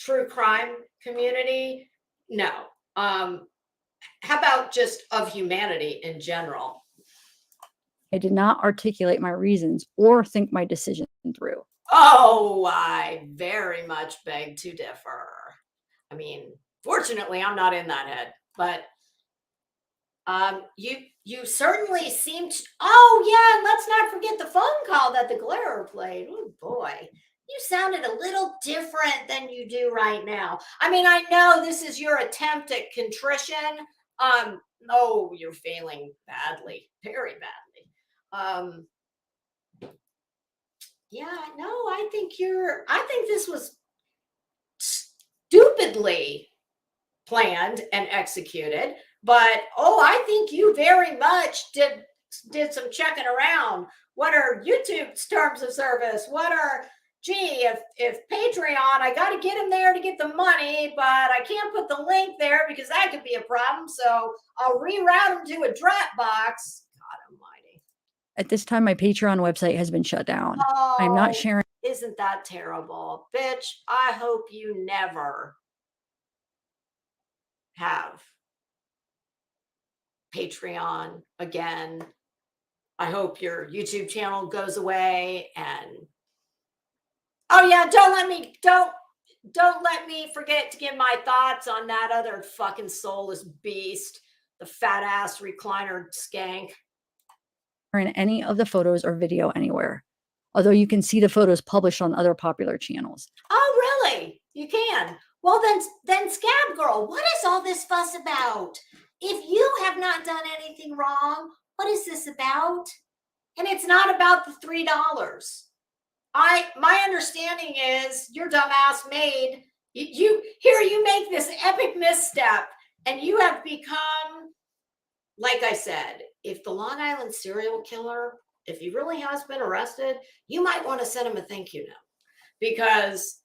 true crime community, no. How about just of humanity in general? did not articulate my reasons or think my decision through. Oh, I very much beg to differ. I mean, fortunately, I'm not in that head, but you certainly seemed. Oh yeah, and let's not forget the phone call that the Glare played. Oh boy, you sounded a little different than you do right now. I mean, I know this is your attempt at contrition. No, you're failing badly, very badly. Yeah, no, I think this was stupidly planned and executed, but I think you very much did some checking around. What are YouTube's terms of service? What are, if Patreon, I got to get them there to get the money, but I can't put the link there because that could be a problem. So I'll reroute them to a Dropbox. God almighty. At this time, my Patreon website has been shut down. Oh, I'm not sharing. Isn't that terrible? Bitch, I hope you never have Patreon again. I hope your YouTube channel goes away, and oh yeah, don't let me forget to give my thoughts on that other fucking soulless beast, the fat ass recliner skank. In any of the photos or video anywhere, although you can see the photos published on other popular channels. Oh, really? You can? Well, then SCAB-GIRL, what is all this fuss about? If you have not done anything wrong, what is this about? And it's not about the $3. My understanding is your dumbass made you make this epic misstep, and you have become, like I said, if the Long Island serial killer, if he really has been arrested, you might want to send him a thank you note, because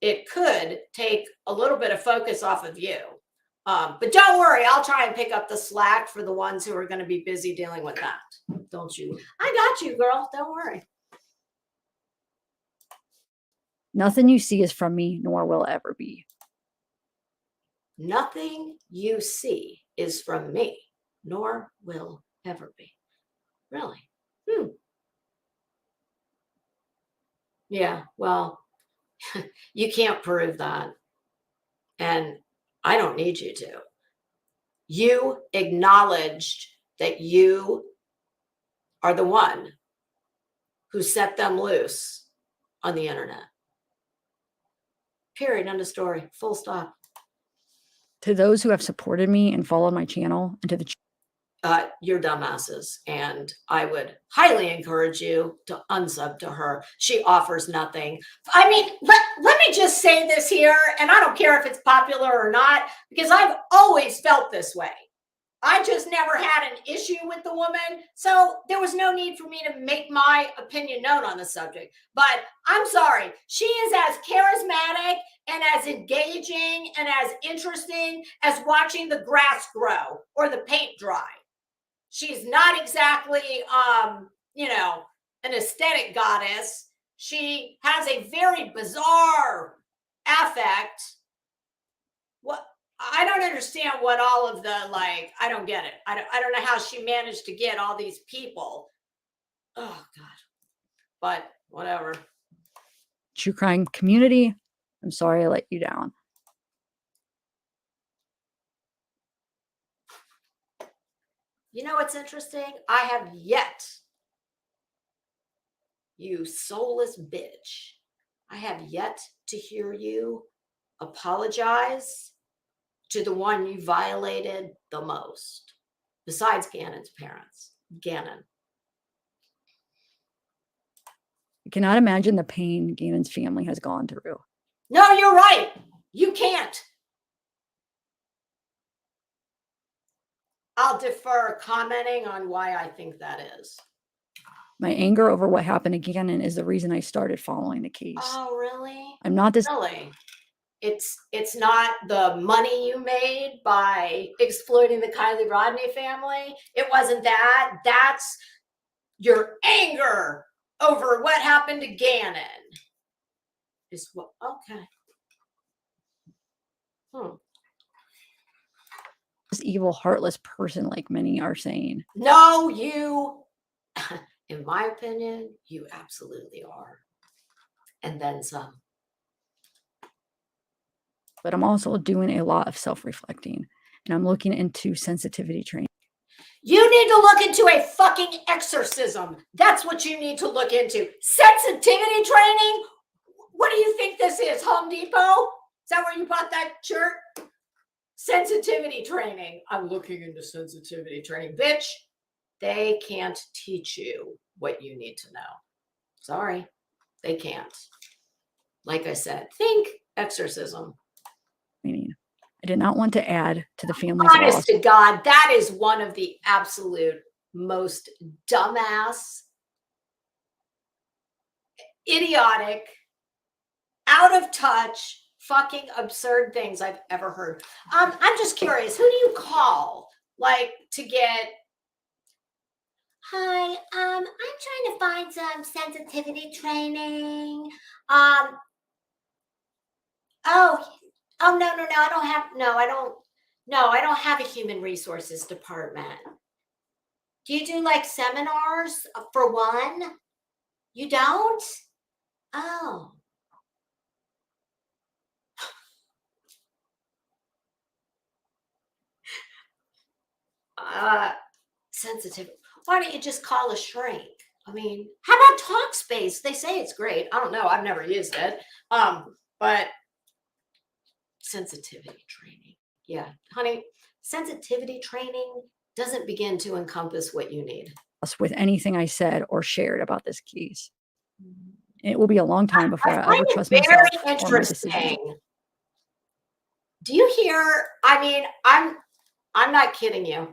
it could take a little bit of focus off of you. But don't worry, I'll try and pick up the slack for the ones who are going to be busy dealing with that. Don't you? I got you, girl. Don't worry. Nothing you see is from me, nor will ever be. Nothing you see is from me, nor will ever be. Really? Yeah, well, you can't prove that. And I don't need you to. You acknowledged that you are the one who set them loose on the internet. Period. End of story. Full stop. To those who have supported me and followed my channel, and to the you're dumbasses. And I would highly encourage you to unsub to her. She offers nothing. I mean, let me just say this here, and I don't care if it's popular or not, because I've always felt this way. I just never had an issue with the woman, so there was no need for me to make my opinion known on the subject. But I'm sorry, she is as charismatic and as engaging and as interesting as watching the grass grow or the paint dry. She's not exactly, you know, an aesthetic goddess. She has a very bizarre affect. What? I don't understand what all of the, like, I don't get it. I don't know how she managed to get all these people. Oh God. But whatever. True crime community, I'm sorry I let you down. You know what's interesting? I have yet, you soulless bitch, I have yet to hear you apologize to the one you violated the most, besides Gannon's parents. Gannon. I cannot imagine the pain Gannon's family has gone through. No, you're right. You can't. I'll defer commenting on why I think that is. My anger over what happened to Gannon is the reason I started following the case. Oh, really? I'm not this. Really? It's not the money you made by exploiting the Kylie Rodney family. It wasn't that. That's your anger over what happened to Gannon. Is what? Okay. This evil, heartless person, like many are saying. No, you, in my opinion, you absolutely are. And then some. But I'm also doing a lot of self-reflecting, and I'm looking into sensitivity training. You need to look into a fucking exorcism. That's what you need to look into. Sensitivity training? What do you think this is, Home Depot? Is that where you bought that shirt? Sensitivity training. I'm looking into sensitivity training. Bitch, they can't teach you what you need to know. Sorry, they can't. Like I said, think exorcism. Meaning, I did not want to add to the family's Honest loss. to God, that is one of the absolute most dumbass, idiotic, out of touch, fucking absurd things I've ever heard. I'm just curious, who do you call, like, to get, hi, I'm trying to find some sensitivity training. Oh, no, I don't have a human resources department. Do you do like seminars for one? You don't? Oh. Sensitive. Why don't you just call a shrink? I mean, how about Talkspace? They say it's great. I don't know. I've never used it. But sensitivity training. Yeah, honey, sensitivity training doesn't begin to encompass what you need. With anything I said or shared about this case. And it will be a long time before I ever trust myself or my decisions. Do you hear? I mean, I'm not kidding you.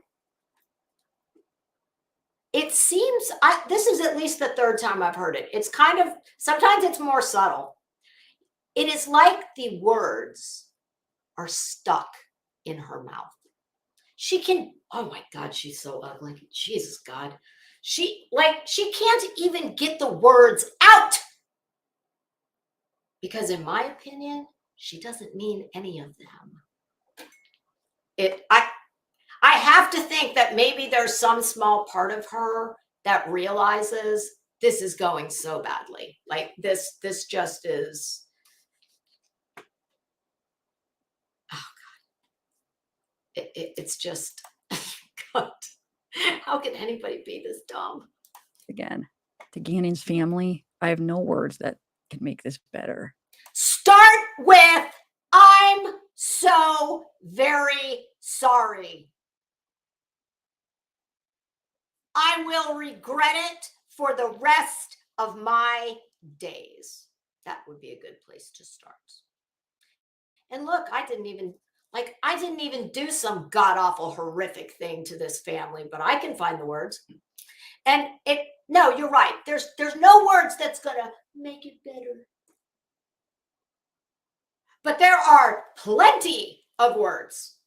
It seems this is at least the third time I've heard it. It's kind of, sometimes it's more subtle. It is like the words are stuck in her mouth. She can, oh my God, she's so ugly. Jesus God. She can't even get the words out. Because in my opinion, she doesn't mean any of them. I have to think that maybe there's some small part of her that realizes this is going so badly. Like this just is, oh God. It's just, God, how can anybody be this dumb? Again, to Gannon's family, I have no words that can make this better. Start with, I'm so very sorry. I will regret it for the rest of my days. That would be a good place to start. And look, I didn't even do some god awful horrific thing to this family, but I can find the words. And no, you're right. There's no words that's gonna make it better. But there are plenty of words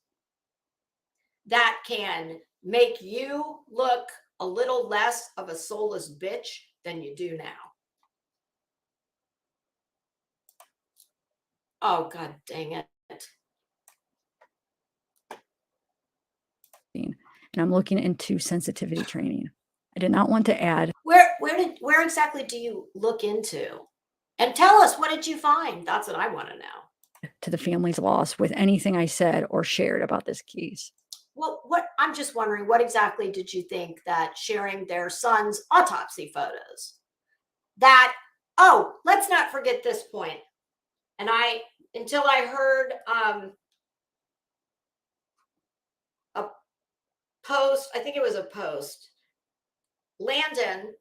that can make you look a little less of a soulless bitch than you do now. Oh, God dang it. And I'm looking into sensitivity training. I did not want to add. Where exactly do you look into? And tell us, what did you find? That's what I want to know. To the family's loss with anything I said or shared about this case. Well, I'm just wondering, what exactly did you think that sharing their son's autopsy photos? Let's not forget this point. And until I heard a post, I think it was a post, Landon,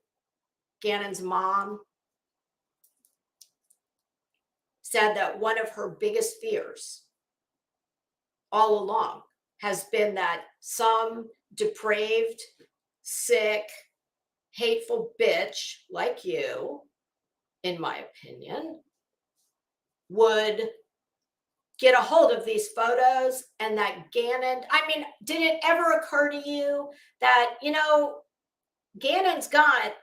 Gannon's mom, said that one of her biggest fears all along has been that some depraved, sick, hateful bitch like you, in my opinion, would get a hold of these photos, and that Gannon, did it ever occur to you that, Gannon's got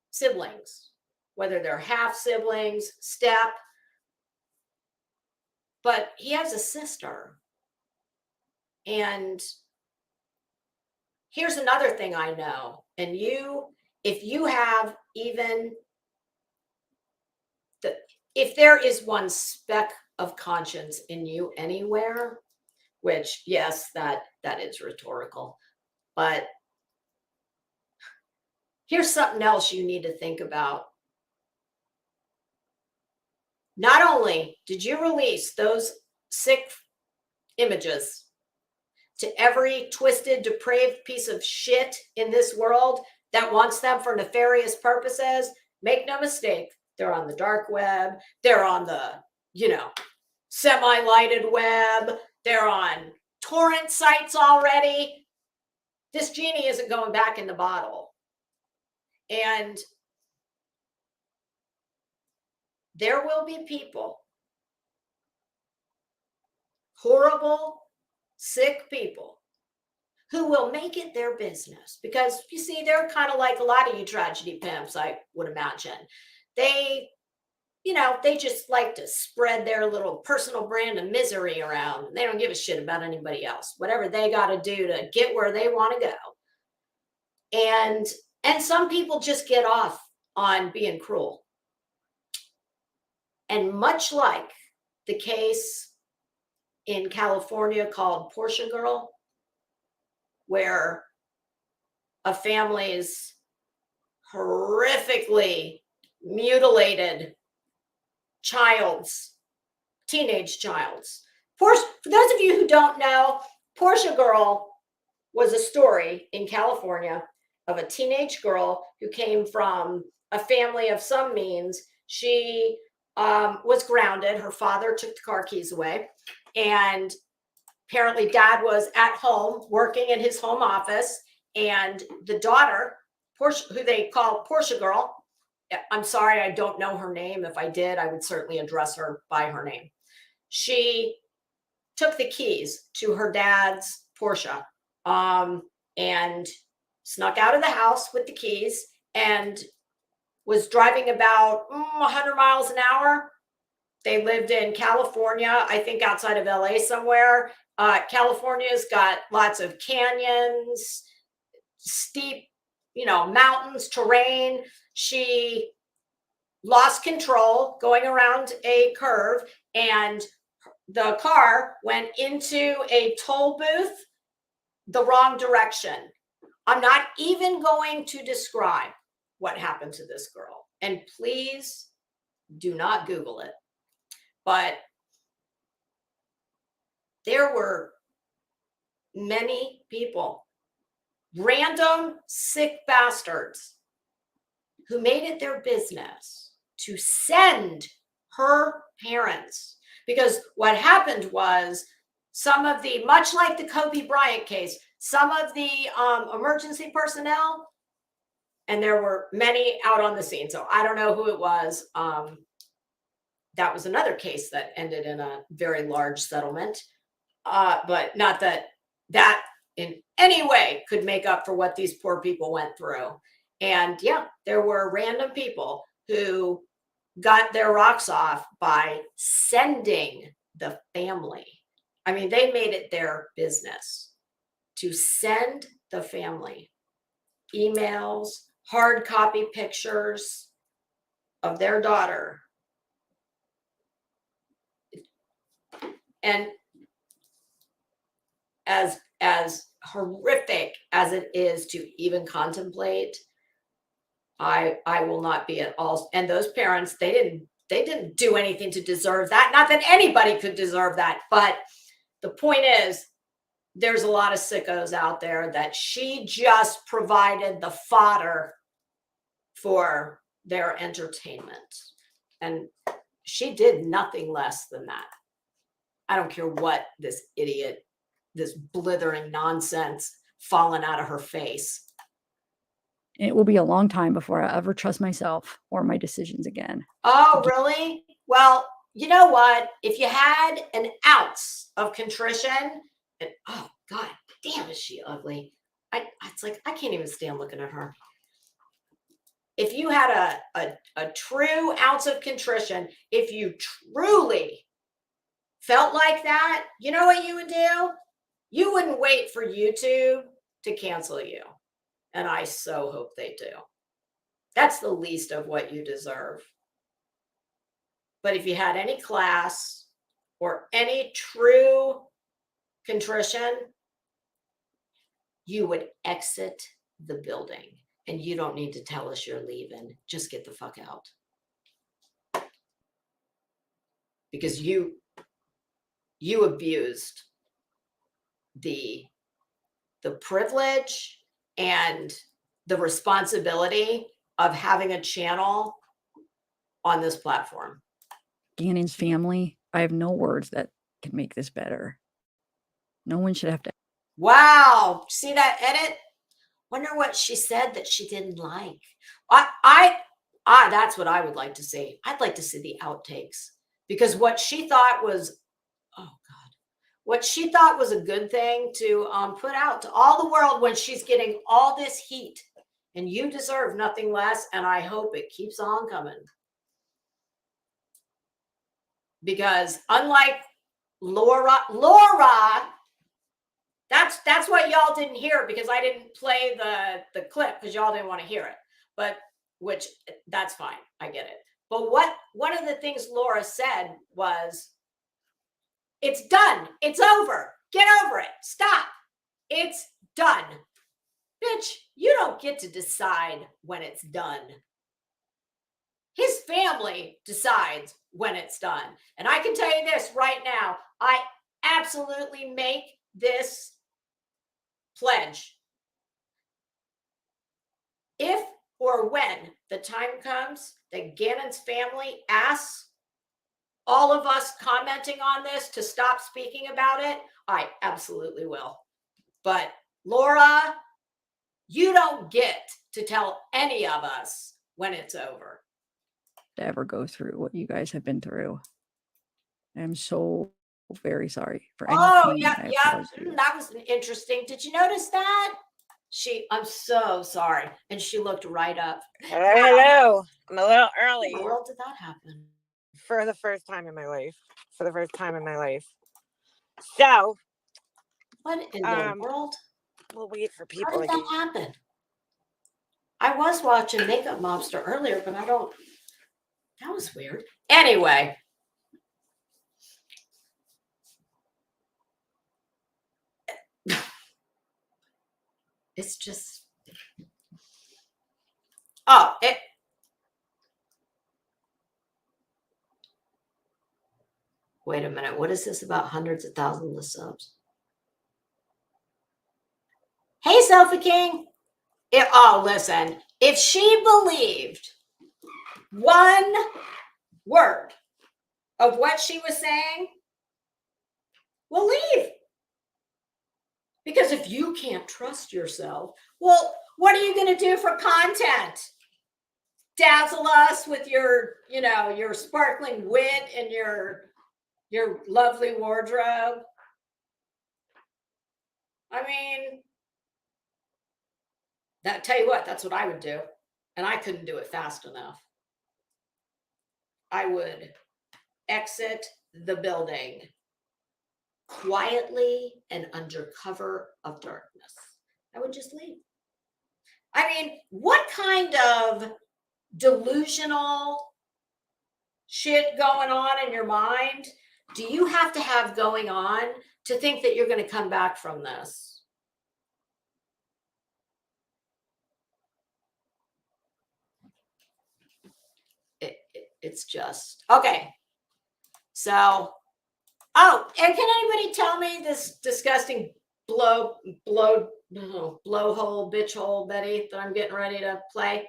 siblings, whether they're half siblings, step, but he has a sister. And here's another thing I know. And if you have even if there is one speck of conscience in you anywhere, which, yes, that is rhetorical, but here's something else you need to think about. Not only did you release those sick images to every twisted, depraved piece of shit in this world that wants them for nefarious purposes, make no mistake, they're on the dark web, they're on the, semi-lighted web, they're on torrent sites already. This genie isn't going back in the bottle. And there will be people, horrible, sick people, who will make it their business, because you see, they're kind of like a lot of you tragedy pimps, I would imagine. They just like to spread their little personal brand of misery around. They don't give a shit about anybody else, whatever they got to do to get where they want to go. And some people just get off on being cruel. And much like the case in California called Porsche Girl, where a family's horrifically mutilated teenage child's. For those of you who don't know, Porsche Girl was a story in California of a teenage girl who came from a family of some means. She was grounded. Her father took the car keys away, and apparently dad was at home working in his home office, and the daughter, Porsche, who they call Porsche Girl, I'm sorry, I don't know her name. If I did, I would certainly address her by her name. She took the keys to her dad's Porsche and snuck out of the house with the keys and was driving about 100 miles an hour. They lived in California, I think outside of LA somewhere. California's got lots of canyons, steep, mountains, terrain. She lost control going around a curve, and the car went into a toll booth the wrong direction. I'm not even going to describe what happened to this girl, and please do not Google it. But there were many people random sick bastards who made it their business to send her parents. Because what happened was some of the, much like the Kobe Bryant case, some of the emergency personnel, and there were many out on the scene. So I don't know who it was. That was another case that ended in a very large settlement. But not that that in any way could make up for what these poor people went through. And yeah, there were random people who got their rocks off by sending the family. I mean, they made it their business to send the family emails, hard copy pictures of their daughter. And as horrific as it is to even contemplate, I will not be at all. And those parents, they didn't do anything to deserve that. Not that anybody could deserve that, but the point is, there's a lot of sickos out there that she just provided the fodder for their entertainment. And she did nothing less than that. I don't care what this idiot, this blithering nonsense falling out of her face. And it will be a long time before I ever trust myself or my decisions again. Oh, really? Well, you know what? If you had an ounce of contrition, and oh God, damn, is she ugly? It's like I can't even stand looking at her. If you had a true ounce of contrition, if you truly felt like that, you know what you would do? You wouldn't wait for YouTube to cancel you. And I so hope they do. That's the least of what you deserve. But if you had any class or any true contrition, you would exit the building. And you don't need to tell us you're leaving. Just get the fuck out. Because you abused the privilege and the responsibility of having a channel on this platform. Gannon's family, I have no words that can make this better. No one should have to. Wow. See that edit? Wonder what she said that she didn't like. That's what I would like to see. I'd like to see the outtakes, because what she thought was, oh God, what she thought was a good thing to put out to all the world when she's getting all this heat, and you deserve nothing less. And I hope it keeps on coming, because unlike Lora, that's what y'all didn't hear, because I didn't play the clip because y'all didn't want to hear it. But which that's fine, I get it. But one of the things Lora said was, "It's done. It's over. Get over it. Stop. It's done." Bitch, you don't get to decide when it's done. His family decides when it's done. And I can tell you this right now, I absolutely make this pledge. If or when the time comes that Gannon's family asks all of us commenting on this to stop speaking about it, I absolutely will. But Lora, you don't get to tell any of us when it's over. To ever go through what you guys have been through. I'm so very sorry for any Oh, pain yeah, I yeah. caused you. That was interesting. Did you notice that? I'm so sorry. And she looked right up. Hello. I'm a little How early in the world did that happen? for the first time in my life. So, What in the world? we'll wait for How people did to that happen? I was watching Makeup Mobster earlier, but that was weird. Anyway. It's just, wait a minute. What is this about hundreds of thousands of subs? Hey, Sophie King. Listen, if she believed one word of what she was saying, we'll leave. Because if you can't trust yourself, well, what are you going to do for content? Dazzle us with your, your sparkling wit and your lovely wardrobe. I mean, tell you what, that's what I would do. And I couldn't do it fast enough. I would exit the building quietly and under cover of darkness. I would just leave. I mean, what kind of delusional shit going on in your mind do you have to have going on to think that you're going to come back from this? It's just okay. So, and can anybody tell me this disgusting blowhole bitch hole Betty that I'm getting ready to play?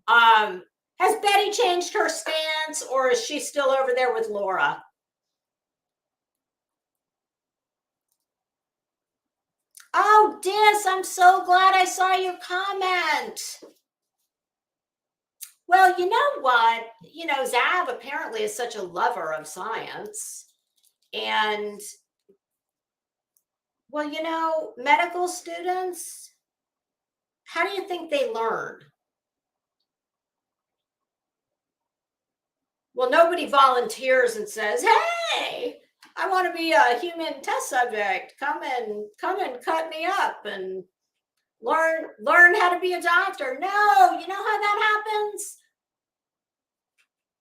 Has Betty changed her stance, or is she still over there with Lora? Oh, Dis, I'm so glad I saw your comment. Well, you know what? Zav apparently is such a lover of science. And, well, medical students, how do you think they learn? Well, nobody volunteers and says, hey, I want to be a human test subject. Come and cut me up and learn how to be a doctor. No, you know how that happens?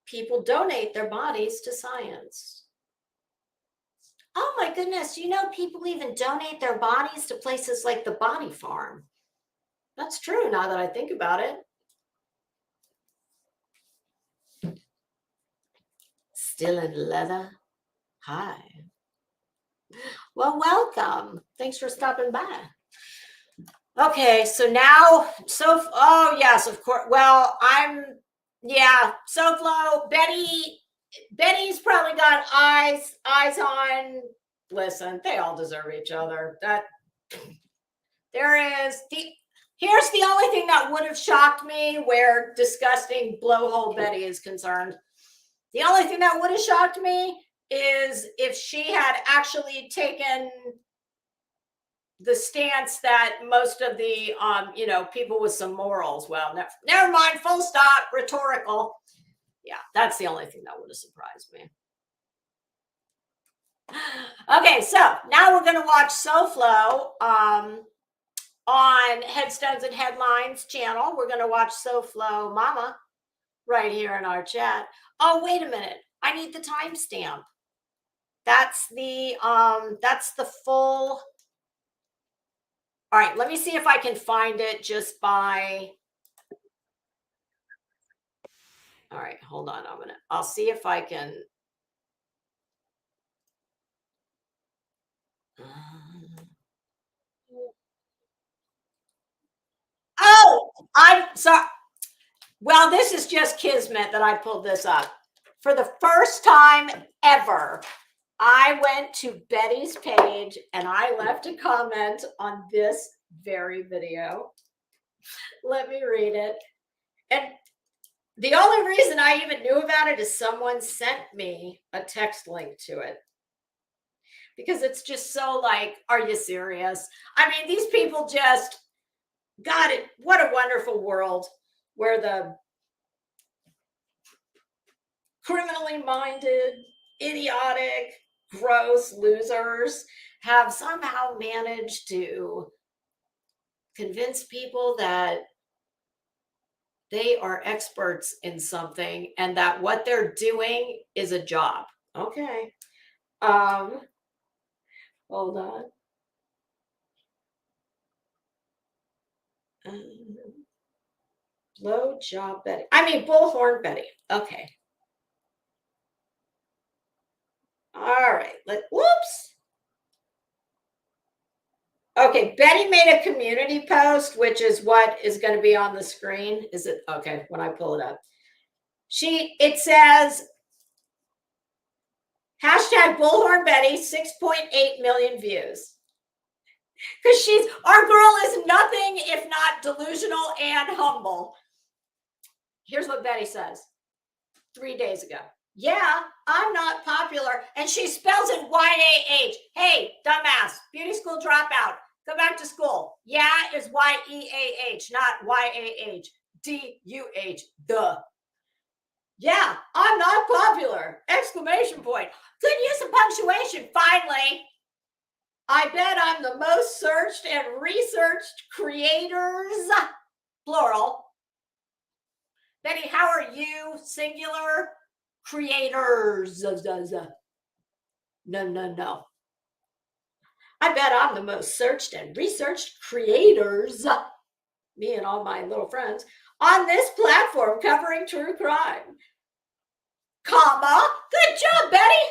People donate their bodies to science. Oh my goodness, people even donate their bodies to places like the Body Farm. That's true now that I think about it. Still in leather? Hi. Well, welcome. Thanks for stopping by. Okay, so now, oh yes, of course. Well, SoFlo, Betty's probably got eyes on. Listen, they all deserve each other. Here's the only thing that would have shocked me where disgusting blowhole Betty is concerned. The only thing that would have shocked me is if she had actually taken the stance that most of the people with some morals, well, never mind, full stop, rhetorical. Yeah, that's the only thing that would have surprised me. Okay, so now we're going to watch SoFlo on Headstones and Headlines channel. We're going to watch SoFlo Mama right here in our chat. Oh, wait a minute. I need the timestamp. That's the full. All right, let me see if I can find it just by. All right, hold on. I'll see if I can. Oh, I'm sorry. Well, this is just kismet that I pulled this up. For the first time ever, I went to Betty's page and I left a comment on this very video. Let me read it. And the only reason I even knew about it is someone sent me a text link to it. Because it's just so like, are you serious? I mean, these people just got it. What a wonderful world where the criminally minded, idiotic, gross losers have somehow managed to convince people that they are experts in something and that what they're doing is a job. Okay. Hold on. Low job Betty. I mean, bullhorn Betty. Okay. All right. Whoops. Okay, Betty made a community post, which is what is going to be on the screen. Is it okay when I pull it up? It says hashtag Bullhorn Betty, 6.8 million views. Because our girl is nothing if not delusional and humble. Here's what Betty says 3 days ago. Yeah, I'm not popular. And she spells it Y-A-H. Hey, dumbass, beauty school dropout. Go back to school. Yeah is Y-E-A-H, not Y-A-H. D-U-H, duh. Yeah, I'm not popular. Exclamation point. Good use of punctuation, finally. I bet I'm the most searched and researched creators, plural. Betty, how are you, singular? Creators. No. I bet I'm the most searched and researched creators, me and all my little friends, on this platform covering true crime. Comma, good job, Betty.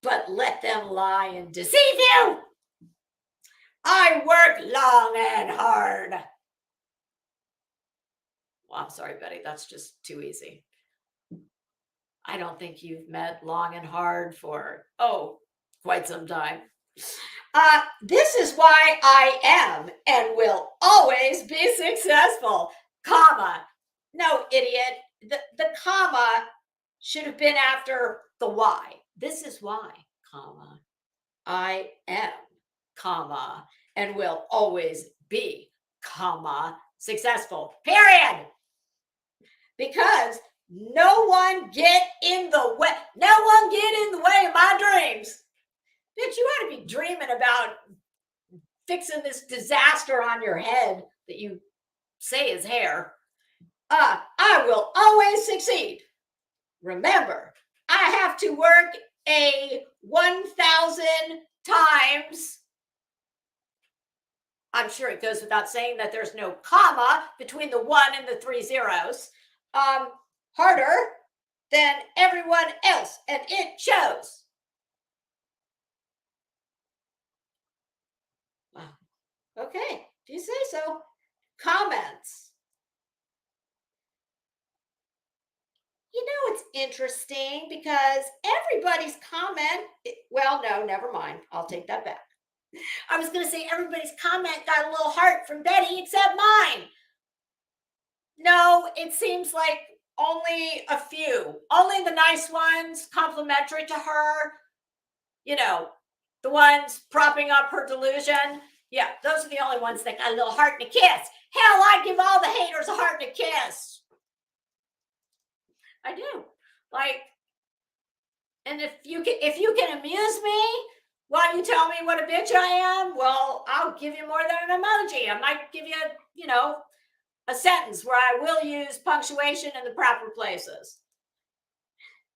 But let them lie and deceive you. I work long and hard. Well, I'm sorry, Betty, that's just too easy. I don't think you've met long and hard for, quite some time. This is why I am and will always be successful, comma. No, idiot. The comma should have been after the why. This is why, comma. I am, comma, and will always be, comma, successful, period. Because no one get in the way. No one get in the way of my dreams. Bitch, you ought to be dreaming about fixing this disaster on your head that you say is hair. I will always succeed. Remember, I have to work a 1,000 times. I'm sure it goes without saying that there's no comma between the 1 and the 3 zeros. Harder than everyone else, and it shows. Wow. Okay, if you say so. Comments. You know, it's interesting because everybody's comment, well, no, never mind. I'll take that back. I was going to say everybody's comment got a little heart from Betty except mine. No, it seems like only a few, only the nice ones, complimentary to her, you know, the ones propping up her delusion. Yeah, those are the only ones that got a little heart and a kiss. Hell, I'd give all the haters a heart and a kiss. I do. Like, and if you can amuse me while you tell me what a bitch I am, well, I'll give you more than an emoji. I might give you, a sentence where I will use punctuation in the proper places.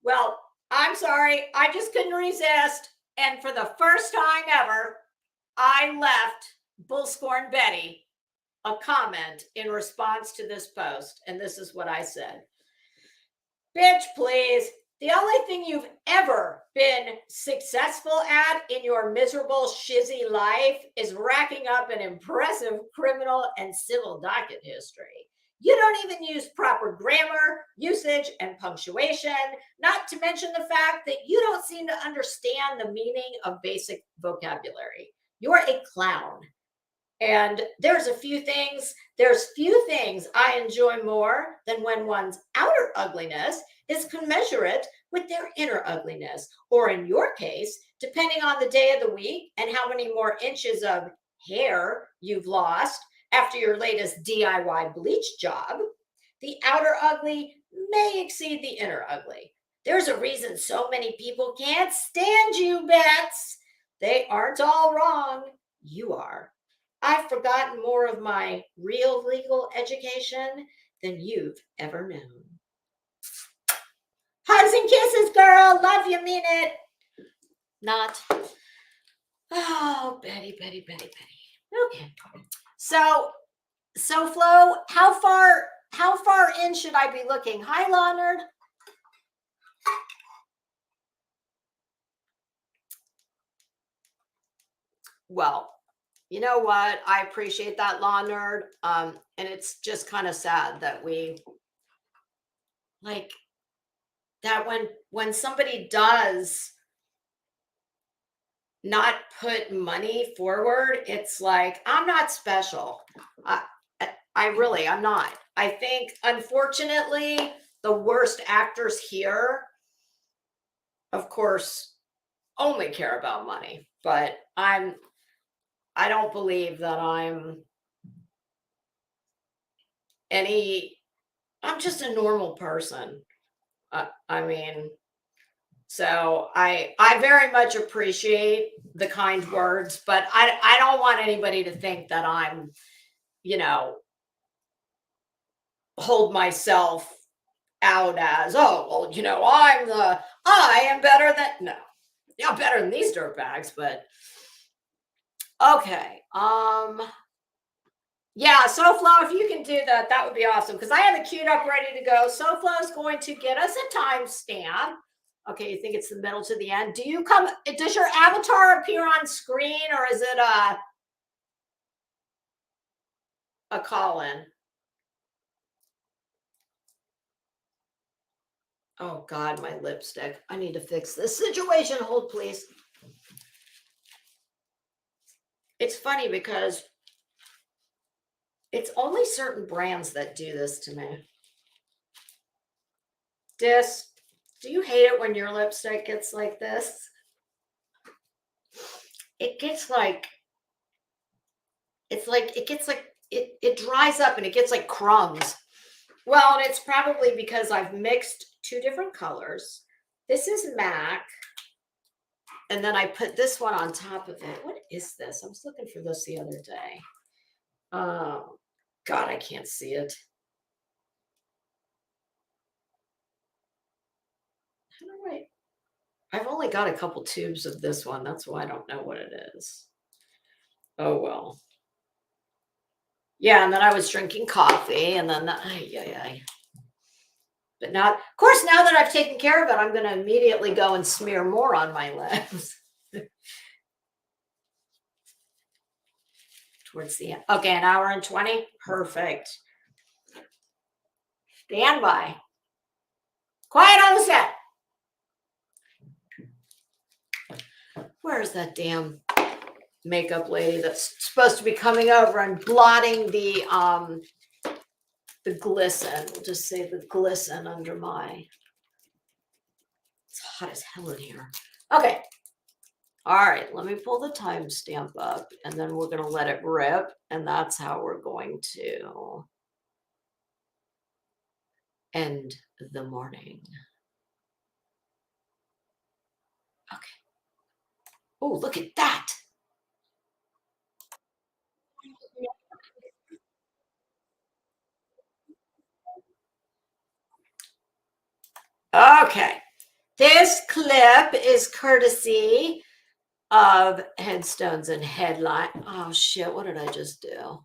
Well, I'm sorry. I just couldn't resist. And for the first time ever, I left Bullscorn Betty a comment in response to this post. And this is what I said. Bitch, please. The only thing you've ever been successful at in your miserable, shizzy life is racking up an impressive criminal and civil docket history. You don't even use proper grammar, usage, and punctuation, not to mention the fact that you don't seem to understand the meaning of basic vocabulary. You're a clown. And there's few things I enjoy more than when one's outer ugliness is commensurate with their inner ugliness, or in your case, depending on the day of the week and how many more inches of hair you've lost after your latest DIY bleach job, the outer ugly may exceed the inner ugly. There's a reason so many people can't stand you, Bets. They aren't all wrong. You are. I've forgotten more of my real legal education than you've ever known. Hugs and kisses, girl. Love you, mean it. Not. Oh, Betty. Okay. So Flo, how far in should I be looking? Hi, Leonard. Well, You know what? I appreciate that, law nerd. And it's just kind of sad that we like that when somebody does not put money forward, it's like, I'm not special. I'm not. I think, unfortunately, the worst actors here, of course, only care about money. But I don't believe that I'm just a normal person. I mean, so I very much appreciate the kind words, but I don't want anybody to think that I'm, hold myself out as, oh, well, I am better than, no, yeah, better than these dirtbags, but okay. Yeah, SoFlo, if you can do that, that would be awesome, because I have it queued up ready to go. SoFlo is going to get us a timestamp. Okay, you think it's the middle to the end? Does your avatar appear on screen, or is it a call-in? Oh God, my lipstick. I need to fix this situation. Hold, please. It's funny because it's only certain brands that do this to me. Do you hate it when your lipstick gets like this? It gets like, it dries up and it gets like crumbs. Well, and it's probably because I've mixed two different colors. This is MAC. And then I put this one on top of it. What is this? I was looking for this the other day. Oh, God, I can't see it. I've only got a couple tubes of this one. That's why I don't know what it is. Oh, well. Yeah, and then I was drinking coffee, and then but now, of course, now that I've taken care of it, I'm going to immediately go and smear more on my lips. Towards the end. Okay, an hour and 20. Perfect. Stand by. Quiet on the set. Where's that damn makeup lady that's supposed to be coming over and blotting the glisten? We'll just say the glisten under my. It's hot as hell in here. Okay. All right, let me pull the timestamp up, and then we're going to let it rip, and that's how we're going to end the morning. Okay. Oh, look at that. Okay. This clip is courtesy of Headstones and Headline. Oh, shit. What did I just do?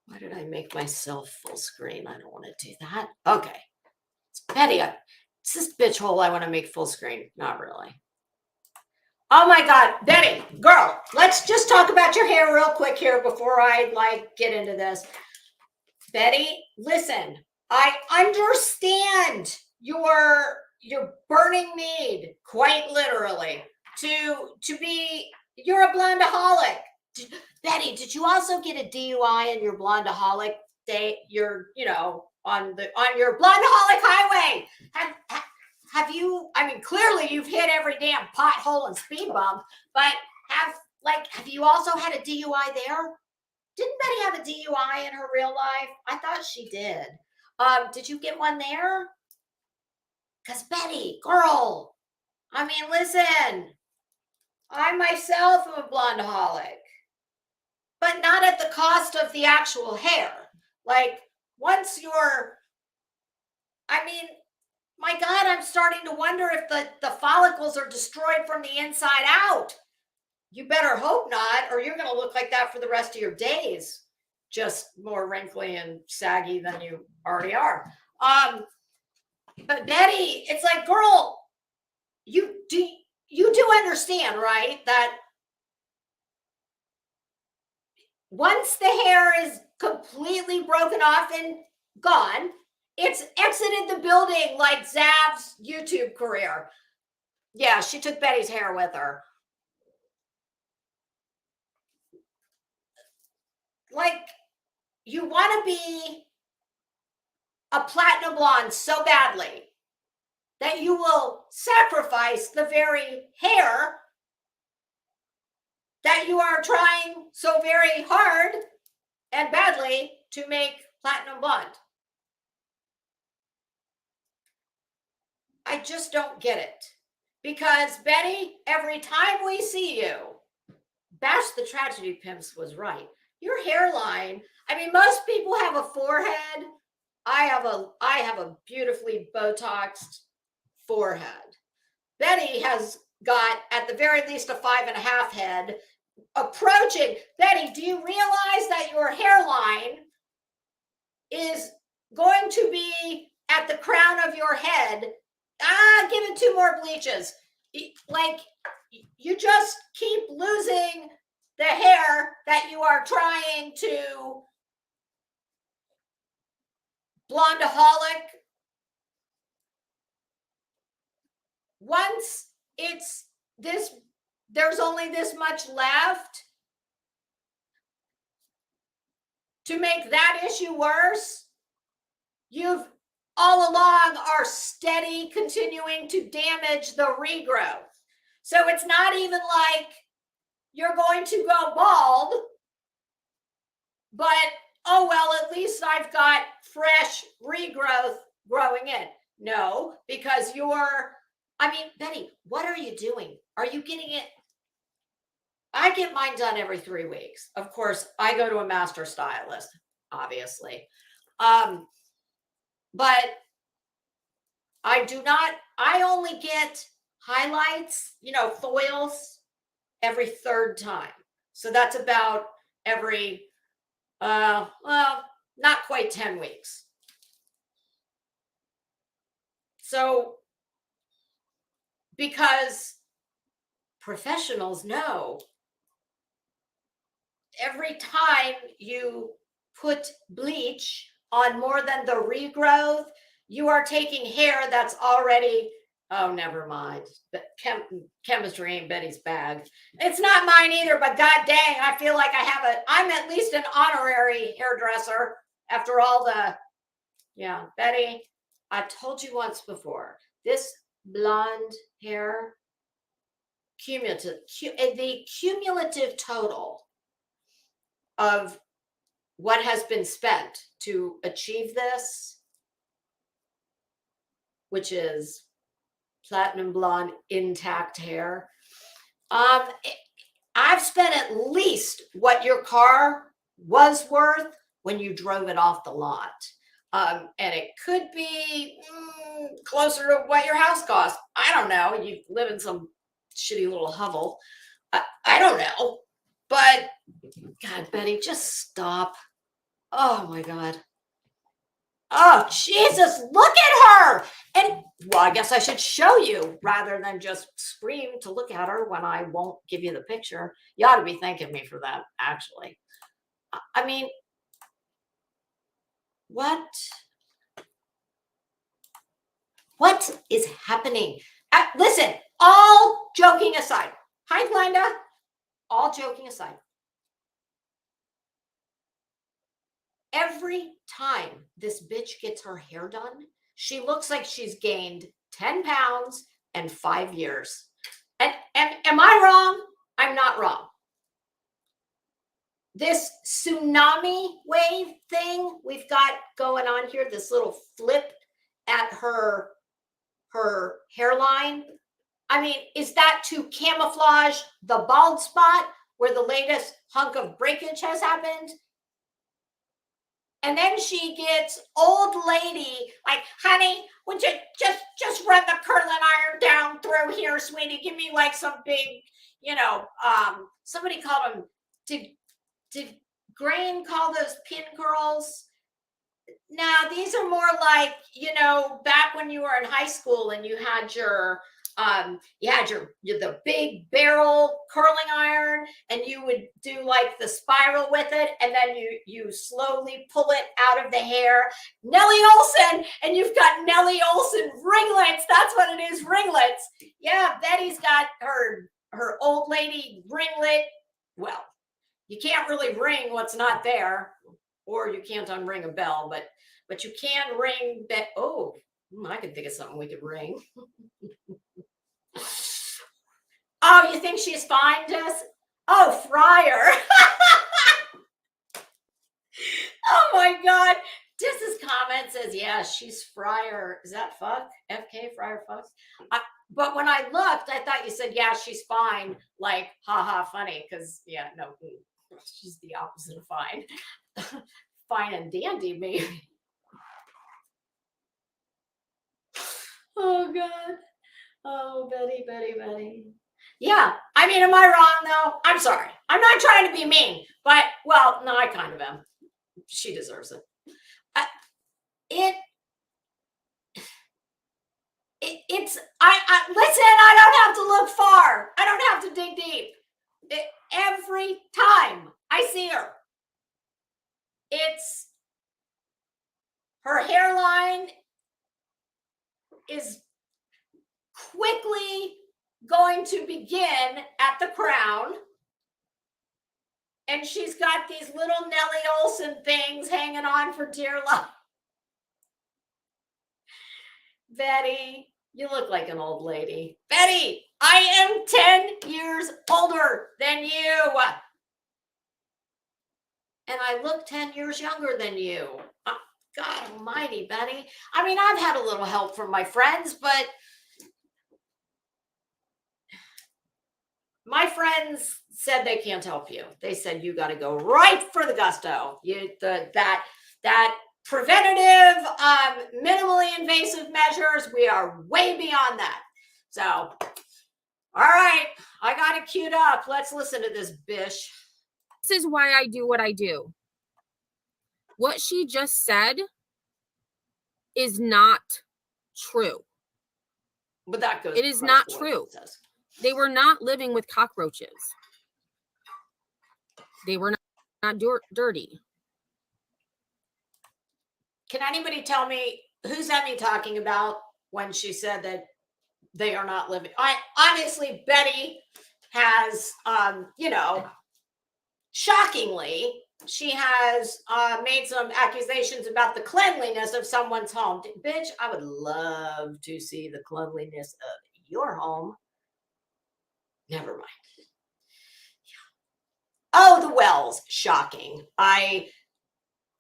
Why did I make myself full screen? I don't want to do that. Okay. It's Betty. It's this bitch hole I want to make full screen. Not really. Oh my God, Betty, girl, let's just talk about your hair real quick here before I get into this. Betty, listen, I understand your burning need, quite literally, to be, you're a blondeaholic. Betty, did you also get a DUI in your blondeaholic day? You're, on your blondeaholic highway. Have you, I mean, clearly you've hit every damn pothole and speed bump, but have you also had a DUI there? Didn't Betty have a DUI in her real life? I thought she did. Did you get one there? Because Betty, girl, I mean, listen, I myself am a blondeaholic, but not at the cost of the actual hair. Like, once my God, I'm starting to wonder if the follicles are destroyed from the inside out. You better hope not, or you're going to look like that for the rest of your days. Just more wrinkly and saggy than you already are. But Betty, it's like, girl, you do understand, right? That once the hair is completely broken off and gone, it's exited the building like Zav's YouTube career. Yeah, she took Betty's hair with her. Like, you want to be a platinum blonde so badly that you will sacrifice the very hair that you are trying so very hard and badly to make platinum blonde. I just don't get it. Because Betty, every time we see you, Bash the Tragedy Pimps was right. Your hairline, I mean, most people have a forehead. I have a beautifully Botoxed forehead. Betty has got at the very least a 5.5 head approaching. Betty, do you realize that your hairline is going to be at the crown of your head? Give it 2 more bleaches. Like, you just keep losing the hair that you are trying to blondeaholic. Once it's this, there's only this much left to make that issue worse. You've all along are steady continuing to damage the regrowth. So it's not even like you're going to go bald, but oh well, at least I've got fresh regrowth growing in. No, because Betty, what are you doing? Are you getting it? I get mine done every 3 weeks. Of course, I go to a master stylist, obviously. But I only get highlights, foils every 3rd time. So that's about every, not quite 10 weeks. So, because professionals know every time you put bleach on more than the regrowth, you are taking hair that's already, oh, never mind. But chemistry ain't Betty's bag. It's not mine either, but god dang, I feel like I'm at least an honorary hairdresser after all Betty, I told you once before, this blonde hair, the cumulative total of what has been spent to achieve this, which is platinum blonde intact hair. I've spent at least what your car was worth when you drove it off the lot. And it could be closer to what your house costs. I don't know. You live in some shitty little hovel. I don't know. But God, Betty, just stop. Oh my God. Oh, Jesus, look at her. And well, I guess I should show you rather than just scream to look at her when I won't give you the picture. You ought to be thanking me for that, actually. I mean, what is happening? Listen, all joking aside. Hi, Glenda. All joking aside. Every time this bitch gets her hair done, she looks like she's gained 10 pounds and 5 years. And am I wrong? I'm not wrong. This tsunami wave thing we've got going on here, this little flip at her hairline. I mean, is that to camouflage the bald spot where the latest hunk of breakage has happened? And then she gets old lady, like, honey, would you just run the curling iron down through here, sweetie? Give me like some big, somebody called them, did Grain call those pin curls? Now, these are more like, back when you were in high school and you had your you had the big barrel curling iron, and you would do like the spiral with it, and then you slowly pull it out of the hair. Nellie Olson, and you've got Nellie Olson ringlets. That's what it is, ringlets. Yeah, Betty's got her old lady ringlet. Well, you can't really ring what's not there, or you can't unring a bell, but you can ring that. Oh, I could think of something we could ring. Oh, you think she's fine, Jess? Oh, Fryer. Oh my God. Jess's comment says, yeah, she's Fryer. Is that fuck? FK, Fryer fucks? But when I looked, I thought you said, yeah, she's fine. Like, haha, funny. Because, yeah, no, she's the opposite of fine. Fine and dandy, maybe. Oh, God. Oh, Betty. Yeah, I mean, am I wrong, though? I'm sorry. I'm not trying to be mean. But, well, no, I kind of am. She deserves it. Listen, I don't have to look far. I don't have to dig deep. Every time I see her, it's her hairline is quickly going to begin at the crown, and she's got these little Nellie Olson things hanging on for dear life. Betty, you look like an old lady. Betty, I am 10 years older than you. And I look 10 years younger than you. God almighty, Betty. I mean, I've had a little help from my friends, but my friends said they can't help you. They said you got to go right for the gusto. That preventative, minimally invasive measures, we are way beyond that. So, all right, I got it queued up. Let's listen to this bish. This is why I do what I do. What she just said is not true. But that goes. It is not true. They were not living with cockroaches. They were not dirty. Can anybody tell me who's Emmy talking about when she said that they are not living? Obviously Betty has, shockingly, she has made some accusations about the cleanliness of someone's home. Bitch, I would love to see the cleanliness of your home. Never mind. Oh, the wells, shocking.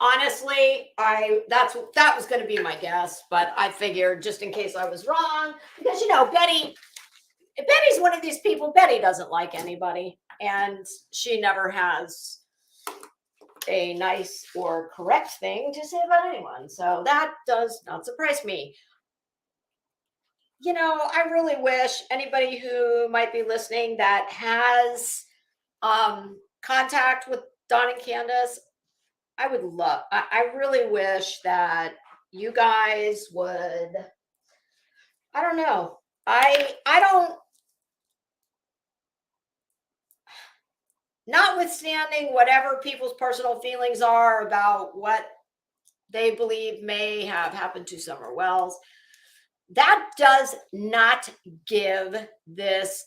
Honestly, that was going to be my guess, but I figured just in case I was wrong, because Betty's one of these people. Betty doesn't like anybody, and she never has a nice or correct thing to say about anyone. So that does not surprise me. I really wish anybody who might be listening that has contact with Dawn and Candace, I really wish that you guys would, I don't know. Notwithstanding whatever people's personal feelings are about what they believe may have happened to Summer Wells, that does not give this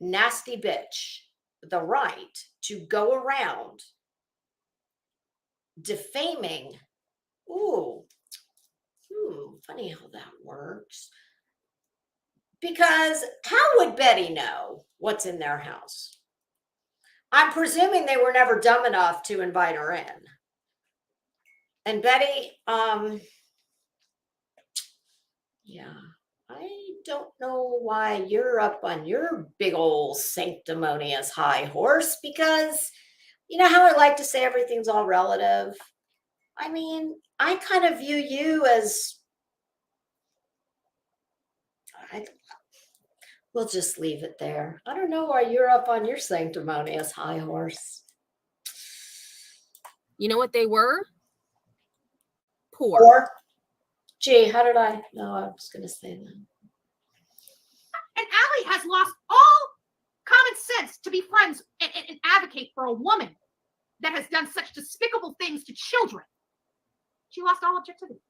nasty bitch the right to go around defaming. Ooh, funny how that works. Because how would Betty know what's in their house? I'm presuming they were never dumb enough to invite her in. And Betty, yeah, I don't know why you're up on your big old sanctimonious high horse, because you know how I like to say everything's all relative. I mean, I kind of view you as, we'll just leave it there. I don't know why you're up on your sanctimonious high horse. You know what they were? Poor. Or, gee, how did I? No, I was going to say that. has lost all common sense to be friends and advocate for a woman that has done such despicable things to children. She lost all objectivity.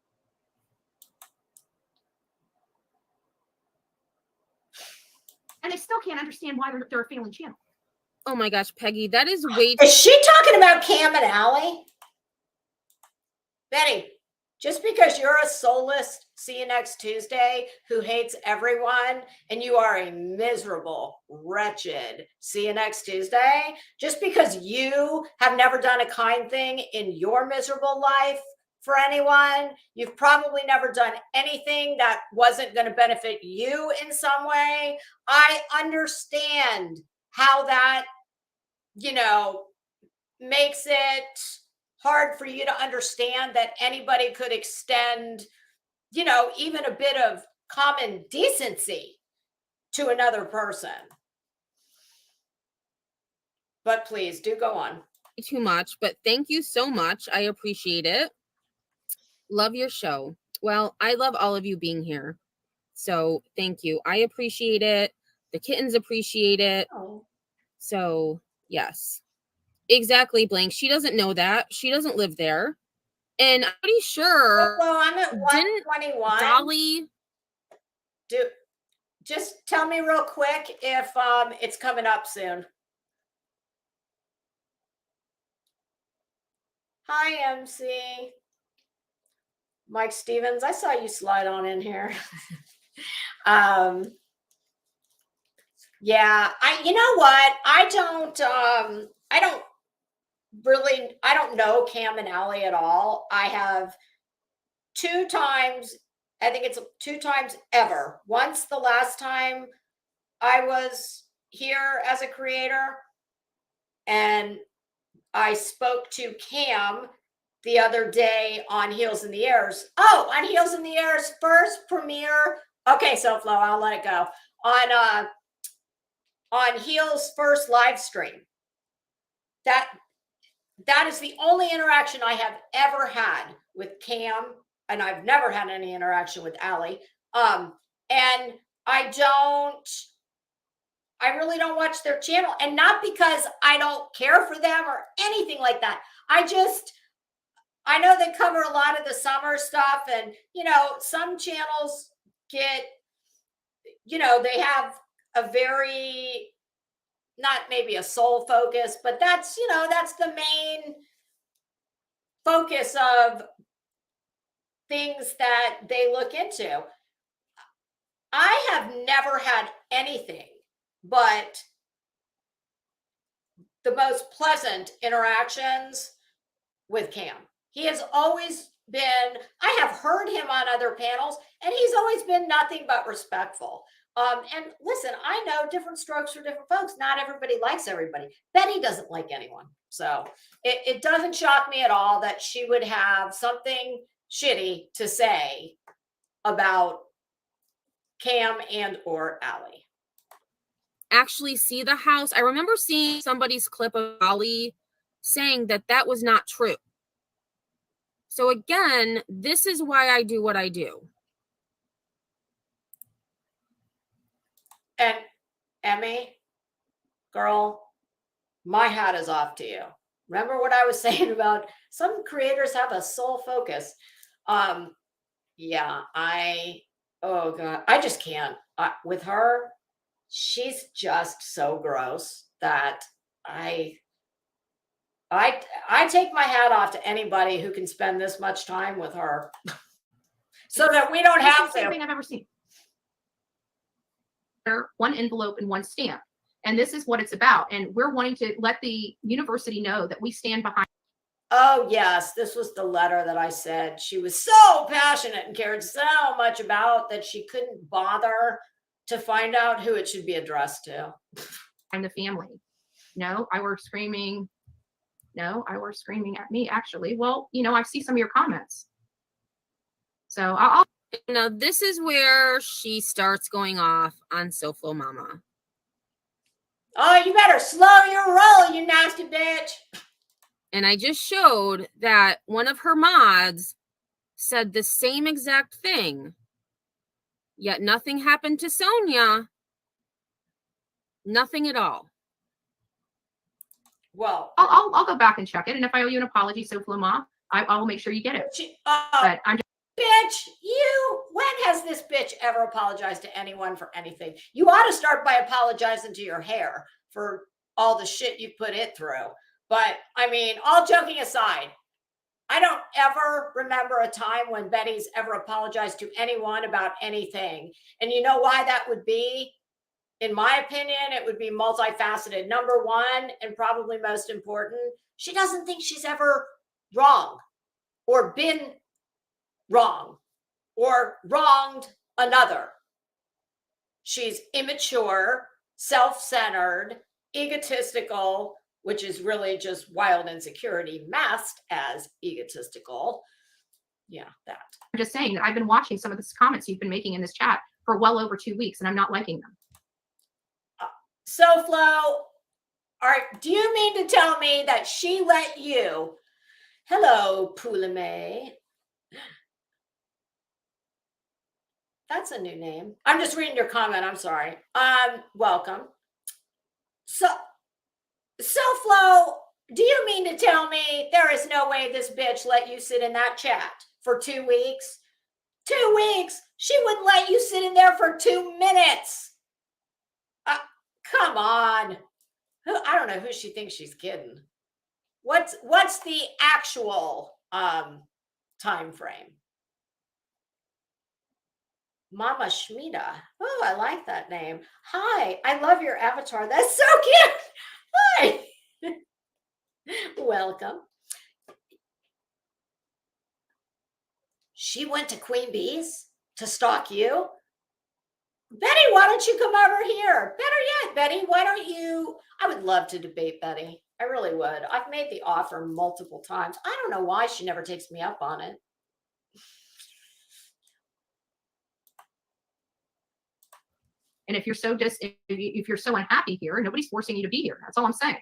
And they still can't understand why they're a failing channel. Oh my gosh, Peggy, that is way Is she talking about Cam and Allie? Betty, just because you're a soulless, see you next Tuesday, who hates everyone, and you are a miserable, wretched, see you next Tuesday, just because you have never done a kind thing in your miserable life for anyone, you've probably never done anything that wasn't going to benefit you in some way. I understand how that, makes it hard for you to understand that anybody could extend, even a bit of common decency to another person. But please do go on. too much, but thank you so much. I appreciate it. Love your show. Well, I love all of you being here. So thank you. I appreciate it. The kittens appreciate it. Oh. So yes, exactly. Blank. She doesn't know that. She doesn't live there. And I'm pretty sure. Well, I'm at 121. Dolly. Just tell me real quick if it's coming up soon. Hi, MC. Mike Stevens, I saw you slide on in here. Yeah, you know what? I don't know Cam and Allie at all. I have 2 times, I think it's 2 times ever. Once the last time I was here as a creator, and I spoke to Cam the other day on Heels in the Air's. Oh, on Heels in the Air's first premiere. Okay, so Flo, I'll let it go. On Heels' first live stream. That is the only interaction I have ever had with Cam, and I've never had any interaction with Allie. And I really don't watch their channel, and not because I don't care for them or anything like that. I know they cover a lot of the summer stuff, and some channels get, they have a very, not maybe a soul focus, but that's the main focus of things that they look into. I have never had anything but the most pleasant interactions with Cam. He has always been, I have heard him on other panels, and he's always been nothing but respectful. And listen, I know different strokes for different folks. Not everybody likes everybody. Betty doesn't like anyone. So it doesn't shock me at all that she would have something shitty to say about Cam and or Allie. Actually see the house. I remember seeing somebody's clip of Allie saying that was not true. So again, this is why I do what I do. And Emmy, girl, my hat is off to you. Remember what I was saying about some creators have a sole focus. Yeah, oh God, I just can't. With her, she's just so gross that I take my hat off to anybody who can spend this much time with her, so that we don't have the same thing I've ever seen. One envelope and one stamp, and this is what it's about. And we're wanting to let the university know that we stand behind. Oh yes, this was the letter that I said she was so passionate and cared so much about that she couldn't bother to find out who it should be addressed to. I'm the family. No, I were screaming. No, I were screaming at me, actually. Well, I see some of your comments. So I'll Now, this is where she starts going off on SoFlo Mama. Oh, you better slow your roll, you nasty bitch. And I just showed that one of her mods said the same exact thing. Yet nothing happened to Sonia. Nothing at all. Well, I'll go back and check it. And if I owe you an apology, so Floma, I will make sure you get it. But I'm just bitch, when has this bitch ever apologized to anyone for anything? You ought to start by apologizing to your hair for all the shit you put it through. But I mean, all joking aside, I don't ever remember a time when Betty's ever apologized to anyone about anything. And you know why that would be? In my opinion, it would be multifaceted. Number one, and probably most important, she doesn't think she's ever wrong or been wrong or wronged another. She's immature, self-centered, egotistical, which is really just wild insecurity masked as egotistical. Yeah, that. I'm just saying that I've been watching some of the comments you've been making in this chat for well over 2 weeks, and I'm not liking them. So, Flo, all right, do you mean to tell me that she let you? Hello, Poulame. That's a new name. I'm just reading your comment. I'm sorry. Welcome. So, Flo, do you mean to tell me there is no way this bitch let you sit in that chat for 2 weeks? 2 weeks? She wouldn't let you sit in there for 2 minutes. Come on. I don't know who she thinks she's kidding. What's the actual time frame? Mama Shmita. Oh, I like that name. Hi, I love your avatar. That's so cute. Hi. Welcome. She went to Queen Bee's to stalk you? Betty, why don't you come over here? Better yet, Betty, why don't you? I would love to debate Betty. I really would. I've made the offer multiple times. I don't know why she never takes me up on it. And if you're so if you're so unhappy here, nobody's forcing you to be here. That's all I'm saying.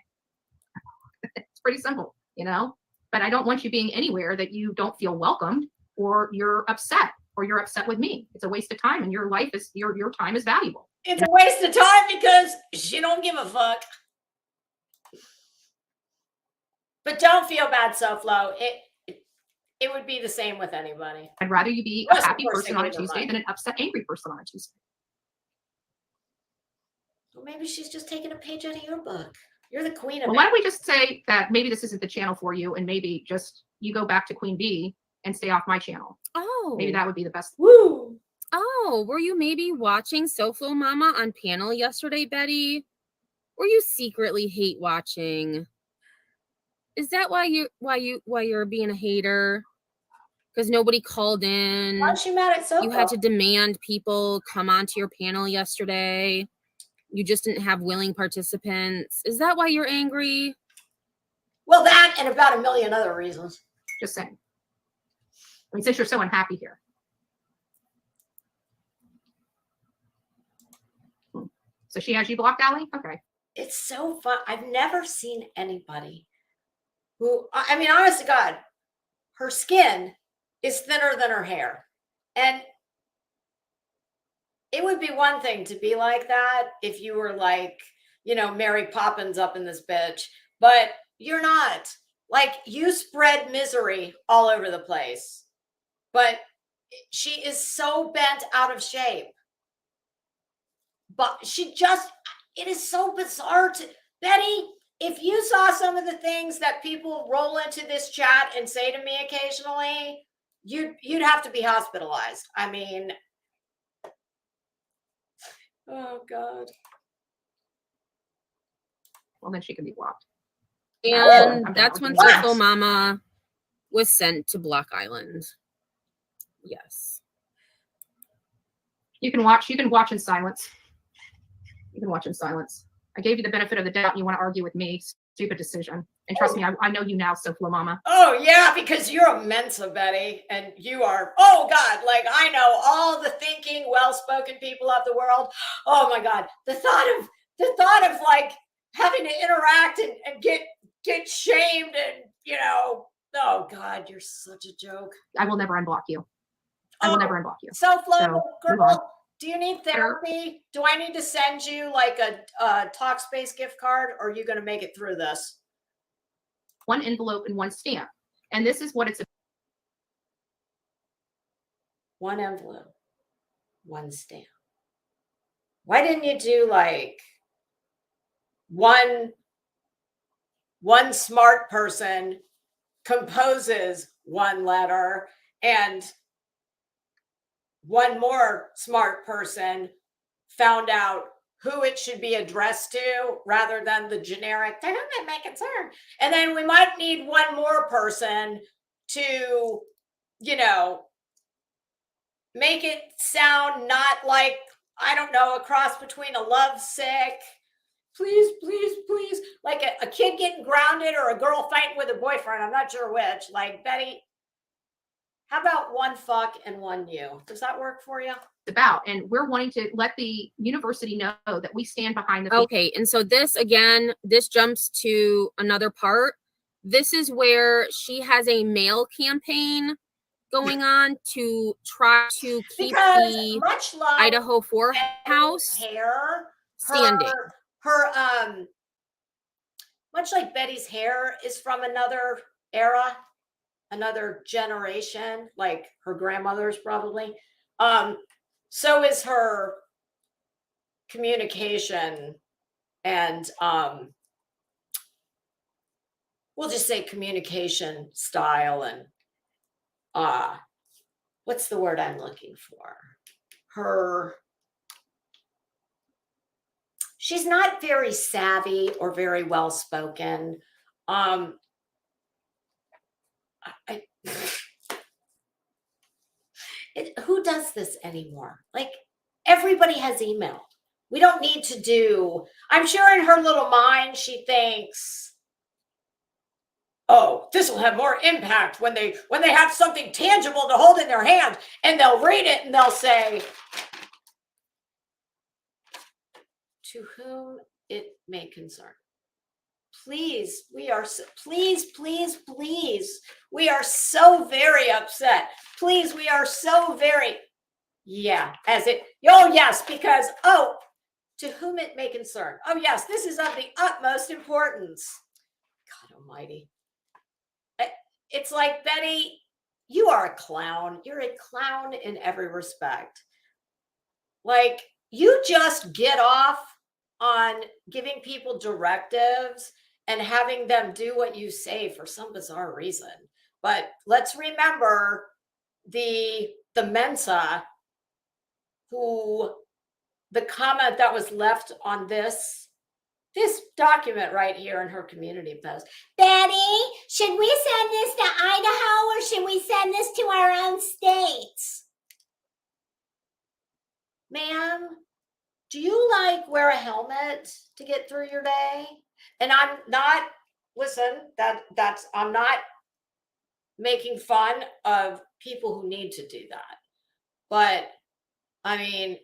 It's pretty simple, you know. But I don't want you being anywhere that you don't feel welcomed or you're upset. Or you're upset with me. It's a waste of time, and your life is your time is valuable. It's a waste of time because she don't give a fuck. But don't feel bad, Flo. It would be the same with anybody. I'd rather you be a happy person on a Tuesday than an upset, angry person on a Tuesday. Well, maybe she's just taking a page out of your book. You're the queen of Well, why don't we just say that maybe this isn't the channel for you, and maybe just you go back to Queen Bee and stay off my channel. Oh, Maybe that would be the best. Woo! Oh, were you maybe watching SoFlo Mama on panel yesterday, Betty? Or you secretly hate watching? Is that why you're being a hater? Because nobody called in. Why is she mad at SoFlo? You had to demand people come onto your panel yesterday. You just didn't have willing participants. Is that why you're angry? Well, that and about a million other reasons. Just saying. I mean, since you're so unhappy here. So she has you blocked, Allie? Okay. It's so fun. I've never seen anybody who, I mean, honest to God, her skin is thinner than her hair. And it would be one thing to be like that if you were like, you know, Mary Poppins up in this bitch, but you're not. Like, you spread misery all over the place. But she is so bent out of shape. But she just, it is so bizarre to, Betty, if you saw some of the things that people roll into this chat and say to me occasionally, you'd have to be hospitalized. I mean, oh God. Well, then she can be blocked. And that's when What? SoFlo Mama was sent to Block Island. Yes. You can watch in silence. You can watch in silence. I gave you the benefit of the doubt and you want to argue with me. Stupid decision. And trust me, I know you now, SoFlo Mama. Oh yeah, because you're a Mensa, Betty, and you are, oh God, like I know all the thinking, well-spoken people of the world. Oh my God. The thought of like having to interact and get shamed and, you know, oh God, you're such a joke. I will never unblock you. I will never unblock you. SoFlo, So, move on. girl, Do you need therapy? Do I need to send you like a Talkspace gift card, or are you going to make it through this? One envelope and one stamp. And this is what it's One envelope, one stamp. Why didn't you do like one smart person composes one letter and one more smart person found out who it should be addressed to rather than the generic, to whom it may concern. And then we might need one more person to, you know, make it sound not like, I don't know, a cross between a lovesick, please, please, please, like a kid getting grounded or a girl fighting with a boyfriend. I'm not sure which. Like, Betty, how about one fuck and one you? Does that work for you? about. And we're wanting to let the university know that we stand behind the people. Okay, and so this again, this jumps to another part. This is where she has a mail campaign going on to try to keep Because the much love Idaho 4 and house hair, standing. her much like Betty's hair is from another era, another generation, like her grandmother's probably. So is her communication and we'll just say communication style and what's the word I'm looking for? She's not very savvy or very well spoken. Who does this anymore? Like, everybody has email. We don't need to do, I'm sure in her little mind, she thinks, oh, this will have more impact when they have something tangible to hold in their hand, and they'll read it and they'll say, to whom it may concern. Please, we are so, please, we are so very upset. Please, we are so very, yeah, as it, oh yes, because, oh, to whom it may concern. Oh yes, this is of the utmost importance. God almighty. It's like, Betty, you are a clown. You're a clown in every respect. Like, you just get off on giving people directives and having them do what you say for some bizarre reason. But let's remember the Mensa, who the comment that was left on this document right here in her community post. Betty, should we send this to Idaho or should we send this to our own states? Ma'am, do you like wear a helmet to get through your day? And I'm not, listen, I'm not making fun of people who need to do that. But I mean,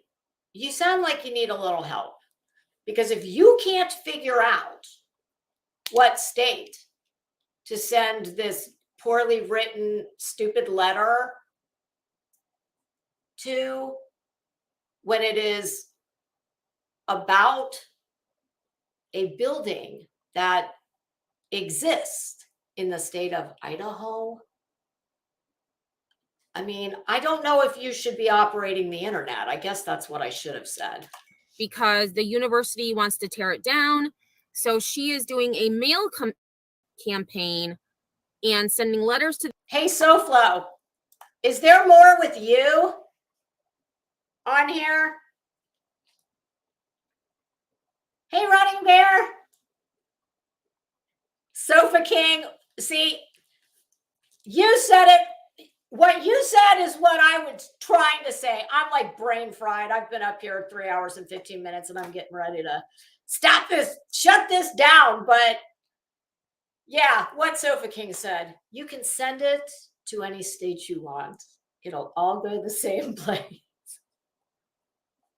you sound like you need a little help, because if you can't figure out what state to send this poorly written, stupid letter to, when it is about a building that exists in the state of Idaho, I mean, I don't know if you should be operating the internet. I guess that's what I should have said. Because the university wants to tear it down. So she is doing a mail campaign and sending letters to. Hey, SoFlo, is there more with you on here? Hey, Running Bear. Sofa King, see, you said it. What you said is what I was trying to say. I'm like brain fried. I've been up here 3 hours and 15 minutes and I'm getting ready to stop this, shut this down. But yeah, what Sofa King said, you can send it to any state you want. It'll all go to the same place.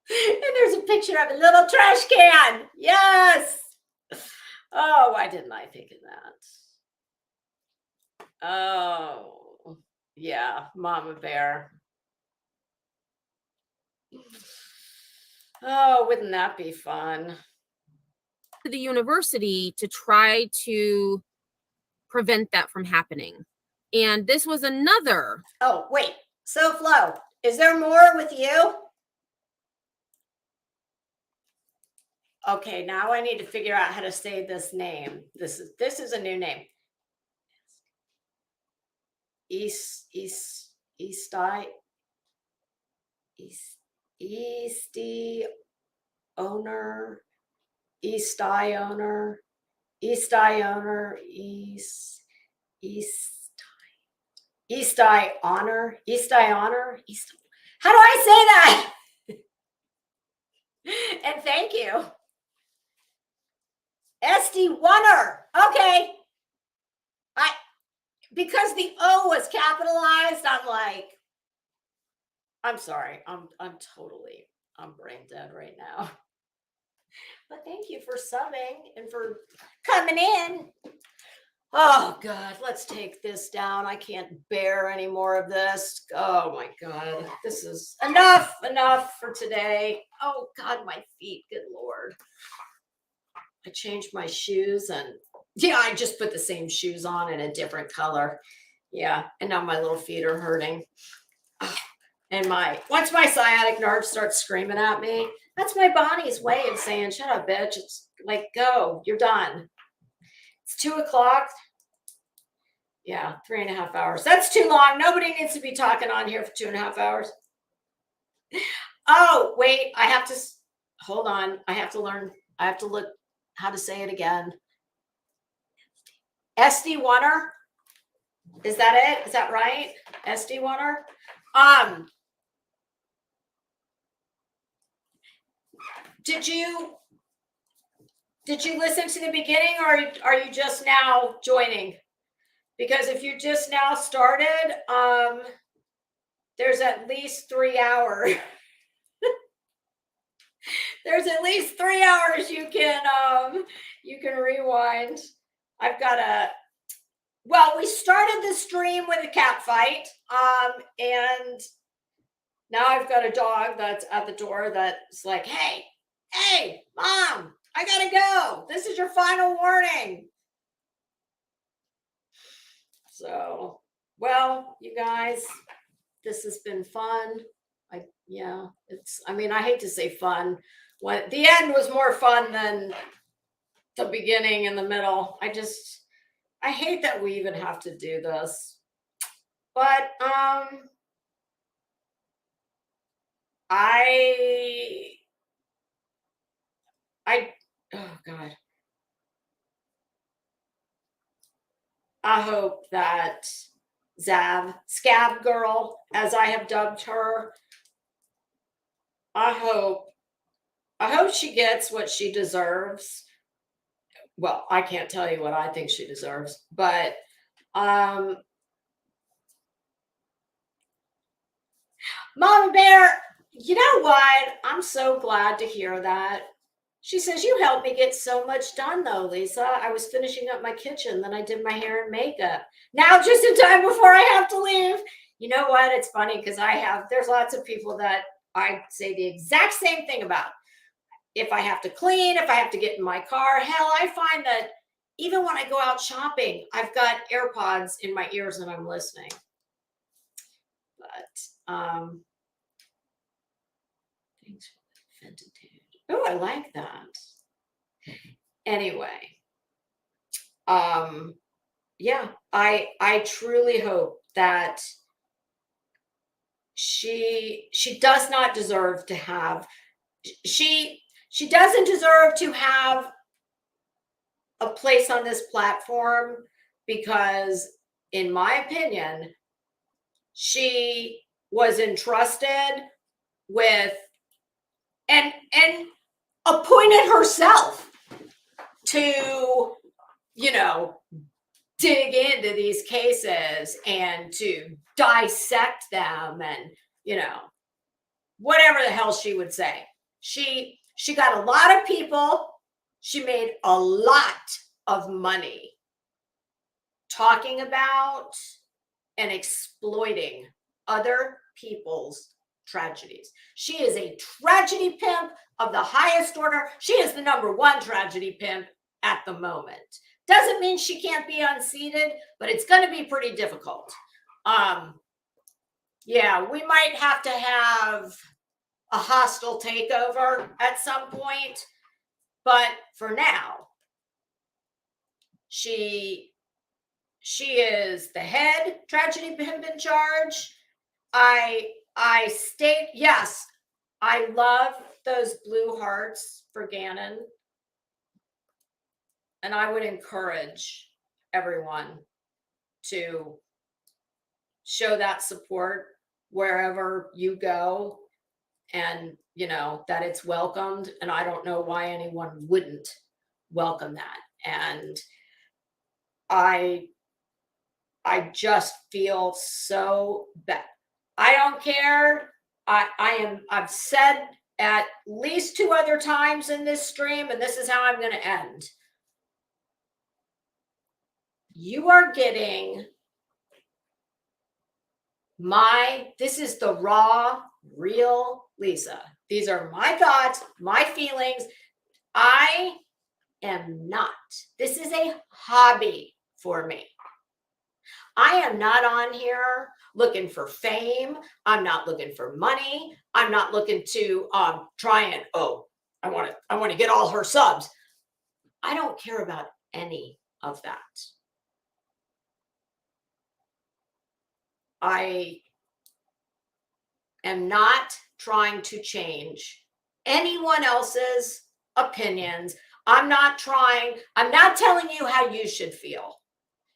And there's a picture of a little trash can. Yes. Oh, why didn't I think of that? Oh, yeah, Mama Bear. Oh, wouldn't that be fun? To the university to try to prevent that from happening. And this was another. Oh, wait. So, Flo, is there more with you? Okay, now I need to figure out how to say this name. This is a new name. Easty owner, East Eye owner, East Eye owner, East Eye honor, East Eye honor, East. How do I say that? And thank you. SD Oner. Okay. Because the O was capitalized, I'm like, I'm sorry. I'm brain dead right now. But thank you for subbing and for coming in. Oh God, let's take this down. I can't bear any more of this. Oh my God, this is enough for today. Oh God, my feet, good Lord. I changed my shoes and yeah, I just put the same shoes on in a different color. Yeah, and now my little feet are hurting. And once my sciatic nerve starts screaming at me, that's my body's way of saying, shut up, bitch. It's like, go, you're done. It's 2 o'clock. Yeah, 3.5 hours. That's too long. Nobody needs to be talking on here for 2.5 hours. Oh, wait, hold on. I have to look how to say it again. SD Oner. Is that it? Is that right? SD Oner. Did you listen to the beginning, or are you just now joining? Because if you just now started, there's at least 3 hours. There's at least 3 hours you can rewind. Well, we started the stream with a cat fight, and now I've got a dog that's at the door that's like, hey, Mom, I gotta go. This is your final warning. So, well, you guys, this has been fun. I hate to say fun. The end was more fun than the beginning and the middle. I hate that we even have to do this. But oh God. I hope that SCAB-GIRL, as I have dubbed her, I hope she gets what she deserves. Well, I can't tell you what I think she deserves, but Mama Bear, you know what? I'm so glad to hear that. She says, you helped me get so much done though, Lisa. I was finishing up my kitchen, then I did my hair and makeup. Now just in time before I have to leave. You know what? It's funny because there's lots of people that I say the exact same thing about. If I have to clean, if I have to get in my car, hell, I find that even when I go out shopping, I've got AirPods in my ears and I'm listening. But thanks for the offended. Oh, I like that. Anyway, yeah, I truly hope that she does not deserve to have, she doesn't deserve to have a place on this platform, because in my opinion, she was entrusted with and appointed herself to, dig into these cases and to dissect them and, whatever the hell she would say. She got a lot of people. She made a lot of money talking about and exploiting other people's tragedies. She is a tragedy pimp of the highest order. She is the #1 tragedy pimp at the moment. Doesn't mean she can't be unseated, but it's going to be pretty difficult. Yeah, we might have to have a hostile takeover at some point, but for now, she is the head tragedy pimp in charge. I state, yes, I love those blue hearts for Gannon. And I would encourage everyone to show that support wherever you go, and that it's welcomed. And I don't know why anyone wouldn't welcome that. And I just feel so bad. I don't care. I've said at least 2 other times in this stream, and this is how I'm going to end. You are getting this is the raw, real Lisa. These are my thoughts, my feelings. I am not. This is a hobby for me. I am not on here looking for fame. I'm not looking for money. I'm not looking to try and, I want to get all her subs. I don't care about any of that. I am not trying to change anyone else's opinions. I'm not telling you how you should feel.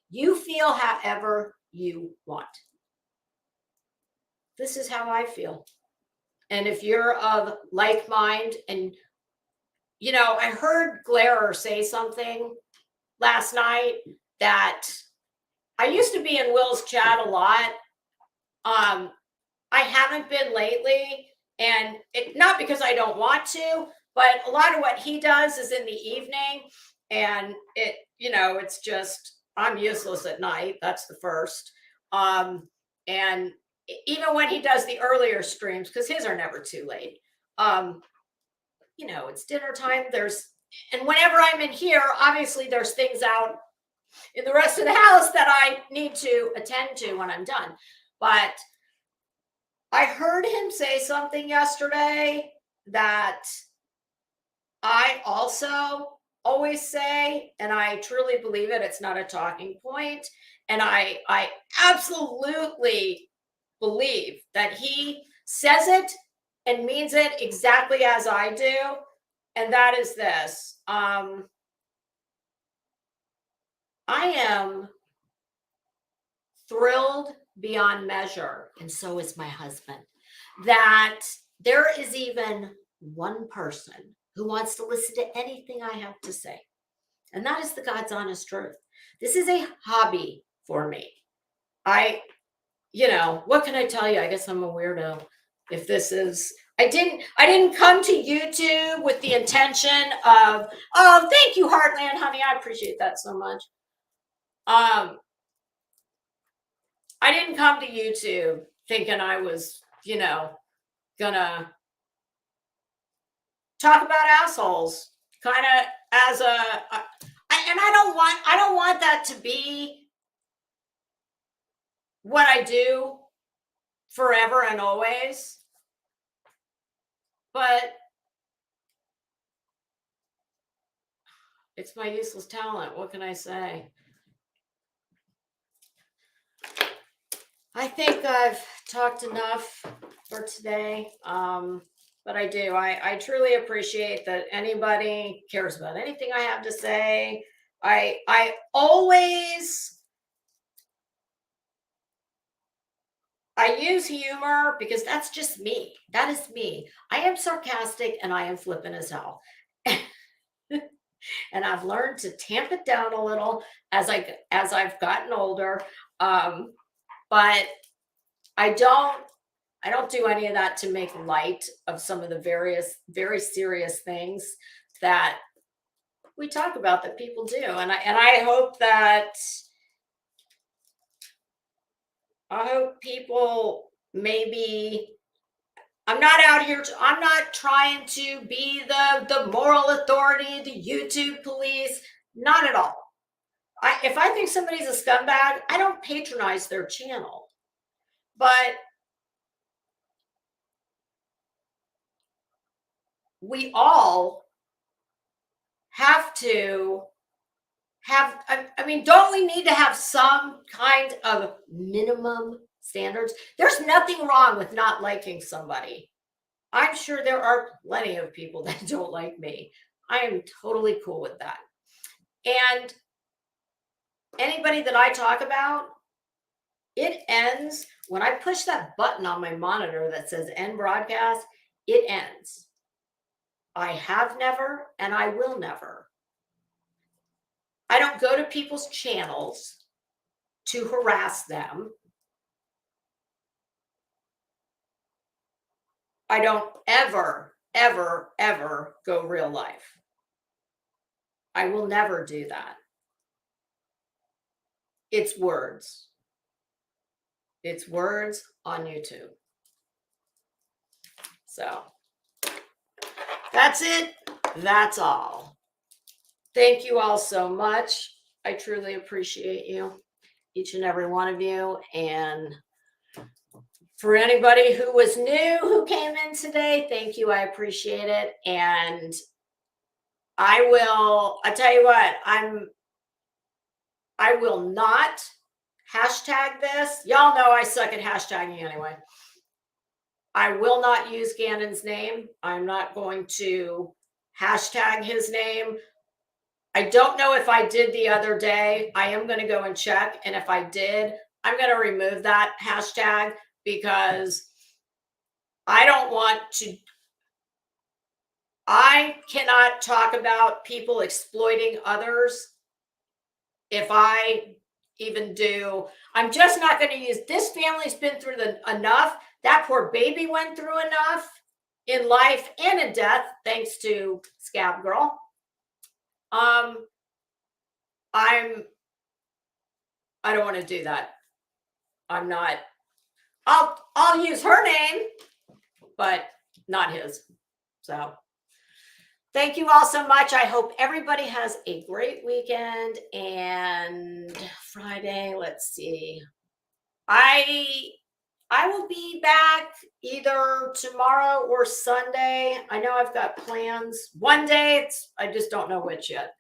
You feel however you want. This is how I feel. And if you're of like mind, and I heard Glare say something last night that I used to be in Will's chat a lot. I haven't been lately, and not because I don't want to, but a lot of what he does is in the evening, and it's just, I'm useless at night. That's the first. And even when he does the earlier streams, because his are never too late, it's dinner time. And whenever I'm in here, obviously there's things out in the rest of the house that I need to attend to when I'm done. But I heard him say something yesterday that I also always say, and I truly believe it. It's not a talking point. And I absolutely believe that he says it and means it exactly as I do. And that is this. I am thrilled beyond measure, and so is my husband, that there is even one person who wants to listen to anything I have to say. And that is the God's honest truth. This is a hobby for me. What can I tell you? I guess I'm a weirdo. If this is, I didn't come to YouTube with the intention of, thank you, Heartland, honey. I appreciate that so much. I didn't come to YouTube thinking I was, gonna talk about assholes kind of as and I don't want that to be what I do forever and always. But it's my useless talent. What can I say? I think I've talked enough for today. But I do. I truly appreciate that anybody cares about anything I have to say. I use humor because that's just me. That is me. I am sarcastic and I am flippant as hell. And I've learned to tamp it down a little as I've gotten older. But I don't do any of that to make light of some of the various, very serious things that we talk about that people do. And I hope people maybe I'm not out here. I'm not trying to be the moral authority, the YouTube police. Not at all. If I think somebody's a scumbag, I don't patronize their channel. But we all have to have, I mean, don't we need to have some kind of minimum standards? There's nothing wrong with not liking somebody. I'm sure there are plenty of people that don't like me. I am totally cool with that. And anybody that I talk about, it ends when I push that button on my monitor that says end broadcast, it ends. I have never, and I will never. I don't go to people's channels to harass them. I don't ever, ever, ever go real life. I will never do that. It's words. It's words on YouTube. So that's it. That's all. Thank you all so much. I truly appreciate you, each and every one of you. And for anybody who was new, who came in today, thank you. I appreciate it. And I tell you what, I will not hashtag this. Y'all know I suck at hashtagging anyway. I will not use Gannon's name. I'm not going to hashtag his name. I don't know if I did the other day. I am going to go and check. And if I did, I'm going to remove that hashtag because I don't want to. I cannot talk about people exploiting others. If I even do, I'm just not going to use, this family's been through enough. That poor baby went through enough in life and in death, thanks to SCAB-GIRL. I don't want to do that. I'm not, I'll use her name, but not his. So thank you all so much. I hope everybody has a great weekend. And Friday, let's see. I will be back either tomorrow or Sunday. I know I've got plans. One day, I just don't know which yet.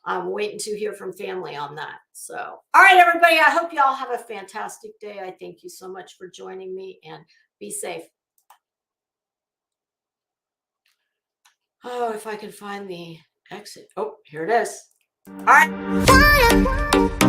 I'm waiting to hear from family on that. So, all right, everybody. I hope you all have a fantastic day. I thank you so much for joining me, and be safe. Oh, if I can find the exit. Oh, here it is. All right.